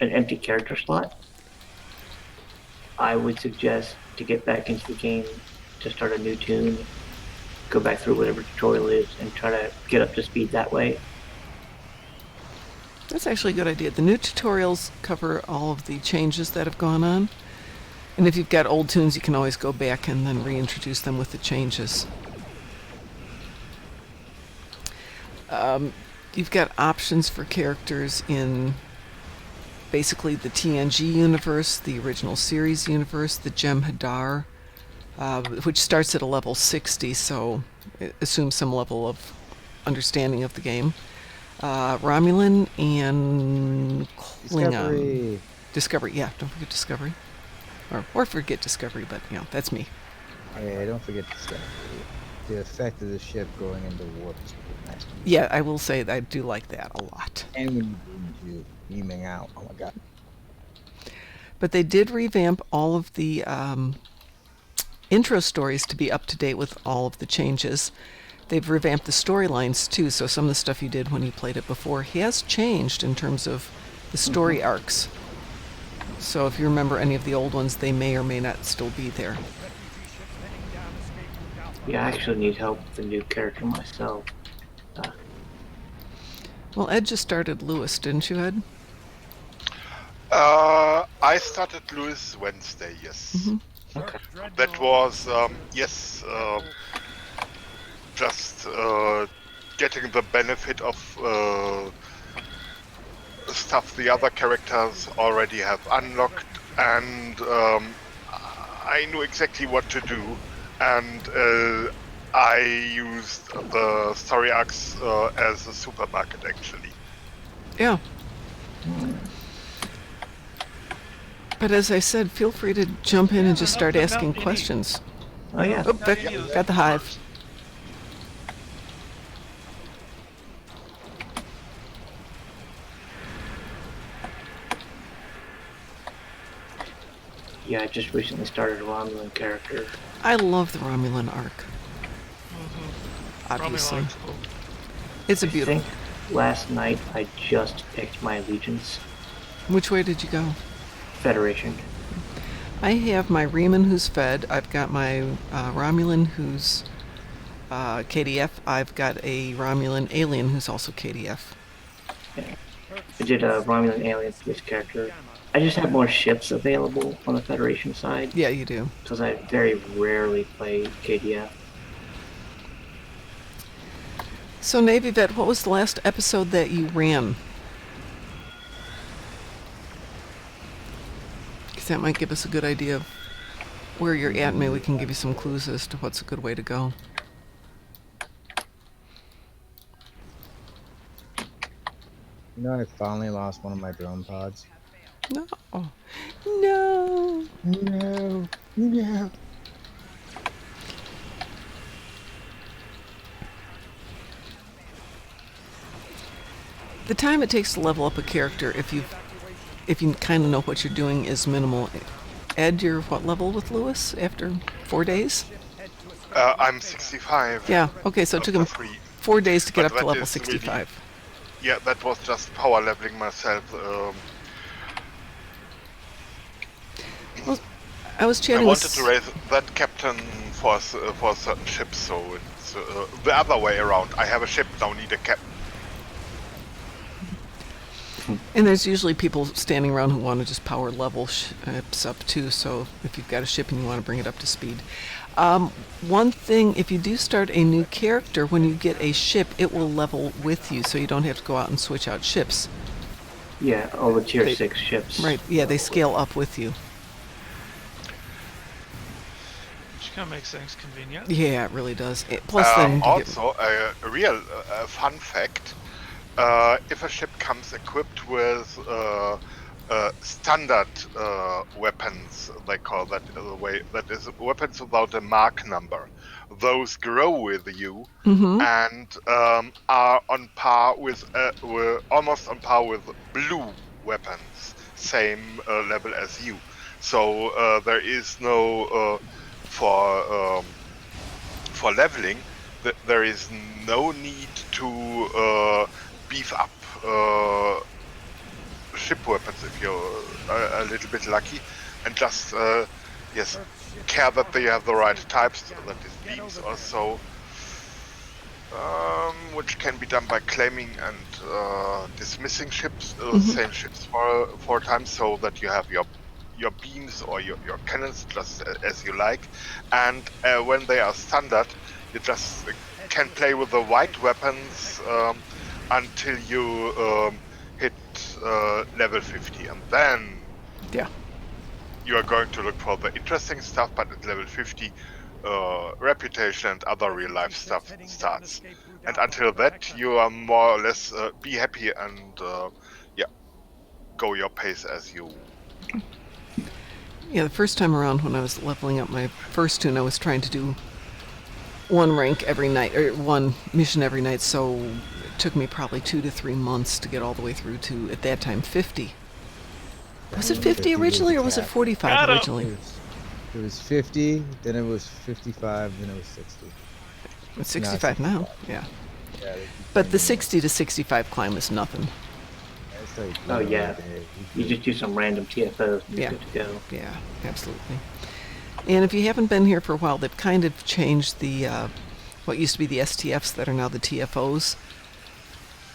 S9: empty character slot, I would suggest to get back into the game, to start a new tune, go back through whatever tutorial is, and try to get up to speed that way.
S1: That's actually a good idea. The new tutorials cover all of the changes that have gone on. And if you've got old tunes, you can always go back and then reintroduce them with the changes. You've got options for characters in basically the TNG universe, the original series universe, the Jem'Hadar, which starts at a level 60, so it assumes some level of understanding of the game. Romulan and Klingon. Discovery, yeah, don't forget Discovery. Or forget Discovery, but, you know, that's me.
S8: Yeah, don't forget Discovery. The effect of the ship going into warp is pretty nice.
S1: Yeah, I will say that I do like that a lot.
S8: And when you beaming out, oh my god.
S1: But they did revamp all of the intro stories to be up to date with all of the changes. They've revamped the storylines too, so some of the stuff you did when you played it before has changed in terms of the story arcs. So if you remember any of the old ones, they may or may not still be there.
S9: Yeah, I actually need help with the new character myself.
S1: Well, Ed just started Lewis, didn't you, Ed?
S5: I started Lewis Wednesday, yes.
S1: Mm-hmm.
S9: Okay.
S5: That was, just getting the benefit of stuff the other characters already have unlocked, and I knew exactly what to do, and I used the story arcs as a supermarket, actually.
S1: Yeah. But as I said, feel free to jump in and just start asking questions.
S9: Oh yeah.
S1: Oh, got the hive.
S9: Yeah, I just recently started a Romulan character.
S1: I love the Romulan arc. Obviously.
S2: Romulan's cool.
S1: It's a
S9: I
S1: beautiful.
S9: think last night I just picked my allegiance.
S1: Which way did you go?
S9: Federation.
S1: I have my Riemann who's Fed. I've got my Romulan who's KDF. I've got a Romulan alien who's also KDF.
S9: Yeah. I did a Romulan alien for this character. I just have more ships available on the Federation side.
S1: Yeah, you do.
S9: Because I very rarely play KDF.
S1: So, Navy Vet, what was the last episode that you ran? Because that might give us a good idea of where you're at. Maybe we can give you some clues as to what's a good way to go.
S8: You know, I finally lost one of my drone pods.
S1: No. No.
S8: No. No.
S1: The time it takes to level up a character, if you kind of know what you're doing, is minimal. Ed, you're what level with Lewis after 4 days?
S5: I'm 65.
S1: Yeah. Okay, so it took him 4 days to get up to level
S5: is
S1: 65.
S5: Really, yeah, that was just power leveling myself.
S1: Well, I was chatting
S5: I wanted to raise that captain for a certain ship, so it's the other way around. I have a ship, now need a captain.
S1: And there's usually people standing around who want to just power level ships up too, so if you've got a ship and you want to bring it up to speed. One thing, if you do start a new character, when you get a ship, it will level with you, so you don't have to go out and switch out ships.
S9: Yeah, all the tier 6 ships.
S1: Right, yeah, they scale up with you.
S2: Which kind of makes things convenient.
S1: Yeah, it really does. Plus then...
S5: Also, a real fun fact, if a ship comes equipped with standard weapons, they call that the way, that is weapons without a mark number, those grow with you
S1: Mm-hmm.
S5: and are on par with, were almost on par with blue weapons, same level as you. So there is no for leveling. There is no need to beef up ship weapons if you're a little bit lucky, and just yes, care that they have the right types, that is beams or so, which can be done by claiming and dismissing ships, same ships four times, so that you have your beams or your cannons just as you like, and when they are standard, you just can play with the white weapons until you hit level 50, and then
S1: Yeah.
S5: you are going to look for the interesting stuff, but at level 50 reputation and other real life stuff starts, and until that you are more or less be happy and go your pace as you.
S1: Yeah, the first time around when I was leveling up my first tune, I was trying to do one rank every night, or one mission every night, so it took me probably 2 to 3 months to get all the way through to, at that time, 50. Was it 50 originally, or was it 45 originally?
S8: It was 50, then it was 55, then it was 60.
S1: It's 65 now, yeah.
S8: Yeah,
S1: But the 60 to 65 climb is nothing.
S8: it's like
S9: Oh yeah, you just do some random TFOs and you're
S1: Yeah.
S9: good to go.
S1: Yeah, absolutely. And if you haven't been here for a while, they've kind of changed the what used to be the STFs that are now the TFOs.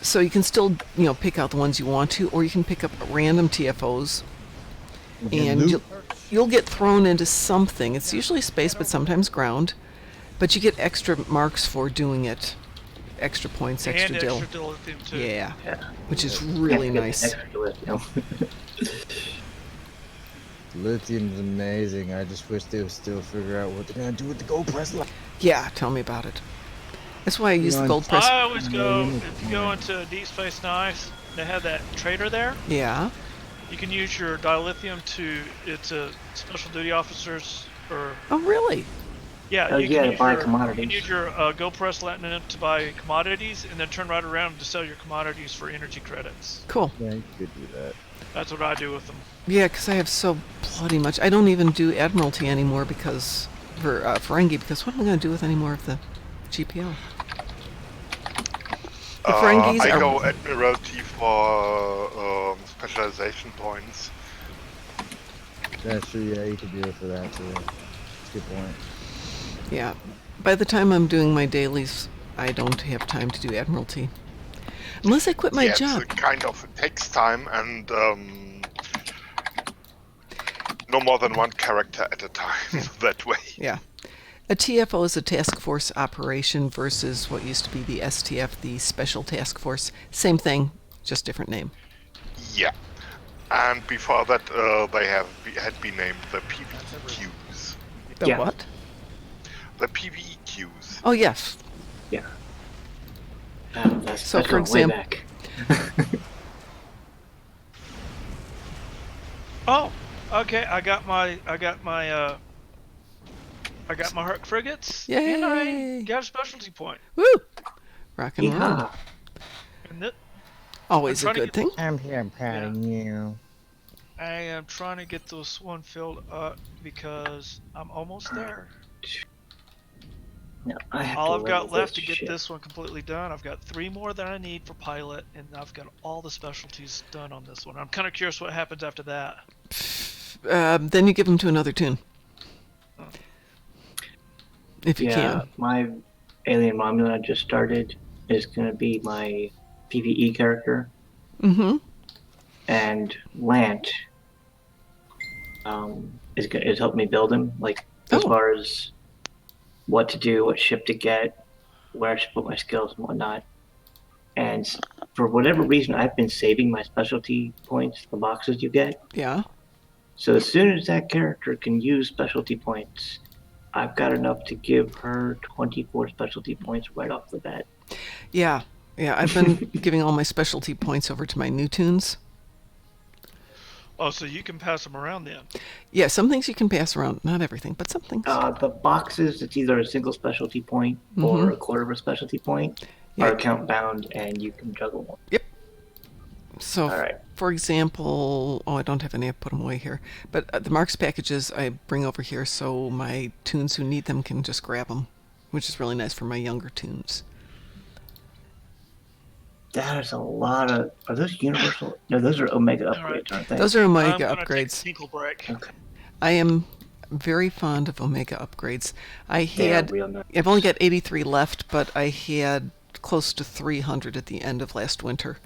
S1: So you can still, pick out the ones you want to, or you can pick up random TFOs, and you'll get thrown into something. It's usually space, but sometimes ground. But you get extra marks for doing it, extra points, extra
S2: and
S1: dill.
S2: extra dilithium too.
S1: Yeah,
S9: Yeah.
S1: which is really
S9: Yeah,
S1: nice.
S9: extra lithium.
S8: Lithium's amazing. I just wish they would still figure out what they're gonna do with the gold press.
S1: Yeah, tell me about it. That's why I use the
S8: on
S1: gold press.
S2: I always go, if you go into Deep Space Nice, they have that trader there.
S1: Yeah.
S2: You can use your dilithium it's a special duty officers, or
S1: Oh, really?
S2: yeah,
S9: Oh,
S2: you
S9: yeah,
S2: can
S9: to buy
S2: use your,
S9: commodities.
S2: You can use your Go Press Platinum to buy commodities, and then turn right around to sell your commodities for energy credits.
S1: Cool.
S8: Yeah, you could do that.
S2: That's what I do with them.
S1: Yeah, because I have so bloody much. I don't even do Admiralty anymore because for Ferengi, because what am I going to do with any more of the GPL? The Ferengis
S5: I
S1: are...
S5: go Admiralty for specialization points.
S8: That's true. Yeah, you could do it for that too. That's a good point.
S1: Yeah. By the time I'm doing my dailies, I don't have time to do Admiralty. Unless I quit my
S5: Yeah,
S1: job.
S5: it's it takes time, and no more than one character at a time that way.
S1: Yeah. A TFO is a task force operation versus what used to be the STF, the Special Task Force. Same thing, just different name.
S5: Yeah. And before that, they had been named the PVQs.
S1: The
S9: Yeah.
S1: what?
S5: The PVQs.
S1: Oh, yes.
S9: Yeah. That's
S1: So, for
S9: going way
S1: example-
S9: back.
S2: Oh, okay. I got my Herc frigates, and I
S1: Yay!
S2: got a specialty point.
S1: Woo! Rock and roll.
S9: Yeehaw.
S2: And it,
S1: Always a
S2: I'm trying
S1: good
S2: to
S1: thing.
S8: I'm here. I'm proud of you.
S2: I am trying to get this one filled up because I'm almost there.
S9: No, I have
S2: All
S9: to
S2: I've got
S9: level
S2: left to
S9: this
S2: get
S9: ship.
S2: this one completely done. I've got 3 more that I need for pilot, and I've got all the specialties done on this one. I'm kind of curious what happens after that.
S1: Then you give them to another tune. If you
S9: Yeah,
S1: can.
S9: my alien Romulan I just started is going to be my PvE character,
S1: Mm-hmm.
S9: and Lant is helping me build him, like as
S1: Oh.
S9: far as what to do, what ship to get, where I should put my skills and whatnot. And for whatever reason, I've been saving my specialty points, the boxes you get.
S1: Yeah.
S9: So as soon as that character can use specialty points, I've got enough to give her 24 specialty points right off the bat.
S1: Yeah. Yeah, I've been giving all my specialty points over to my new tunes.
S2: Oh, so you can pass them around then.
S1: Yeah, some things you can pass around. Not everything, but some things.
S9: The boxes, it's either a single specialty point or a quarter of a specialty point, are account bound, and you can juggle them.
S1: Yep. So,
S9: All right.
S1: for example, I don't have any. I put them away here. But the Marks packages I bring over here so my toons who need them can just grab them, which is really nice for my younger toons.
S9: That is a lot of. Are those universal? No, those are Omega upgrades, aren't they?
S1: Those are Omega
S2: I'm gonna
S1: upgrades.
S2: Take a tinkle break.
S9: Okay.
S1: I am very fond of Omega upgrades.
S9: They are real nice.
S1: I've only got 83 left, but I had close to 300 at the end of last winter.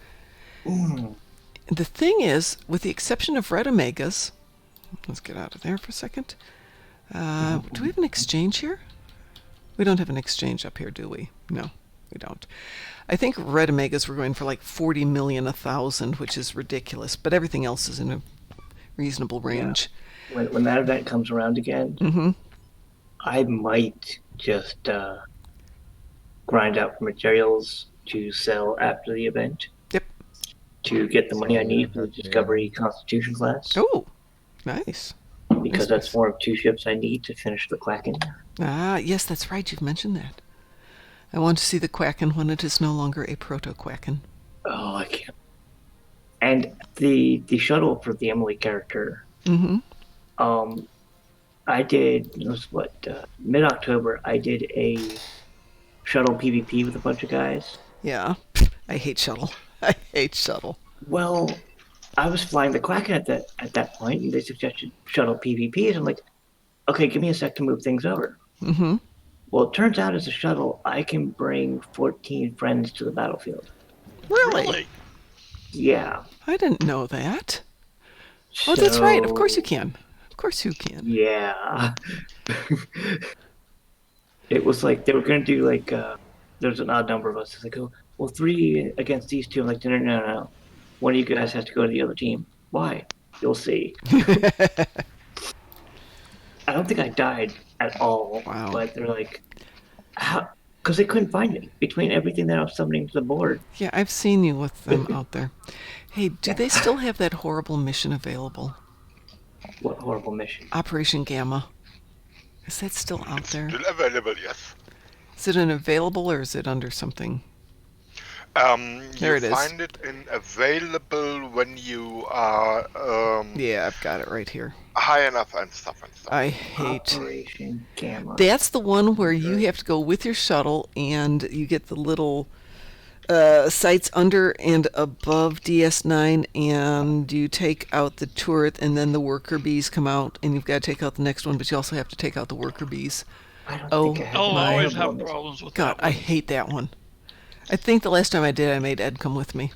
S1: The thing is, with the exception of red Omegas, let's get out of there for a second. Do we have an exchange here? We don't have an exchange up here, do we? No, we don't. I think red Omegas were going for like 40 million 1,000, which is ridiculous, but everything else is in a reasonable range.
S9: Yeah. When that event comes around again, I might just grind out materials to sell after the event.
S1: Yep.
S9: To get the money I need for the Discovery Constitution class.
S1: Oh, nice.
S9: Because that's one of 2 ships I need to finish the Kraken.
S1: Ah, yes, that's right. You've mentioned that. I want to see the Quacken when it is no longer a proto-Quacken.
S9: Oh, I can't. And the shuttle for the Emily character. I did, it was mid-October, I did a shuttle PvP with a bunch of guys.
S1: Yeah. I hate shuttle. I hate shuttle.
S9: Well, I was flying the Quacken at that point, and they suggested shuttle PvPs. I'm like, okay, give me a sec to move things over. Well, it turns out as a shuttle, I can bring 14 friends to the battlefield.
S1: Really?
S9: Yeah.
S1: I didn't know that. Oh, that's right. Of course you can. Of course you can.
S9: Yeah. It was like they were going to do like, there's an odd number of us. It's like, oh, well, 3 against these 2. I'm like, no. One of you guys has to go to the other team. Why? You'll see. I don't think I died at all.
S1: Wow.
S9: But they're like, how? Because they couldn't find me between everything that I was summoning to the board.
S1: Yeah, I've seen you with them out there. Hey, do they still have that horrible mission available?
S9: What horrible mission?
S1: Operation Gamma. Is that still out there?
S5: Still available, yes.
S1: Is it an available or is it under something?
S5: There
S1: it is.
S5: You find it in available when you are
S1: Yeah, I've got it right here.
S5: high enough and stuff.
S1: I hate.
S9: Operation Gamma.
S1: That's the one where you have to go with your shuttle and you get the little sights under and above DS9 and you take out the turret and then the worker bees come out and you've got to take out the next one, but you also have to take out the worker bees.
S9: I don't think I have
S2: I always
S1: my
S2: have problems with
S1: God,
S2: that
S1: I
S2: one.
S1: hate that one. I think the last time I did, I made Ed come with me.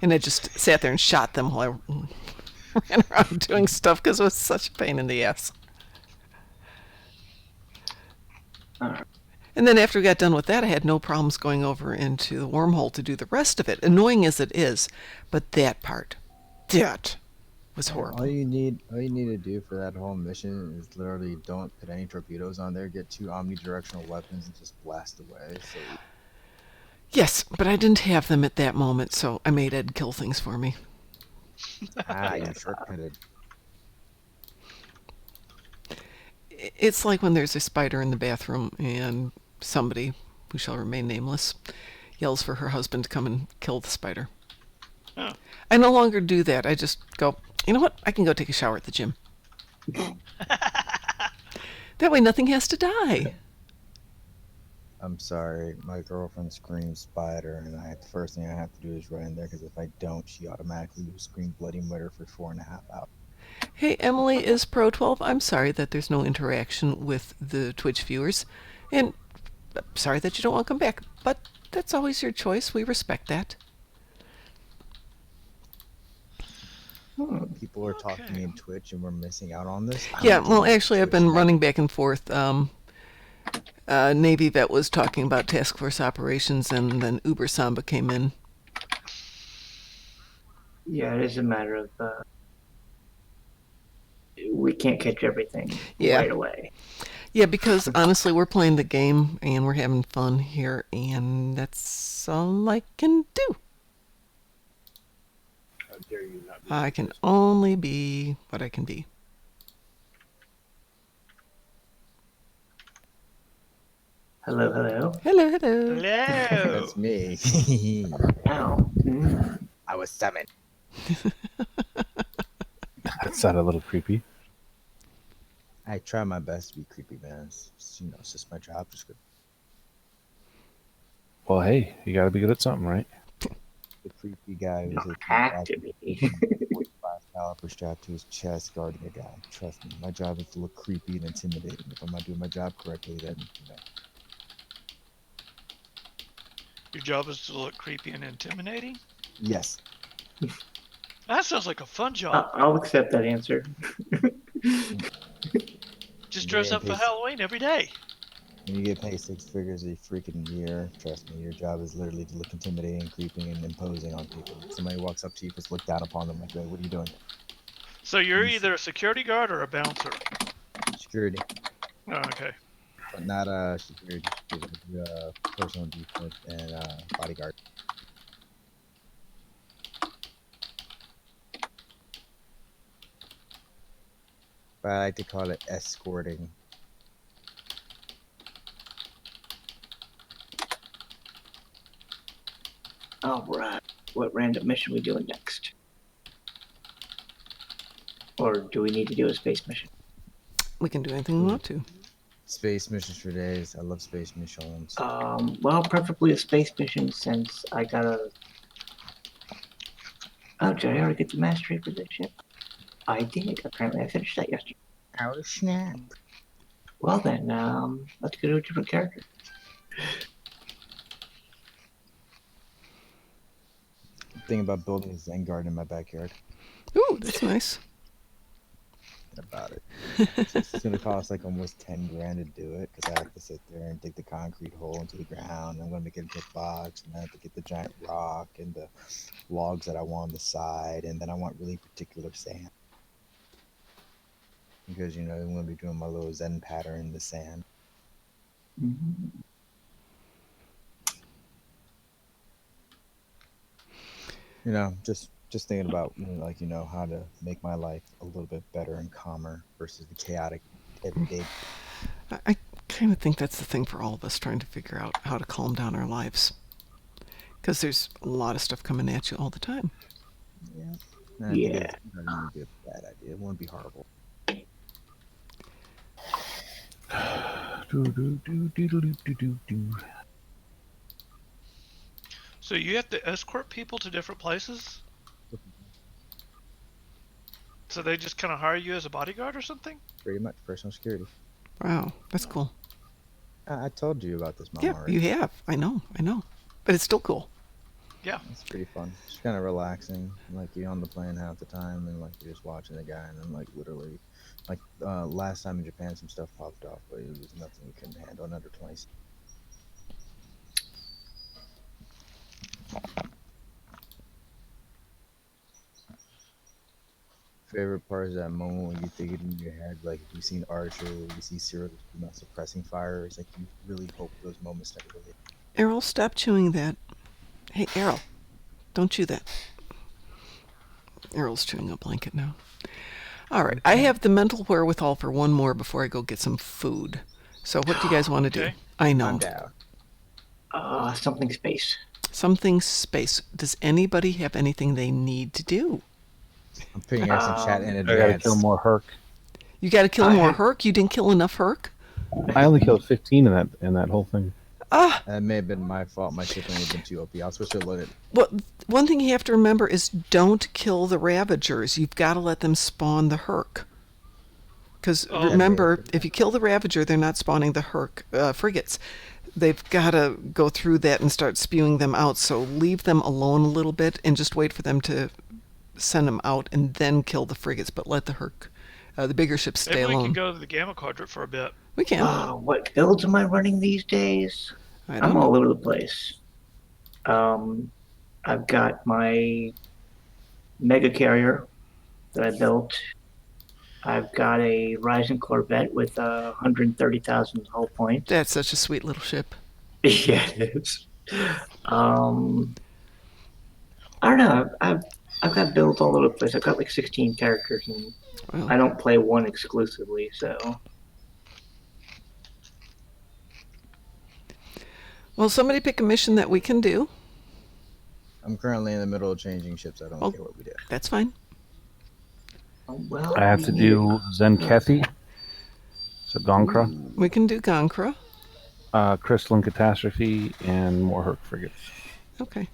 S1: And I just sat there and shot them while I ran around doing stuff because it was such a pain in the ass. And then after we got done with that, I had no problems going over into the wormhole to do the rest of it, annoying as it is. But that part, that was horrible.
S8: All you need to do for that whole mission is literally don't put any torpedoes on there, get 2 omnidirectional weapons, and just blast away. So
S1: Yes, but I didn't have them at that moment, so I made Ed kill things for me.
S8: you shortcutted.
S1: It's like when there's a spider in the bathroom and somebody, who shall remain nameless, yells for her husband to come and kill the spider.
S2: Oh.
S1: I no longer do that. I just go, you know what? I can go take a shower at the gym. That way nothing has to die.
S8: I'm sorry, my girlfriend screams spider, and the first thing I have to do is run in there, because if I don't, she automatically will scream bloody murder for 4.5 hours.
S1: Hey, Emily is Pro 12. I'm sorry that there's no interaction with the Twitch viewers. And I'm sorry that you don't want to come back. But that's always your choice. We respect that.
S8: People are talking to me in Twitch, and we're missing out on this.
S1: Yeah, well, actually, I've been running back and forth. Navy Vet was talking about task force operations, and then Uber Samba came in.
S9: Yeah, it is a matter of we can't catch everything right away.
S1: Yeah, because honestly, we're playing the game and we're having fun here, and that's all I can do.
S7: dare you not be?
S1: I can only be what I can be.
S9: Hello, hello.
S1: Hello, hello.
S2: Hello.
S8: That's me.
S9: Ow.
S8: I was summoned.
S7: That sounded a little creepy.
S8: I try my best to be creepy, man. It's just my job description.
S7: Well, hey, you got to be good at something, right?
S8: The creepy guy
S9: You
S8: who's
S9: don't
S8: a
S9: have to be.
S8: 45 caliber strapped to his chest guarding a guy. Trust me, my job is to look creepy and intimidating. If I'm not doing my job correctly, then
S2: Your job is to look creepy and intimidating?
S8: yes.
S2: That sounds like a fun job.
S9: I'll accept that answer.
S2: Just dress up for Halloween every day.
S8: When you get paid 6 figures a freaking year, trust me, your job is literally to look intimidating, creeping, and imposing on people. Somebody walks up to you, just look down upon them like, what are you doing?
S2: So you're either a security guard or a bouncer.
S8: Security.
S2: Oh, okay.
S8: But not security. Personal defense and bodyguard. But I like to call it escorting.
S9: All right. What random mission we doing next? Or do we need to do a space mission?
S1: We can do anything we want to.
S8: Space missions for days. I love space missions.
S9: Well, preferably a space mission since I gotta. Oh, did I already get the mastery for this ship? I did. Apparently, I finished that yesterday.
S8: Oh snap!
S9: Well then, let's go to a different character.
S8: Thinking about building a Zen garden in my backyard.
S1: Ooh, that's nice.
S8: About it. It's gonna cost like almost 10 grand to do it because I have to sit there and dig the concrete hole into the ground. I'm gonna make it into a box, and I have to get the giant rock and the logs that I want on the side, and then I want really particular sand because I'm gonna be doing my little Zen pattern in the sand.
S9: Mm-hmm. Just thinking about how to make my life a little bit better and calmer versus the chaotic everyday.
S1: I kind of think that's the thing for all of us, trying to figure out how to calm down our lives. Because there's a lot of stuff coming at you all the time.
S8: Yeah. It wouldn't be a bad idea. It wouldn't be horrible.
S2: So you have to escort people to different places? So they just kind of hire you as a bodyguard or something?
S8: Pretty much personal security.
S1: Wow, that's cool.
S8: I told you about this, Mom.
S1: Yeah,
S8: already.
S1: you have. I know. But it's still cool.
S2: Yeah.
S8: It's pretty fun. It's kind of relaxing. Like, you're on the plane half the time, and like you're just watching the guy, and then literally, last time in Japan, some stuff popped off, but it was nothing we couldn't handle in under 20. Favorite part is that moment when you think it in your head, like if you've seen Archer, or you see Cyril not suppressing fire, it's like you really hope those moments never really.
S1: Errol, stop chewing that. Hey, Errol, don't chew that. Errol's chewing a blanket now. All right, I have the mental wherewithal for one more before I go get some food. So what do you guys want to do? I know.
S8: I'm down.
S9: Something space.
S1: Something space. Does anybody have anything they need to do?
S8: I'm putting out some chat in
S7: I gotta
S8: advance.
S7: kill more Herc.
S1: You got to kill more Herc? You didn't kill enough Herc?
S7: I only killed 15 in that whole thing.
S8: That may have been my fault. My ship only been too OP. I was supposed to load it.
S1: Well, one thing you have to remember is don't kill the Ravagers. You've got to let them spawn the Herc. Because remember, if you kill the Ravager, they're not spawning the Herc frigates. They've got to go through that and start spewing them out. So leave them alone a little bit and just wait for them to send them out and then kill the frigates. But let the Herc, the bigger ships, stay
S2: Maybe
S1: alone.
S2: we can go to the Gamma Quadrant for a bit.
S1: We can.
S9: What builds am I running these days? I'm all over the place. I've got my mega carrier that I built. I've got a Rising Corvette with 130,000 hull points.
S1: That's such a sweet little ship.
S9: Yeah, it is. I don't know. I've got builds all over the place. I've got like 16 characters, and
S1: Well,
S9: I don't play one exclusively, so.
S1: well, somebody pick a mission that we can do.
S8: I'm currently in the middle of changing ships. I don't
S1: Oh.
S8: care what we do.
S1: That's fine.
S9: Well,
S7: I have to do Zenkethi, so Gonkra,
S1: We can do Gonkra.
S7: Crystalline Catastrophe, and more Herc frigates.
S1: Okay.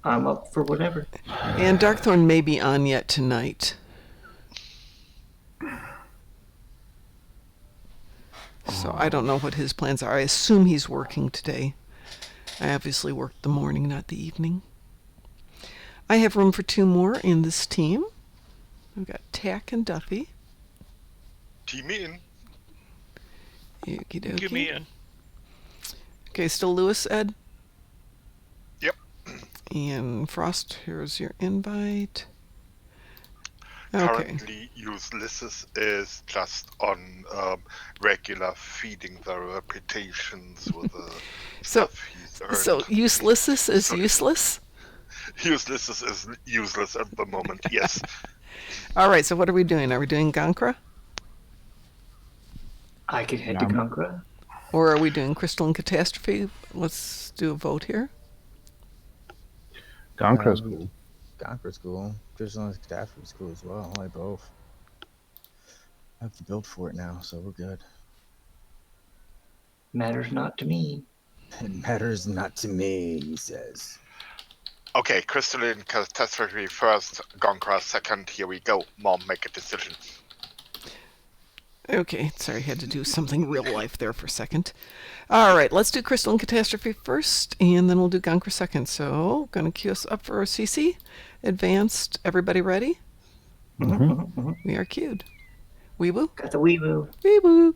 S9: I'm up for whatever.
S1: And Darkthorne may be on yet tonight. So I don't know what his plans are. I assume he's working today. I obviously worked the morning, not the evening. I have room for 2 more in this team. I've got Tack and Duffy.
S5: Team me in.
S1: Okie dokie.
S2: Give me in.
S1: Okay, still Lewis, Ed?
S5: Yep.
S1: And Frost, here's your invite. Okay.
S5: Currently, Ulysses is just on regular feeding their reputations with the
S1: So,
S5: stuff he's earned.
S1: so useless is
S5: Sorry.
S1: useless?
S5: Ulysses is useless at the moment, yes.
S1: All right, so what are we doing? Are we doing Gonkra?
S9: I could head to Gonkra.
S1: Or are we doing Crystalline Catastrophe? Let's do a vote here.
S7: Gonkra's cool.
S8: Conquer's cool. Crystalline Catastrophe's cool as well. I like both. I have to build for it now, so we're good.
S9: Matters not to me.
S8: It matters not to me, he says.
S5: Okay, Crystalline Catastrophe first, Gonkra second. Here we go. Mom, make a decision.
S1: Okay, sorry, I had to do something real life there for a second. All right, let's do Crystalline Catastrophe first, and then we'll do Gonkra second. So, gonna queue us up for a CC. Advanced, everybody ready?
S7: Mm-hmm.
S1: We are queued. Weeboo?
S9: Got the weeboo.
S1: Weeboo!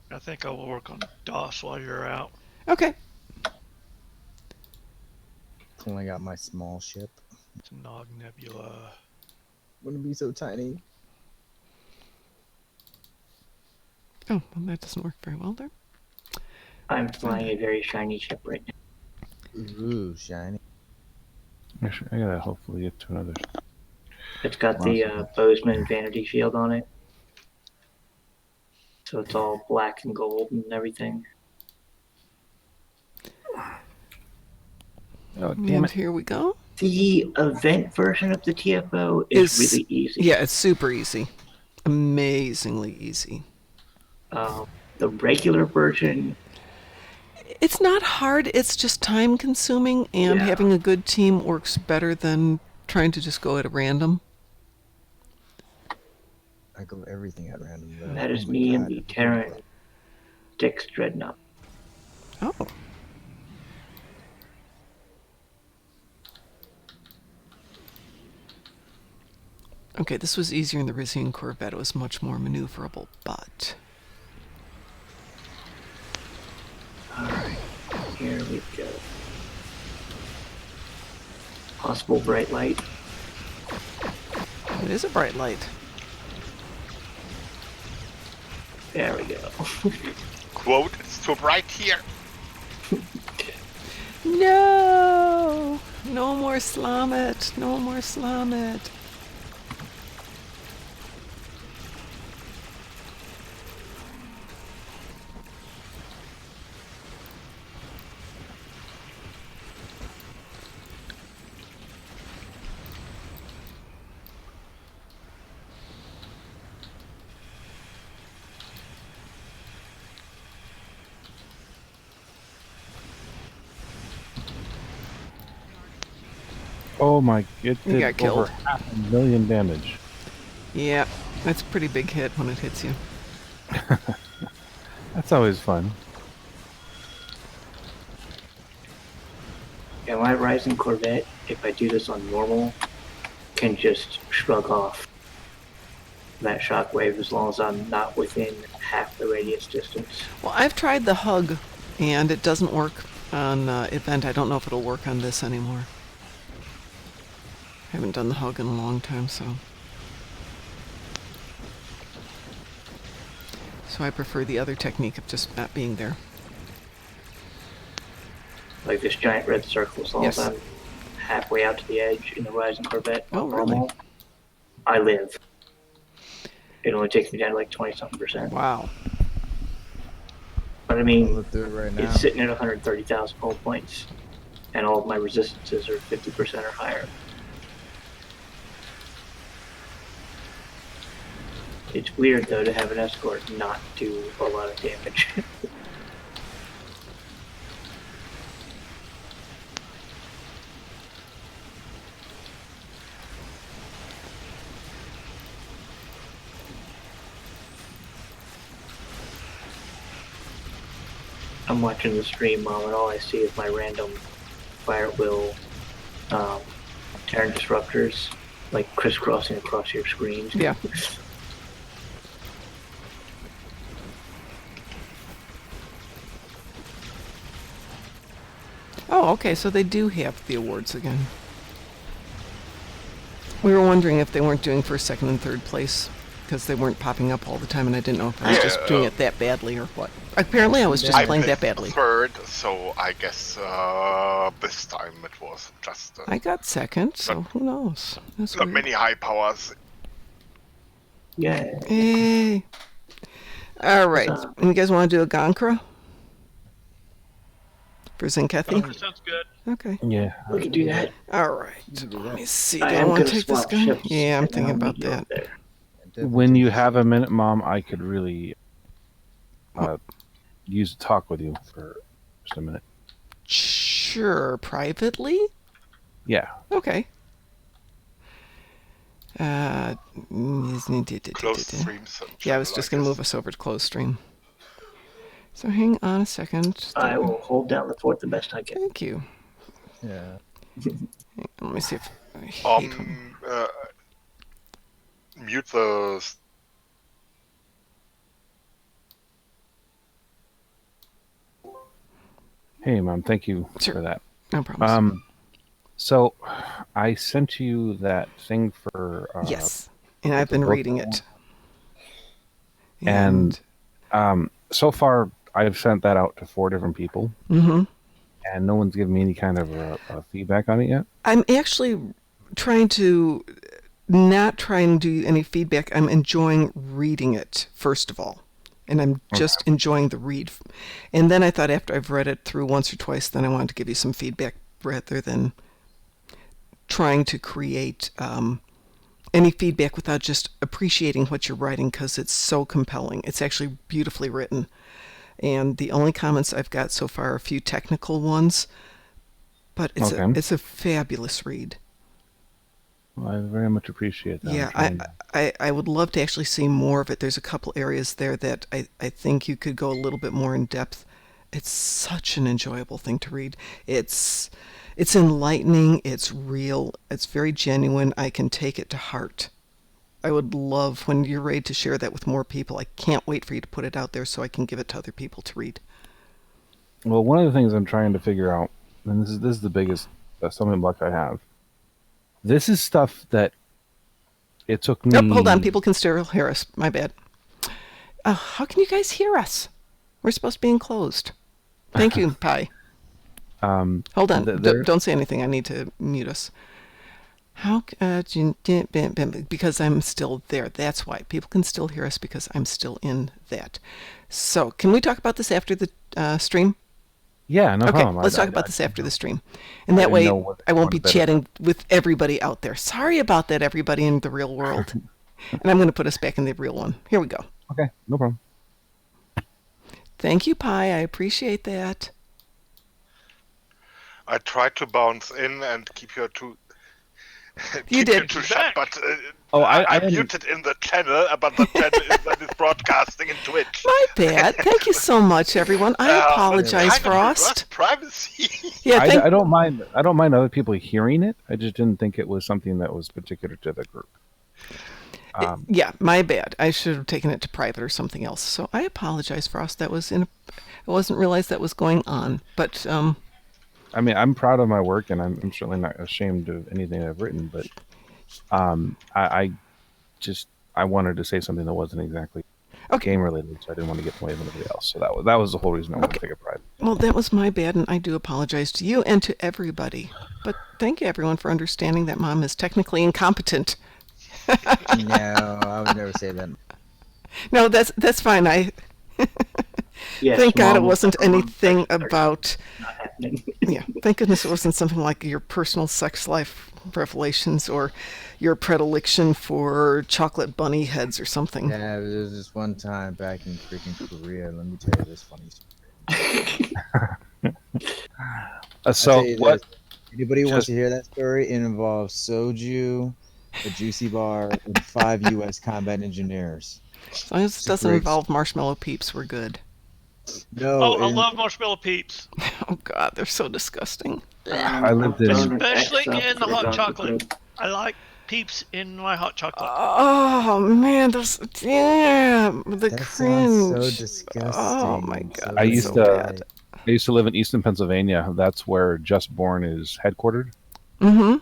S2: I think I will work on DOS while you're out.
S1: Okay.
S8: Only got my small ship.
S2: It's Nog Nebula.
S8: Wouldn't be so tiny.
S1: Oh, well, that doesn't work very well there.
S9: I'm flying a very shiny ship right now.
S8: Ooh, shiny.
S7: Actually, I gotta hopefully get to another.
S9: It's got the Bozeman vanity shield on it. So it's all black and gold and everything.
S7: Oh, damn
S1: And
S7: it.
S1: here we go.
S9: The event version of the TFO is really easy.
S1: Yeah, it's super easy. Amazingly easy.
S9: The regular version,
S1: It's not hard, it's just time consuming, and
S9: Yeah.
S1: having a good team works better than trying to just go at a random.
S8: I go everything at random. Though.
S9: that is
S8: Oh my
S9: me and
S8: God.
S9: the Terran Dix Dreadnought.
S1: Oh. Okay, this was easier in the Rizian Corvette. It was much more maneuverable, but...
S9: Alright, here we go. Possible bright light.
S1: It is a bright light.
S9: There we go.
S5: Quote, it's too bright here.
S1: No! No more Slamet. No more Slamet.
S7: Oh my, it
S1: You
S7: did
S1: got killed.
S7: over 500,000 damage.
S1: Yeah, that's a pretty big hit when it hits you.
S7: That's always fun.
S9: Yeah, my Rising Corvette, if I do this on normal, can just shrug off that shockwave as long as I'm not within half the radius distance.
S1: Well, I've tried the hug, and it doesn't work on event. I don't know if it'll work on this anymore. I haven't done the hug in a long time, so I prefer the other technique of just not being there.
S9: like this giant red circle. So
S1: Yes.
S9: I'm halfway out to the edge in the Rising Corvette.
S1: Oh,
S9: normal,
S1: really?
S9: I live. It only takes me down to like 20-something%.
S1: Wow.
S9: But I
S8: I'll
S9: mean,
S8: look through it right now.
S9: it's sitting at 130,000 hull points, and all of my resistances are 50% or higher. It's weird though to have an escort not do a lot of damage. I'm watching the stream, Mom, and all I see is my random fire wheel Terran disruptors, like crisscrossing across your screen.
S1: Yeah. Oh, okay, so they do have the awards again. We were wondering if they weren't doing first, second, and third place because they weren't popping up all the time, and I didn't know if I was just doing it that badly or what. Apparently, I was just playing that badly.
S5: Third, so I guess this time it was just.
S1: I got second, so who knows? That's
S5: not
S1: weird.
S5: many high powers.
S9: Yeah.
S1: Hey. All right. You guys want to do a Gankra? For Zinkethi?
S2: Sounds good.
S1: Okay.
S7: Yeah.
S9: We can do that.
S1: All right. Let me see. Do
S9: I
S1: I
S9: am
S1: want
S9: gonna
S1: to take this
S9: swap
S1: guy?
S9: ships,
S1: Yeah, I'm
S9: and
S1: thinking
S9: I'll
S1: about
S9: meet you up
S1: that.
S9: there.
S7: When you have a minute, Mom, I could really use a talk with you for just a minute.
S1: Sure. Privately?
S7: Yeah.
S1: Okay.
S5: Close streams.
S1: Yeah, I was just going to move us over to close stream. So hang on a second.
S9: I will hold down the fort the best I can.
S1: Thank you.
S8: Yeah.
S1: Let me see if I hate him.
S5: Mute the.
S7: Hey, Mom. Thank you
S1: Sure.
S7: for that.
S1: No problem.
S7: So I sent you that thing for.
S1: Yes, and I've been reading it.
S7: And so far, I've sent that out to 4 different people.
S1: Mm-hmm.
S7: And no one's given me any kind of feedback on it yet.
S1: I'm actually trying to not try and do any feedback. I'm enjoying reading it, first of all. And I'm just enjoying the read. And then I thought after I've read it through once or twice, then I wanted to give you some feedback rather than trying to create any feedback without just appreciating what you're writing because it's so compelling. It's actually beautifully written. And the only comments I've got so far are a few technical ones, but it's a fabulous read.
S7: Well, I very much appreciate that.
S1: Yeah, I would love to actually see more of it. There's a couple areas there that I think you could go a little bit more in depth. It's such an enjoyable thing to read. It's enlightening, it's real, it's very genuine. I can take it to heart. I would love when you're ready to share that with more people. I can't wait for you to put it out there so I can give it to other people to read.
S7: Well, one of the things I'm trying to figure out, and this is the biggest stumbling block I have. This is stuff that it took me.
S1: Oh, hold on, people can still hear us. My bad. How can you guys hear us? We're supposed to be enclosed. Thank you, Pi. Hold on. Don't say anything. I need to mute us. How? Because I'm still there. That's why. People can still hear us because I'm still in that. So, can we talk about this after the stream?
S7: Yeah, no problem.
S1: Okay, let's talk about this after the stream. And that way I won't be chatting with everybody out there. Sorry about that, everybody in the real world. And I'm going to put us back in the real one. Here we go.
S7: Okay, no problem.
S1: Thank you, Pi. I appreciate that.
S5: I tried to bounce in and keep your two.
S1: You did.
S5: To shut, but
S7: I
S5: muted in the channel, but the channel is broadcasting in Twitch.
S1: My bad. Thank you so much, everyone. I apologize, Frost.
S5: Privacy.
S1: Yeah,
S7: I don't mind. I don't mind other people hearing it. I just didn't think it was something that was particular to the group.
S1: Yeah, my bad. I should have taken it to private or something else. So I apologize, Frost. I wasn't realized that was going on. But
S7: I mean, I'm proud of my work, and I'm certainly not ashamed of anything I've written. But I wanted to say something that wasn't exactly game related, so I didn't want to get in the way of anybody else. So that was the whole reason I wanted to take a private.
S1: Well, that was my bad, and I do apologize to you and to everybody. But thank you, everyone, for understanding that Mom is technically incompetent.
S8: No, I would never say that.
S1: No, that's fine.
S9: Yes,
S1: Thank God it
S9: Mom,
S1: wasn't
S9: Mom,
S1: anything
S9: that's
S1: about.
S9: not happening.
S1: Yeah, thank goodness it wasn't something like your personal sex life revelations or your predilection for chocolate bunny heads or something.
S8: Yeah, there was this one time back in freaking Korea. Let me tell you this funny story. I'll
S7: So
S8: tell you
S7: what?
S8: this. Anybody wants
S7: just-
S8: to hear that story? It involves soju, a juicy bar, and 5 U.S. combat engineers.
S1: As long as it doesn't involve marshmallow peeps, we're good.
S8: No,
S2: Oh, I love marshmallow peeps.
S1: Oh God, they're so disgusting.
S7: I lived in.
S2: Especially in the hot chocolate. I like peeps in my hot chocolate.
S1: Oh man, those the
S8: that
S1: cringe.
S8: sounds so disgusting.
S1: Oh my God,
S7: I
S1: that's
S7: used
S1: so
S7: to-
S1: bad.
S7: I used to live in Easton, Pennsylvania. That's where Just Born is headquartered.
S1: Mm-hmm.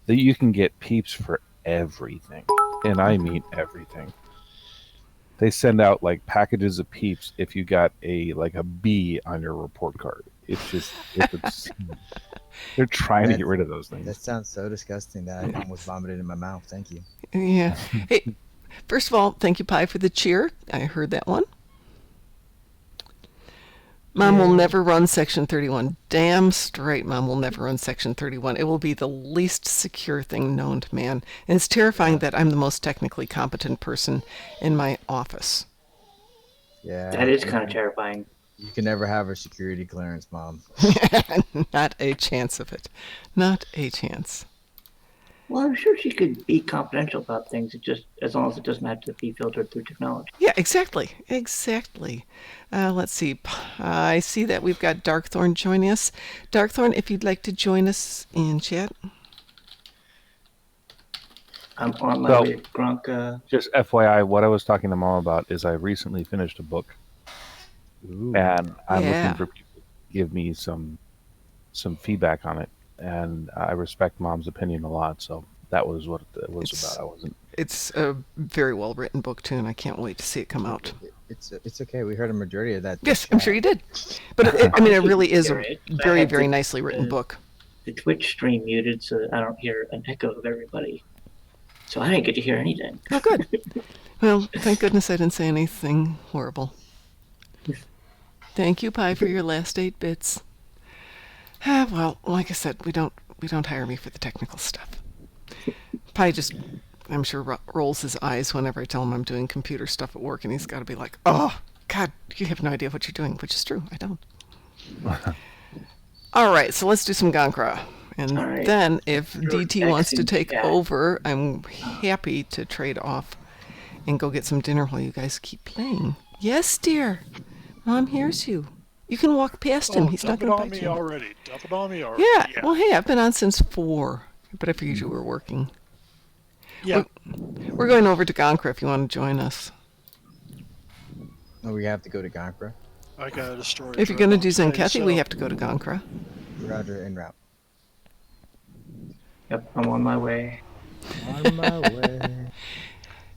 S7: That you can get peeps for everything, and I mean everything. They send out like packages of peeps if you got a B on your report card. It's obscene. They're trying to get rid of those things.
S8: That sounds so disgusting that I almost vomited in my mouth. Thank you.
S1: Yeah. Hey, first of all, thank you, Pi, for the cheer. I heard that one. Mom will never run Section 31. Damn straight, Mom will never run Section 31. It will be the least secure thing known to man. And it's terrifying that I'm the most technically competent person in my office.
S8: Yeah.
S9: That is kind of terrifying.
S8: You can never have a security clearance, Mom.
S1: Not a chance of it. Not a chance.
S9: Well, I'm sure she could be confidential about things. It just as long as it doesn't have to be filtered through technology.
S1: Yeah, exactly. Exactly. Let's see. I see that we've got Darkthorne joining us. Darkthorne, if you'd like to join us in chat.
S9: I'm on my
S7: So-
S9: way to Gronka.
S7: Just FYI, what I was talking to Mom about is I recently finished a book,
S8: Ooh.
S7: and I'm
S1: Yeah.
S7: looking for people to give me some feedback on it. And I respect Mom's opinion a lot, so that was what it was about. I wasn't.
S1: It's a very well written book too, and I can't wait to see it come out.
S8: It's okay. We heard a majority of that.
S1: Yes, I'm sure you did. But it really is a
S9: Hear it. I
S1: very,
S9: had
S1: very
S9: the-
S1: nicely written
S9: the-
S1: book.
S9: The Twitch stream muted so that I don't hear an echo of everybody. So I didn't get to hear anything.
S1: Oh, good. Well, thank goodness I didn't say anything horrible. Thank you, Pi, for your last 8 bits. Well, like I said, we don't hire me for the technical stuff. Pi just, I'm sure, rolls his eyes whenever I tell him I'm doing computer stuff at work, and he's got to be like, "Oh, God, you have no idea what you're doing," which is true. I don't. All right, so let's do some Gonkra. And
S9: All right.
S1: then if
S9: Your
S1: DT wants to
S9: accent
S1: take
S9: chat.
S1: over, I'm happy to trade off and go get some dinner while you guys keep playing. Yes, dear. Mom hears you. You can walk past him. He's not
S10: dump it
S1: going to
S10: on
S1: bite
S10: me
S1: you.
S10: already. Dump it on me already.
S1: Yeah. Well, hey, I've been on since 4, but I figured you were working.
S10: Yeah.
S1: We're going over to Gonkra if you want to join us.
S8: Oh, we have to go to Gonkra.
S10: I got a story.
S1: If you're going to do
S10: today,
S1: Zenkethi,
S10: so-
S1: we have to go to Gonkra.
S8: Roger, en route.
S9: Yep, I'm on my way.
S8: On my way.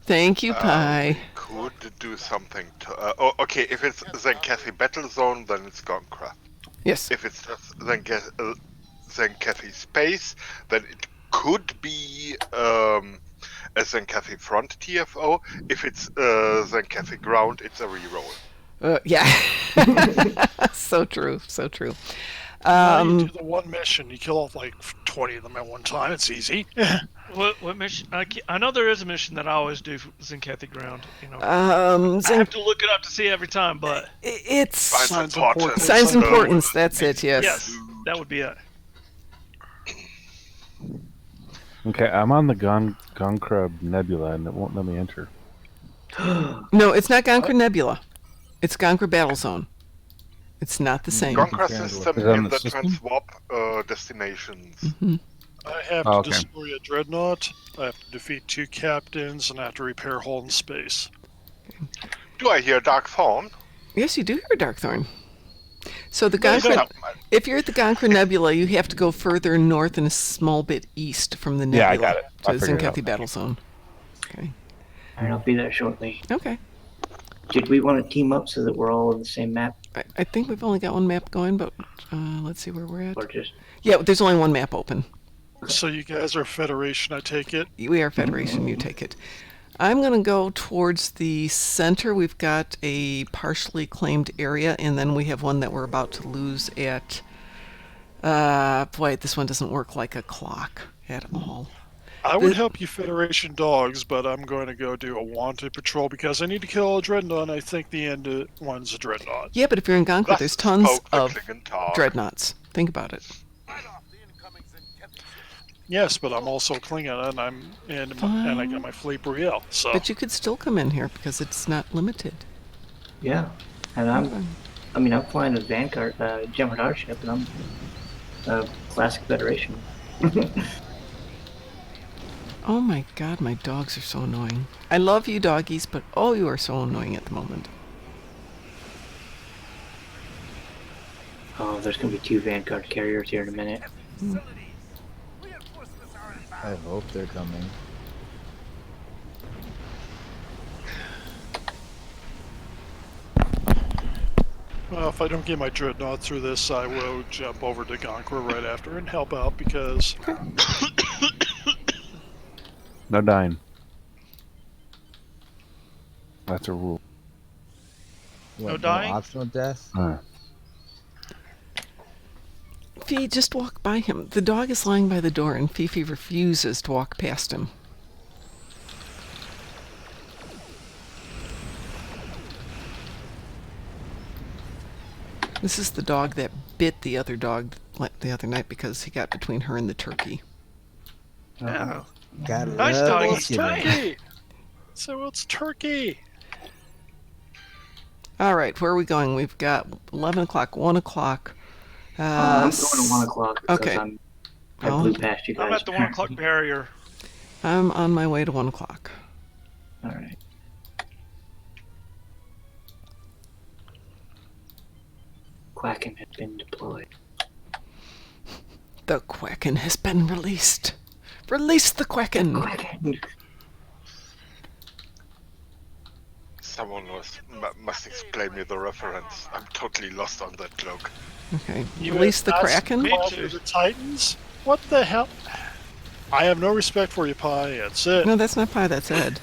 S1: Thank you, Pi.
S5: Could do something to. Okay, if it's Zenkethi Battlezone, then it's Gonkra.
S1: Yes.
S5: If it's just Zenkethi Space, then it could be a Zenkethi Front TFO. If it's Zenkethi Ground, it's a reroll.
S1: Yeah. So true. So true.
S10: You do the one mission, you kill off like 20 of them at one time. It's easy.
S2: What mission? I know there is a mission that I always do for Zenkethi Ground. You know, I
S1: Zen-
S2: have to look it up to see every time, but
S1: it's
S5: Signs
S10: Signs
S5: importance.
S1: Signs importance. That's it. Yes.
S2: yes, that would be it.
S7: Okay, I'm on the Gonkra Nebula, and it won't let me enter.
S1: No, it's not Gonkra Nebula. It's Gonkra Battlezone. It's not the same.
S5: Gonkra
S8: Is
S5: system
S7: that on
S5: in
S7: the
S5: the
S7: system?
S5: Transwarp destinations.
S10: I have
S7: Oh,
S10: to
S7: okay.
S10: destroy a dreadnought, I have to defeat 2 captains, and I have to repair a hull in space.
S5: Do I hear Darkthorne?
S1: Yes, you do hear Darkthorne. So the
S10: Well, you
S1: Gonkra,
S10: don't.
S1: if you're at the Gonkra Nebula, you have to go further north and a small bit east from the
S7: Yeah, I
S1: nebula
S7: got it. I
S1: to
S7: figured it out.
S1: Zenkethi Battlezone. Okay.
S9: Alright, I'll be there shortly.
S1: Okay.
S9: Did we want to team up so that we're all on the same map?
S1: I think we've only got one map going, but let's see where we're at.
S9: Or just
S1: Yeah, there's only one map open.
S10: So you guys are Federation, I take it?
S1: We are Federation, you take it. I'm going to go towards the center. We've got a partially claimed area, and then we have one that we're about to lose at... boy, this one doesn't work like a clock at all.
S10: I would help you Federation dogs, but I'm going to go do a wanted patrol because I need to kill a Dreadnought, and I think the end one's a Dreadnought.
S1: Yeah, but if you're in Gonquit, there's tons
S5: Poke the
S1: of
S5: Klingon Tar.
S1: dreadnoughts. Think about it.
S10: Yes, but I'm also Klingon, and I got my fleet Brielle, so...
S1: But you could still come in here because it's not limited.
S9: yeah. And I'm flying a Vanguard, Jem'Hadar ship, and I'm a classic Federation.
S1: Oh my god, my dogs are so annoying. I love you doggies, but oh, you are so annoying at the moment.
S9: Oh, there's gonna be 2 Vanguard carriers here in a minute.
S8: I hope they're coming.
S10: Well, if I don't get my Dreadnought through this, I will jump over to Gonquit right after and help out because...
S7: No dying. That's a rule.
S2: No dying?
S8: Optional death?
S1: Fee, just walk by him. The dog is lying by the door, and Fifi refuses to walk past him. This is the dog that bit the other dog the other night because he got between her and the turkey.
S2: Yeah.
S8: Got
S2: Nice
S8: love
S2: doggy.
S8: this shit.
S10: Turkey! So it's Turkey!
S1: All right, where are we going? We've got 11 o'clock, 1 o'clock.
S9: I'm going to 1 o'clock because
S1: okay.
S9: I blew past you guys.
S2: I'm at the 1 o'clock barrier.
S1: I'm on my way to 1 o'clock.
S9: Alright. Quacken has been deployed.
S1: The Quacken has been released. Release the Quacken!
S9: Quacken!
S5: Someone must explain me the reference. I'm totally lost on that cloak.
S1: Okay,
S10: You
S1: release the
S10: asked
S1: Kraken?
S10: me to the Titans? What the hell? I have no respect for you, Pi. That's it.
S1: No, that's not Pi, that's Ed.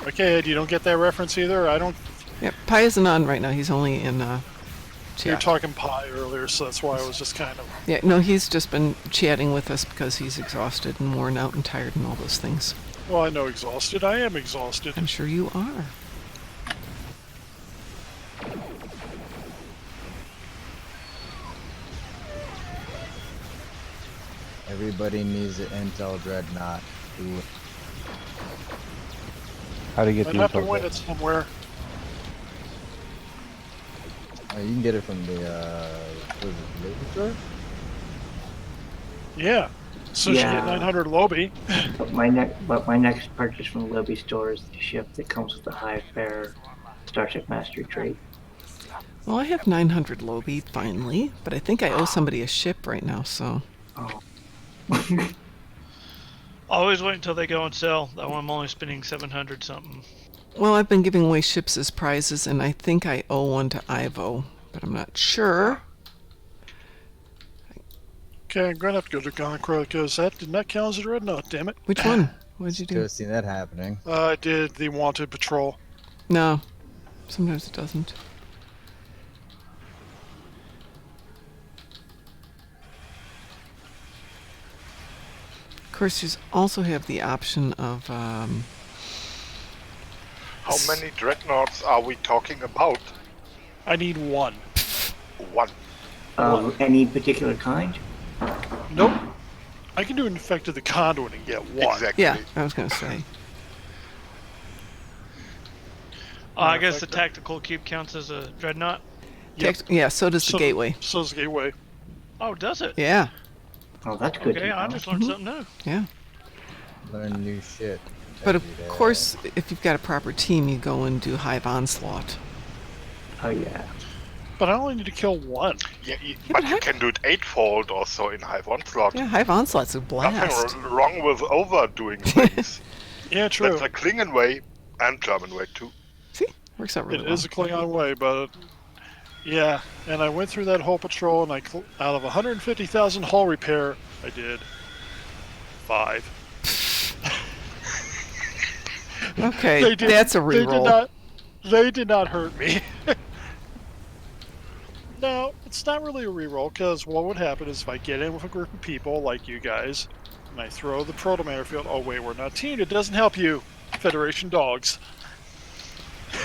S10: Okay, Ed, you don't get that reference either? I don't...
S1: Yeah, Pi isn't on right now, he's only in
S10: You were
S1: chat.
S10: talking Pi earlier, so that's why I was just kind of...
S1: Yeah, no, he's just been chatting with us because he's exhausted and worn out and tired and all those things.
S10: Well, I know exhausted. I am exhausted.
S1: I'm sure you are.
S8: Everybody needs an Intel Dreadnought. Ooh.
S7: How do you get
S10: I'd
S7: the
S10: have to
S7: info?
S10: win it somewhere.
S8: You can get it from the, what is it, the liquor store?
S10: Yeah. So you
S9: Yeah.
S10: get 900 Lobby.
S9: But my next purchase from the Lobby store is the ship that comes with the high fare Starship Mastery trait.
S1: Well, I have 900 Lobby, finally, but I think I owe somebody a ship right now, so...
S9: Oh.
S2: Always wait until they go on sale. That one I'm only spending 700 something.
S1: Well, I've been giving away ships as prizes, and I think I owe one to Ivo, but I'm not sure.
S10: Okay, I'm gonna have to go to Gonquit because that did not count as a Dreadnought, damn it.
S1: Which one? What did you
S8: Could
S1: do?
S8: have seen that happening.
S10: I did the Wanted Patrol.
S1: No. Sometimes it doesn't. Of course, you also have the option of...
S5: How many dreadnoughts are we talking about?
S10: I need one.
S5: One.
S9: Any particular kind?
S10: Nope. I can do Infected the Conduit and get one.
S5: Exactly.
S1: Yeah, I was going to say.
S2: I guess the tactical cube counts as a dreadnought.
S10: Yep.
S1: Yeah, so does the Gateway.
S10: So does the Gateway.
S2: Oh, does it?
S1: Yeah,
S9: Oh, that's good.
S2: Okay,
S9: to
S2: I
S9: know.
S2: just learned something new.
S1: yeah.
S8: Learn new shit.
S1: But of
S8: every day.
S1: course, if you've got a proper team, you go and do Hive Onslaught.
S9: Oh yeah.
S10: But I only need to kill one.
S5: Yeah,
S1: but
S5: but you
S1: heck-
S5: can do it eightfold also in Hive Onslaught.
S1: Yeah, Hive Onslaught's a blast.
S5: Nothing wrong with overdoing things.
S10: Yeah, true.
S5: That's a Klingon way and German way too.
S1: See? Works out really
S10: It
S1: well.
S10: is a Klingon way, but Yeah, and I went through that whole patrol, and out of 150,000 hull repair, I did 5.
S1: Okay, that's a reroll.
S10: They did not hurt me. No, it's not really a reroll, because what would happen is if I get in with a group of people like you guys, and I throw the proto-matter field, oh wait, we're not teamed, it doesn't help you, Federation dogs.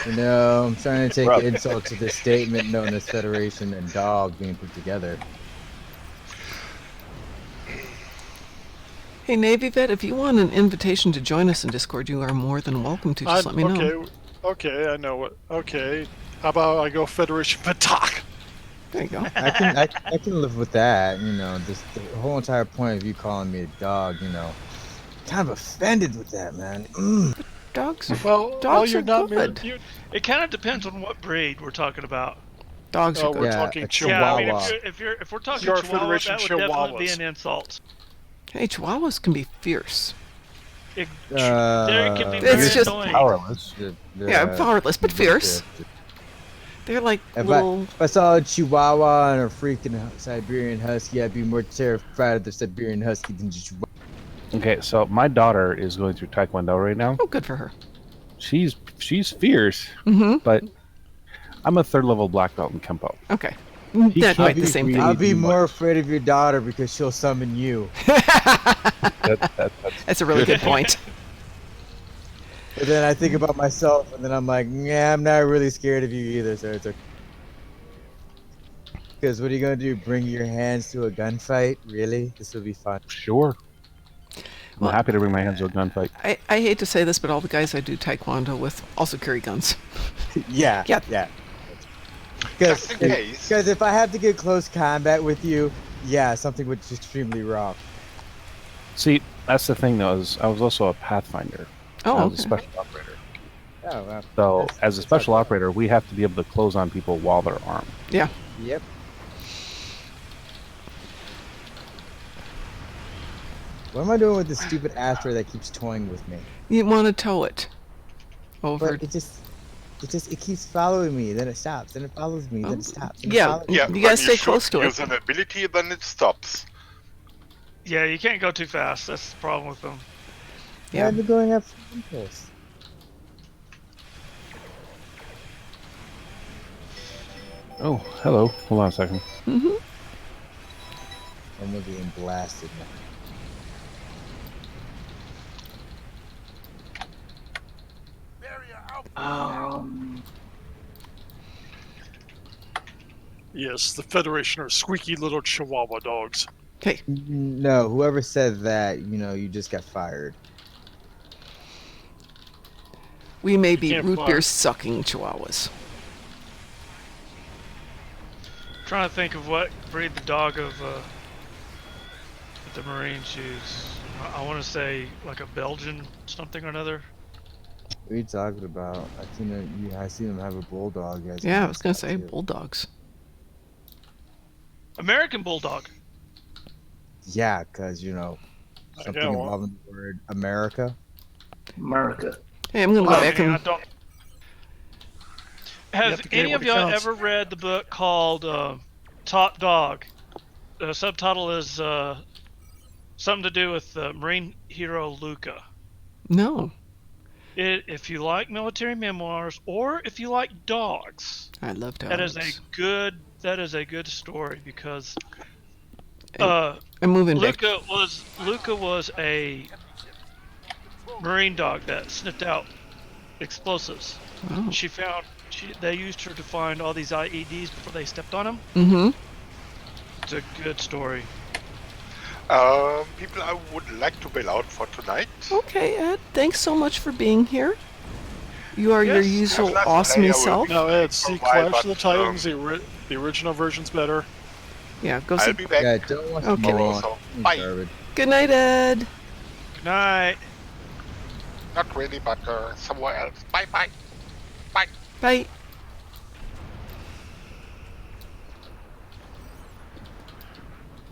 S8: You know, I'm trying to take insult to the statement known as Federation and dog being put together.
S1: Hey, Navy Vet, if you want an invitation to join us in Discord, you are more than welcome to. Just let me know.
S10: Okay, I know what. Okay, how about I go Federation Batak?
S1: There you go.
S8: I can live with that. You know, just the whole entire point of you calling me a dog. You know, kind of offended with that, man.
S1: Dogs.
S10: Well,
S1: dogs
S10: you're
S1: are
S10: not
S1: good.
S2: It kind of depends on what breed we're talking about.
S1: Dogs are good.
S10: We're talking Chihuahua.
S2: Yeah, I mean, if we're talking Chihuahua,
S10: Federation
S2: that would definitely be an insult.
S1: Hey, Chihuahuas can be fierce.
S2: They can be
S1: it's
S2: very
S1: just
S2: annoying.
S7: Powerless.
S1: Yeah, powerless, but fierce. They're like little...
S8: If I saw a Chihuahua and a freaking Siberian Husky, I'd be more terrified of the Siberian Husky than the Chihuahua.
S7: Okay, so my daughter is going through Taekwondo right now.
S1: Oh, good for her.
S7: She's fierce, but I'm a 3rd level black belt in Kempo.
S1: Okay. That might be the same thing.
S8: I'll be more afraid of your daughter because she'll summon you.
S1: That's a really good point.
S8: But then I think about myself, and then I'm like, yeah, I'm not really scared of you either, so it's okay. Because what are you going to do? Bring your hands to a gunfight? Really? This will be fun.
S7: Sure. I'm happy to bring my hands to a gunfight.
S1: I hate to say this, but all the guys I do Taekwondo with also carry guns.
S8: Yeah. Because if I have to get close combat with you, yeah, something which is extremely rough.
S7: See, that's the thing, though, is I was also a Pathfinder.
S1: Oh,
S7: I was a special operator.
S8: Oh, wow.
S7: So, as a special operator, we have to be able to close on people while they're armed.
S1: Yeah.
S8: Yep. What am I doing with this stupid asteroid that keeps toying with me?
S1: You want to tow it over.
S8: But it keeps following me, then it stops, then it follows me, then it stops.
S5: Yeah,
S1: you gotta stay close to it.
S5: Use an ability, then it stops.
S2: Yeah, you can't go too fast. That's the problem with them.
S8: Yeah, I've been going up for impulse.
S7: Oh, hello. Hold on a second.
S1: Mm-hmm.
S8: I'm being blasted
S9: now.
S10: Yes, the Federation are squeaky little Chihuahua dogs.
S1: Hey.
S8: No, whoever said that, you just got fired.
S1: We may be root beer sucking Chihuahuas.
S2: Trying to think of what breed the dog of the Marines use. I want to say like a Belgian something or another.
S8: What are you talking about? I seen them have a bulldog.
S1: Yeah, I was gonna say bulldogs.
S2: American bulldog.
S8: Yeah, because something involving the word America.
S1: Hey, I'm gonna go back and.
S2: Has any of y'all ever read the book called Top Dog? The subtitle is something to do with Marine hero Luca.
S1: No.
S2: If you like military memoirs or if you like dogs,
S1: I love dogs.
S2: That is a good story because
S1: I'm moving
S2: Luca was a Marine dog that sniffed out explosives.
S1: Oh.
S2: They used her to find all these IEDs before they stepped on them.
S1: Mm-hmm.
S2: It's a good story.
S5: People, I would like to bail out for tonight.
S1: Okay, Ed. Thanks so much for being here. You are your usual awesome self.
S10: No, Ed, see Clash of the Titans. The original version's better.
S1: Yeah, go see.
S5: I'll be back.
S8: Yeah, don't watch
S5: tomorrow. So bye.
S1: Good night, Ed.
S2: Good night.
S5: Not really, but somewhere else. Bye, bye. Bye.
S1: Bye.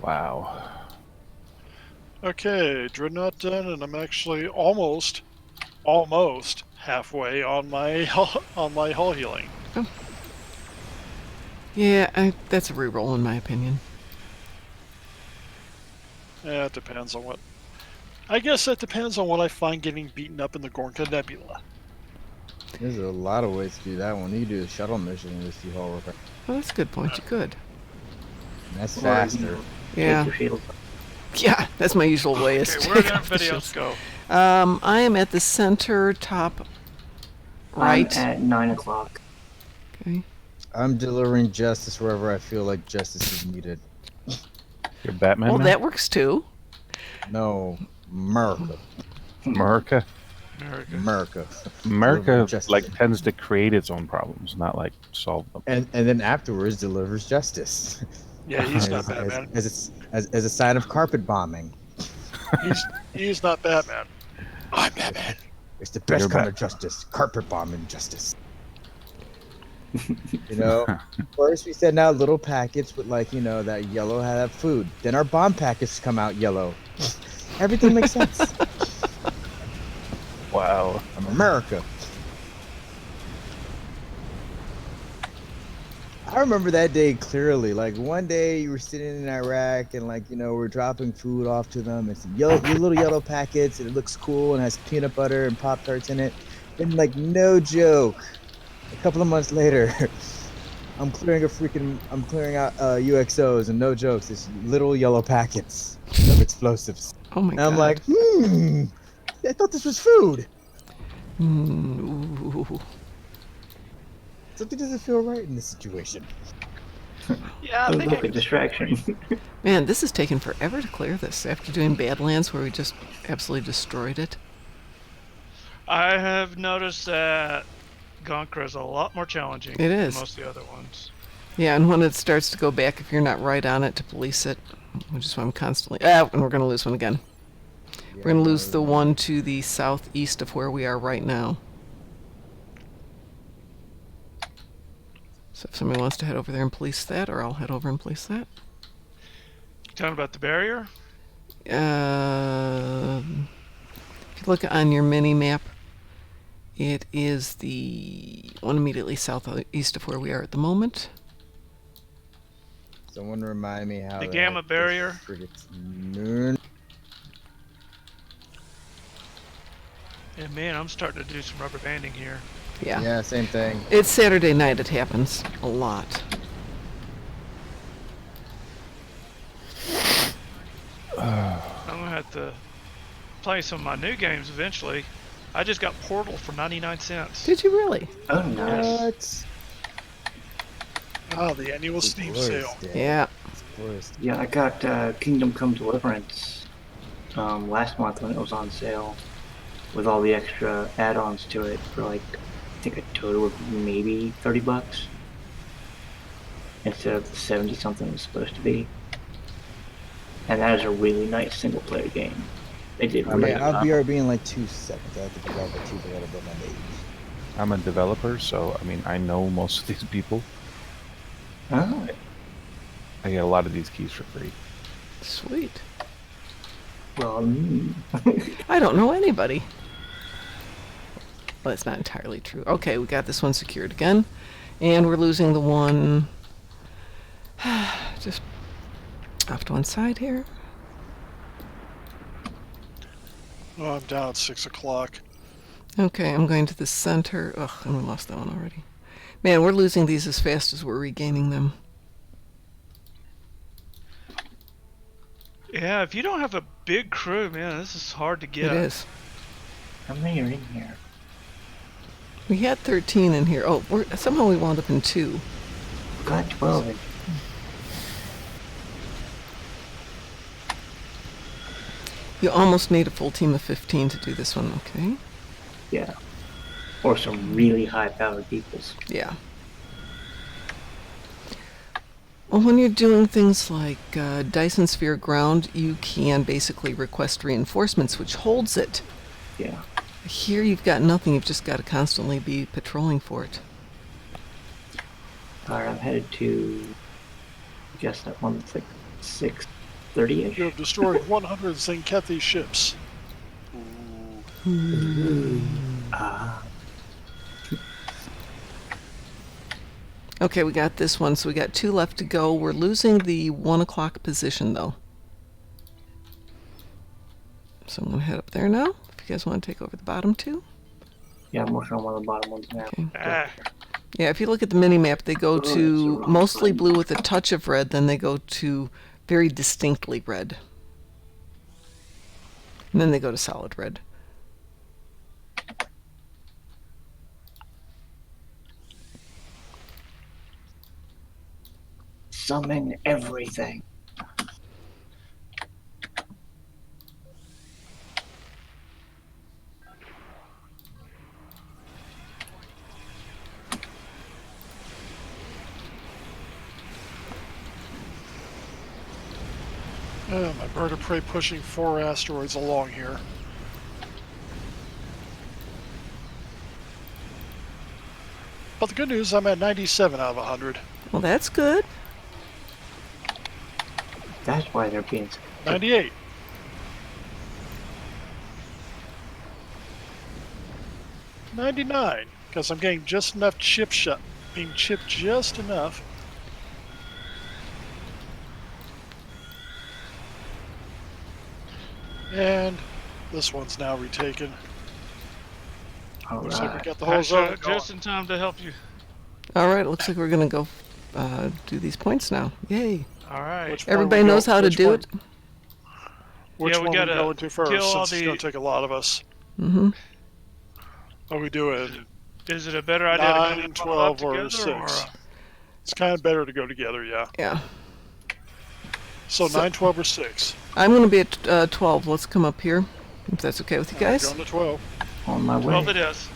S7: Wow.
S10: Okay, Dreadnought done, and I'm actually almost halfway on my hull healing.
S1: Oh. Yeah, that's a reroll in my opinion.
S10: Yeah, it depends on what. I guess that depends on what I find getting beaten up in the Gornka Nebula.
S8: There's a lot of ways to do that one. You do a shuttle mission and just do hull repair.
S1: Well, that's a good point. You could.
S8: That's
S9: Or,
S8: faster.
S1: Yeah.
S9: Take your shield.
S1: Yeah, that's my usual way. Is
S2: Okay,
S1: to
S2: where
S1: take
S2: did
S1: off the
S2: everybody else
S1: shields.
S2: go?
S1: I am at the center top right.
S9: I'm at 9 o'clock.
S1: Okay.
S8: I'm delivering justice wherever I feel like justice is needed.
S7: You're Batman
S1: Well,
S7: now?
S1: that works too.
S8: No, America.
S7: America.
S8: America.
S7: America
S8: Deliver justice.
S7: like tends to create its own problems, not like solve them.
S8: And then afterwards delivers justice.
S10: Yeah, he's not
S8: as,
S10: Batman.
S8: as a sign of carpet bombing.
S10: He's not Batman. I'm Batman.
S8: It's the best
S7: You're
S8: kind of
S7: Batman.
S8: justice. Carpet bombing justice. You know, first we send out little packets with like, you know, that yellow have food. Then our bomb packets come out yellow. Everything makes sense.
S7: Wow.
S8: I'm America. I remember that day clearly. Like one day you were sitting in Iraq and like, you know, we're dropping food off to them. It's little yellow packets and it looks cool and has peanut butter and Pop-Tarts in it. And like no joke, a couple of months later, I'm clearing out UXOs and no jokes, it's little yellow packets of explosives.
S1: Oh my
S8: And
S1: god.
S8: I'm like, I thought this was food.
S1: Ooh.
S8: Something doesn't feel right in this situation.
S2: Yeah, I
S9: Oh,
S2: think
S9: look, a distraction.
S1: Man, this has taken forever to clear this after doing Badlands where we just absolutely destroyed it.
S2: I have noticed that Gonkra is a lot more challenging
S1: It is.
S2: than most of the other ones.
S1: Yeah, and when it starts to go back, if you're not right on it to police it, which is why I'm constantly... and we're going to lose one again. We're going to lose the one to the southeast of where we are right now. So if somebody wants to head over there and police that, or I'll head over and police that.
S2: Talking about the barrier?
S1: If you look on your mini-map, it is the one immediately southeast of where we are at the moment.
S8: Someone remind me how
S2: The
S8: the
S2: gamma
S8: heck this
S2: barrier.
S8: frigate's moon.
S2: And man, I'm starting to do some rubber banding here.
S1: Yeah.
S8: Yeah, same thing.
S1: It's Saturday night. It happens a lot.
S2: I'm gonna have to play some of my new games eventually. I just got Portal for 99 cents.
S1: Did you really?
S9: Oh, nice.
S8: What?
S10: Oh, the annual Steam sale.
S1: Yeah.
S9: Yeah, I got Kingdom Come Deliverance last month when it was on sale with all the extra add-ons to it for like, I think a total of maybe $30 instead of the 70 something it was supposed to be. And that is a really nice single player game. They did really
S8: I'll
S9: well.
S8: BRB in like 2 seconds. I have to grab the 2 to get a bit my baby.
S7: I'm a developer, so I mean I know most of these people.
S9: Oh,
S7: I get a lot of these keys for free.
S1: Sweet.
S9: well,
S1: I don't know anybody. Well, that's not entirely true. Okay, we got this one secured again. And we're losing the one... just off to one side here.
S10: Oh, I'm down at 6 o'clock.
S1: Okay, I'm going to the center. Ugh, and we lost that one already. Man, we're losing these as fast as we're regaining them.
S2: Yeah, if you don't have a big crew, man, this is hard to get.
S1: It is.
S9: how many are in here?
S1: We had 13 in here. Oh, somehow we wound up in 2.
S9: Got 12 in.
S1: You almost need a full team of 15 to do this one, okay?
S9: Yeah. Or some really high-powered peoples.
S1: Yeah. Well, when you're doing things like Dyson Sphere Ground, you can basically request reinforcements, which holds it.
S9: Yeah.
S1: Here you've got nothing, you've just got to constantly be patrolling for it.
S9: Alright, I'm headed to, I guess that one that's like 6:30ish.
S10: You have destroyed 100 Zenkethi ships.
S9: Ah.
S1: Okay, we got this one, so we got 2 left to go. We're losing the 1 o'clock position, though. So I'm going to head up there now, if you guys want to take over the bottom 2.
S9: Yeah, I'm working on one of the bottom ones now.
S1: Okay.
S2: Ah,
S1: Yeah, if you look at the mini-map, they go
S9: Oh, that's the
S1: to
S9: wrong
S1: mostly
S9: button.
S1: blue with a touch of red, then they go to very distinctly red. And then they go to solid red.
S9: Summon everything.
S10: My bird of prey pushing 4 asteroids along here. But the good news, I'm at 97 out of 100.
S1: Well, that's good.
S9: That's why they're being.
S10: 98. $99, because I'm getting just enough chip shot, being chipped just enough. And this one's now retaken.
S9: All
S10: Looks like we
S9: right.
S10: got the whole zone going.
S2: just in time to help you.
S1: All right, looks like we're going to go do these points now. Yay.
S2: All right.
S10: Which one
S1: Everybody
S10: we
S1: knows
S10: go-
S1: how to
S10: which
S1: do
S10: one-
S1: it.
S10: Which
S2: Yeah, we
S10: one we
S2: gotta
S10: go into first,
S2: kill all
S10: since it's
S2: the-
S10: going to take a lot of us.
S1: Mm-hmm.
S10: Are we doing
S2: Is it a better idea to
S10: 9,
S2: go up
S10: 12, or
S2: together,
S10: 6? It's kind of better to go together, yeah.
S1: Yeah.
S10: So,
S1: So-
S10: 9, 12, or 6?
S1: I'm going to be at 12. Let's come up here, if that's okay with you guys.
S10: Going to 12.
S9: On my way.
S2: 12 it is.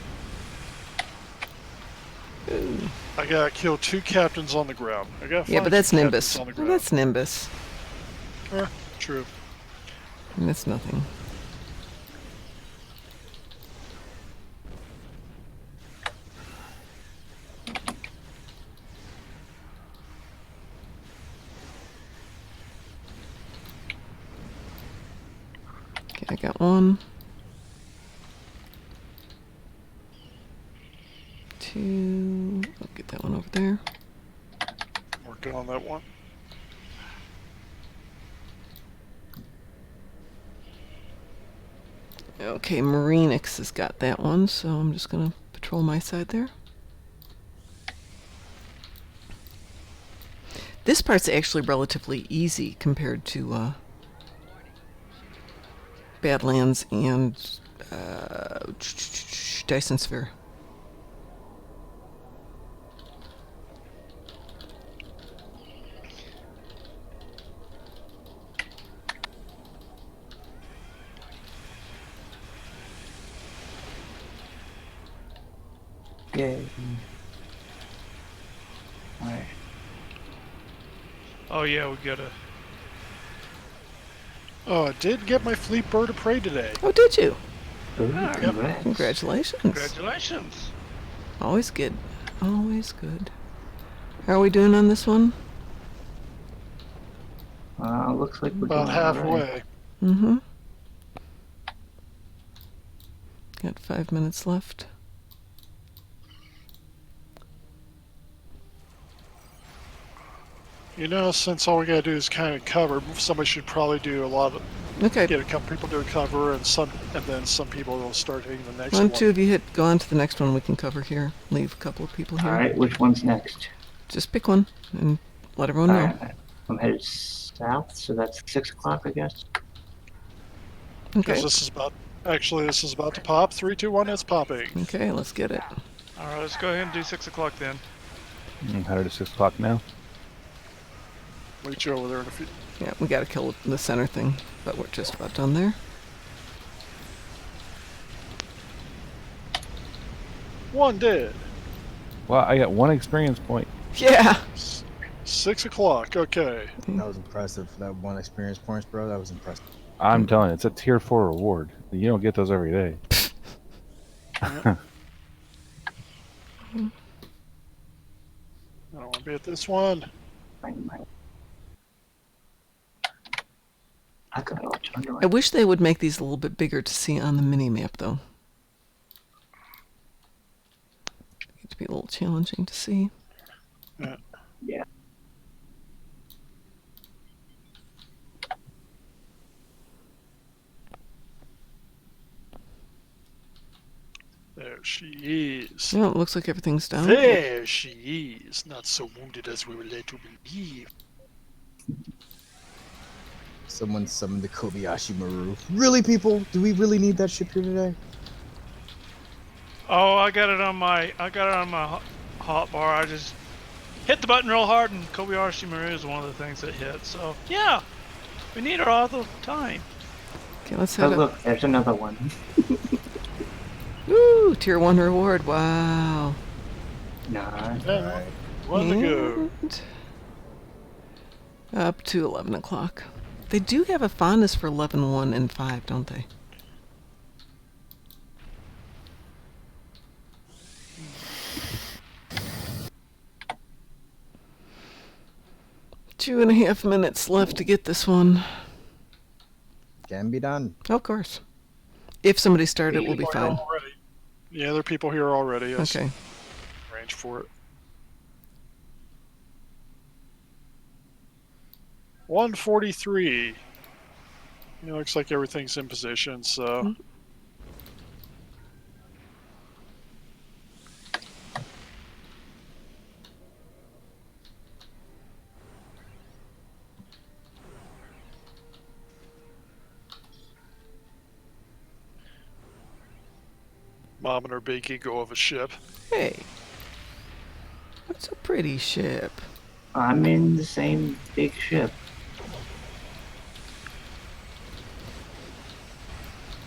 S10: I gotta kill 2 captains on the ground. I gotta
S1: Yeah,
S10: find
S1: but that's
S10: 2
S1: Nimbus.
S10: captains on the
S1: Well,
S10: ground.
S1: that's Nimbus.
S10: True.
S1: And that's nothing. Okay, I got 1. 2. I'll get that one over there.
S10: Working on that one.
S1: Okay, Marinix has got that one, so I'm just gonna patrol my side there. This part's actually relatively easy compared to Badlands and Dyson Sphere.
S9: Yay. Alright.
S2: Oh yeah, we gotta.
S10: Oh, I did get my fleet bird of prey today.
S1: Oh, did you?
S9: Ooh,
S2: Yep.
S9: congrats.
S1: Congratulations.
S2: Congratulations.
S1: Always good. Always good. How are we doing on this one?
S9: Looks like we're
S10: About
S9: doing all right.
S10: halfway.
S1: Mm-hmm. Got 5 minutes left.
S10: You know, since all we gotta do is kind of cover, somebody should probably do a lot of
S1: Okay.
S10: get a couple people doing cover, and then some people will start hitting the next
S1: One,
S10: one.
S1: 2 of you go on to the next one we can cover here. Leave a couple of people here.
S9: Alright, which one's next?
S1: Just pick one and let everyone know.
S9: Alright, I'm headed south, so that's 6 o'clock, I guess.
S1: Okay.
S10: Because this is about to pop. 3, 2, 1, it's popping.
S1: Okay, let's get it.
S2: All right, let's go ahead and do 6 o'clock then.
S7: I'm headed to 6 o'clock now.
S10: Meet you over there in a few.
S1: Yeah, we gotta kill the center thing, but we're just about done there.
S10: One dead.
S7: Well, I got 1 experience point.
S1: Yeah!
S10: 6 o'clock. Okay.
S8: That was impressive. That 1 experience points, bro. That was impressive.
S7: I'm telling you, it's a tier 4 reward. You don't get those every day.
S10: I don't want to be at this one.
S9: I got it all turned on.
S1: I wish they would make these a little bit bigger to see on the mini-map, though. It'd be a little challenging to see.
S9: Yeah.
S10: There she is.
S1: Yeah, it looks like everything's down.
S10: There she is. Not so wounded as we were led to believe.
S8: Someone summoned the Kobayashi Maru. Really, people? Do we really need that ship here today?
S2: Oh, I got it on my hot bar. I just hit the button real hard, and Kobayashi Maru is one of the things that hit. So yeah, we need her all the time.
S1: Okay, let's
S9: Oh,
S1: head up.
S9: look, there's another one.
S1: Woo! Tier 1 reward. Wow.
S9: Nah.
S10: Yeah, one to go.
S1: And up to 11 o'clock. They do have a fondness for 11, 1, and 5, don't they? Two and a half minutes left to get this one.
S8: Can be done.
S1: Of course. If somebody started, it will be fine.
S10: Already. Yeah, there are people here already. Yes.
S1: Okay.
S10: Arrange for it. 143. It looks like everything's in position, so. Mom and her big ego of a ship.
S1: Hey. What's a pretty ship?
S9: I'm in the same big ship.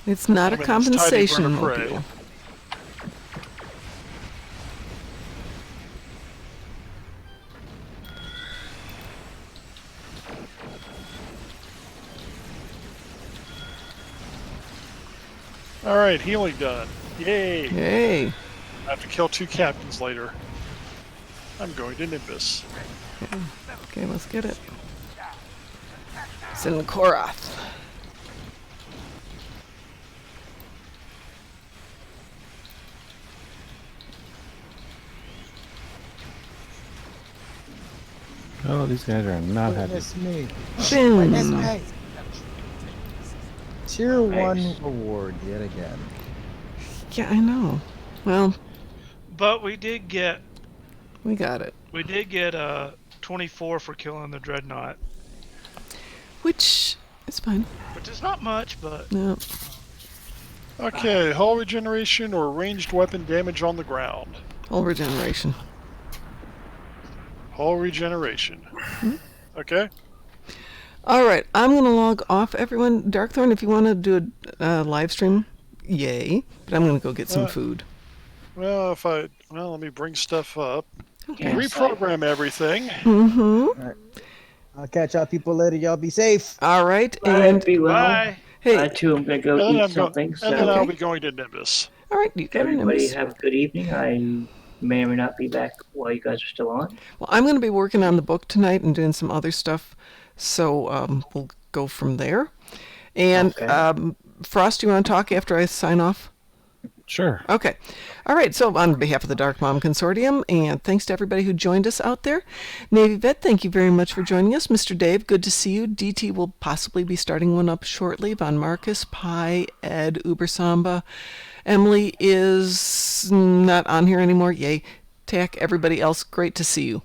S1: It's not a
S10: I'm in this tiny
S1: compensation
S10: bird of prey.
S1: mobile.
S10: Alright, healing done. Yay!
S1: Hey.
S10: I have to kill 2 captains later. I'm going to Nimbus.
S1: Okay, let's get it. It's in the Korath.
S7: Oh, these guys are not happy.
S8: Witness me.
S1: Boom.
S8: Witness me. Tier 1
S9: Nice.
S8: reward yet again.
S1: Yeah, I know. Well,
S2: But we did get
S1: we got it.
S2: 24 for killing the dreadnought,
S1: Which is fine.
S2: which is not much, but
S1: No.
S10: Okay, hull regeneration or ranged weapon damage on the ground.
S1: All regeneration.
S10: Hull regeneration. Okay.
S1: All right, I'm going to log off, everyone. Darkthorne, if you want to do a live stream, yay. But I'm going to go get some food.
S10: Well, let me bring stuff up.
S1: Okay.
S10: Reprogram everything.
S1: Mm-hmm.
S8: I'll catch y'all people later. Y'all be safe.
S1: All right,
S9: Bye,
S1: and
S9: be well.
S2: bye.
S1: hey,
S9: I too am gonna go
S10: And then,
S9: eat something.
S10: and then
S9: So
S10: I'll
S1: Okay.
S10: be going to Nimbus.
S1: all right, you got it.
S9: everybody have a good evening. I may or may not be back while you guys are still on.
S1: Well, I'm going to be working on the book tonight and doing some other stuff, so we'll go from there. And
S9: Okay.
S1: Frost, you want to talk after I sign off?
S7: Sure.
S1: Okay. All right. So on behalf of the Dark Mom Consortium, and thanks to everybody who joined us out there. Navy Vet, thank you very much for joining us. Mr. Dave, good to see you. DT will possibly be starting one up shortly. VonMarcus, Pi, Ed, Uber Samba. Emily is not on here anymore. Yay. Tack, everybody else, great to see you.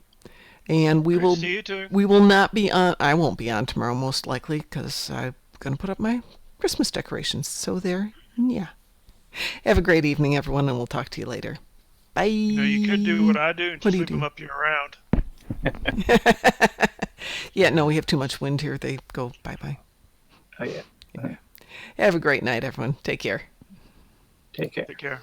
S1: And we
S2: Great to
S1: will
S2: see you too.
S1: we will not be on. I won't be on tomorrow, most likely, because I'm going to put up my Christmas decorations. So there, yeah. Have a great evening, everyone, and we'll talk to you later. Bye.
S2: You could do what I do and
S1: What do
S2: just
S1: you
S2: leave them
S1: do?
S2: up here around.
S1: Yeah, no, we have too much wind here. They go bye-bye.
S9: Oh yeah.
S1: Have a great night, everyone. Take care.
S9: Take care.
S2: Take care.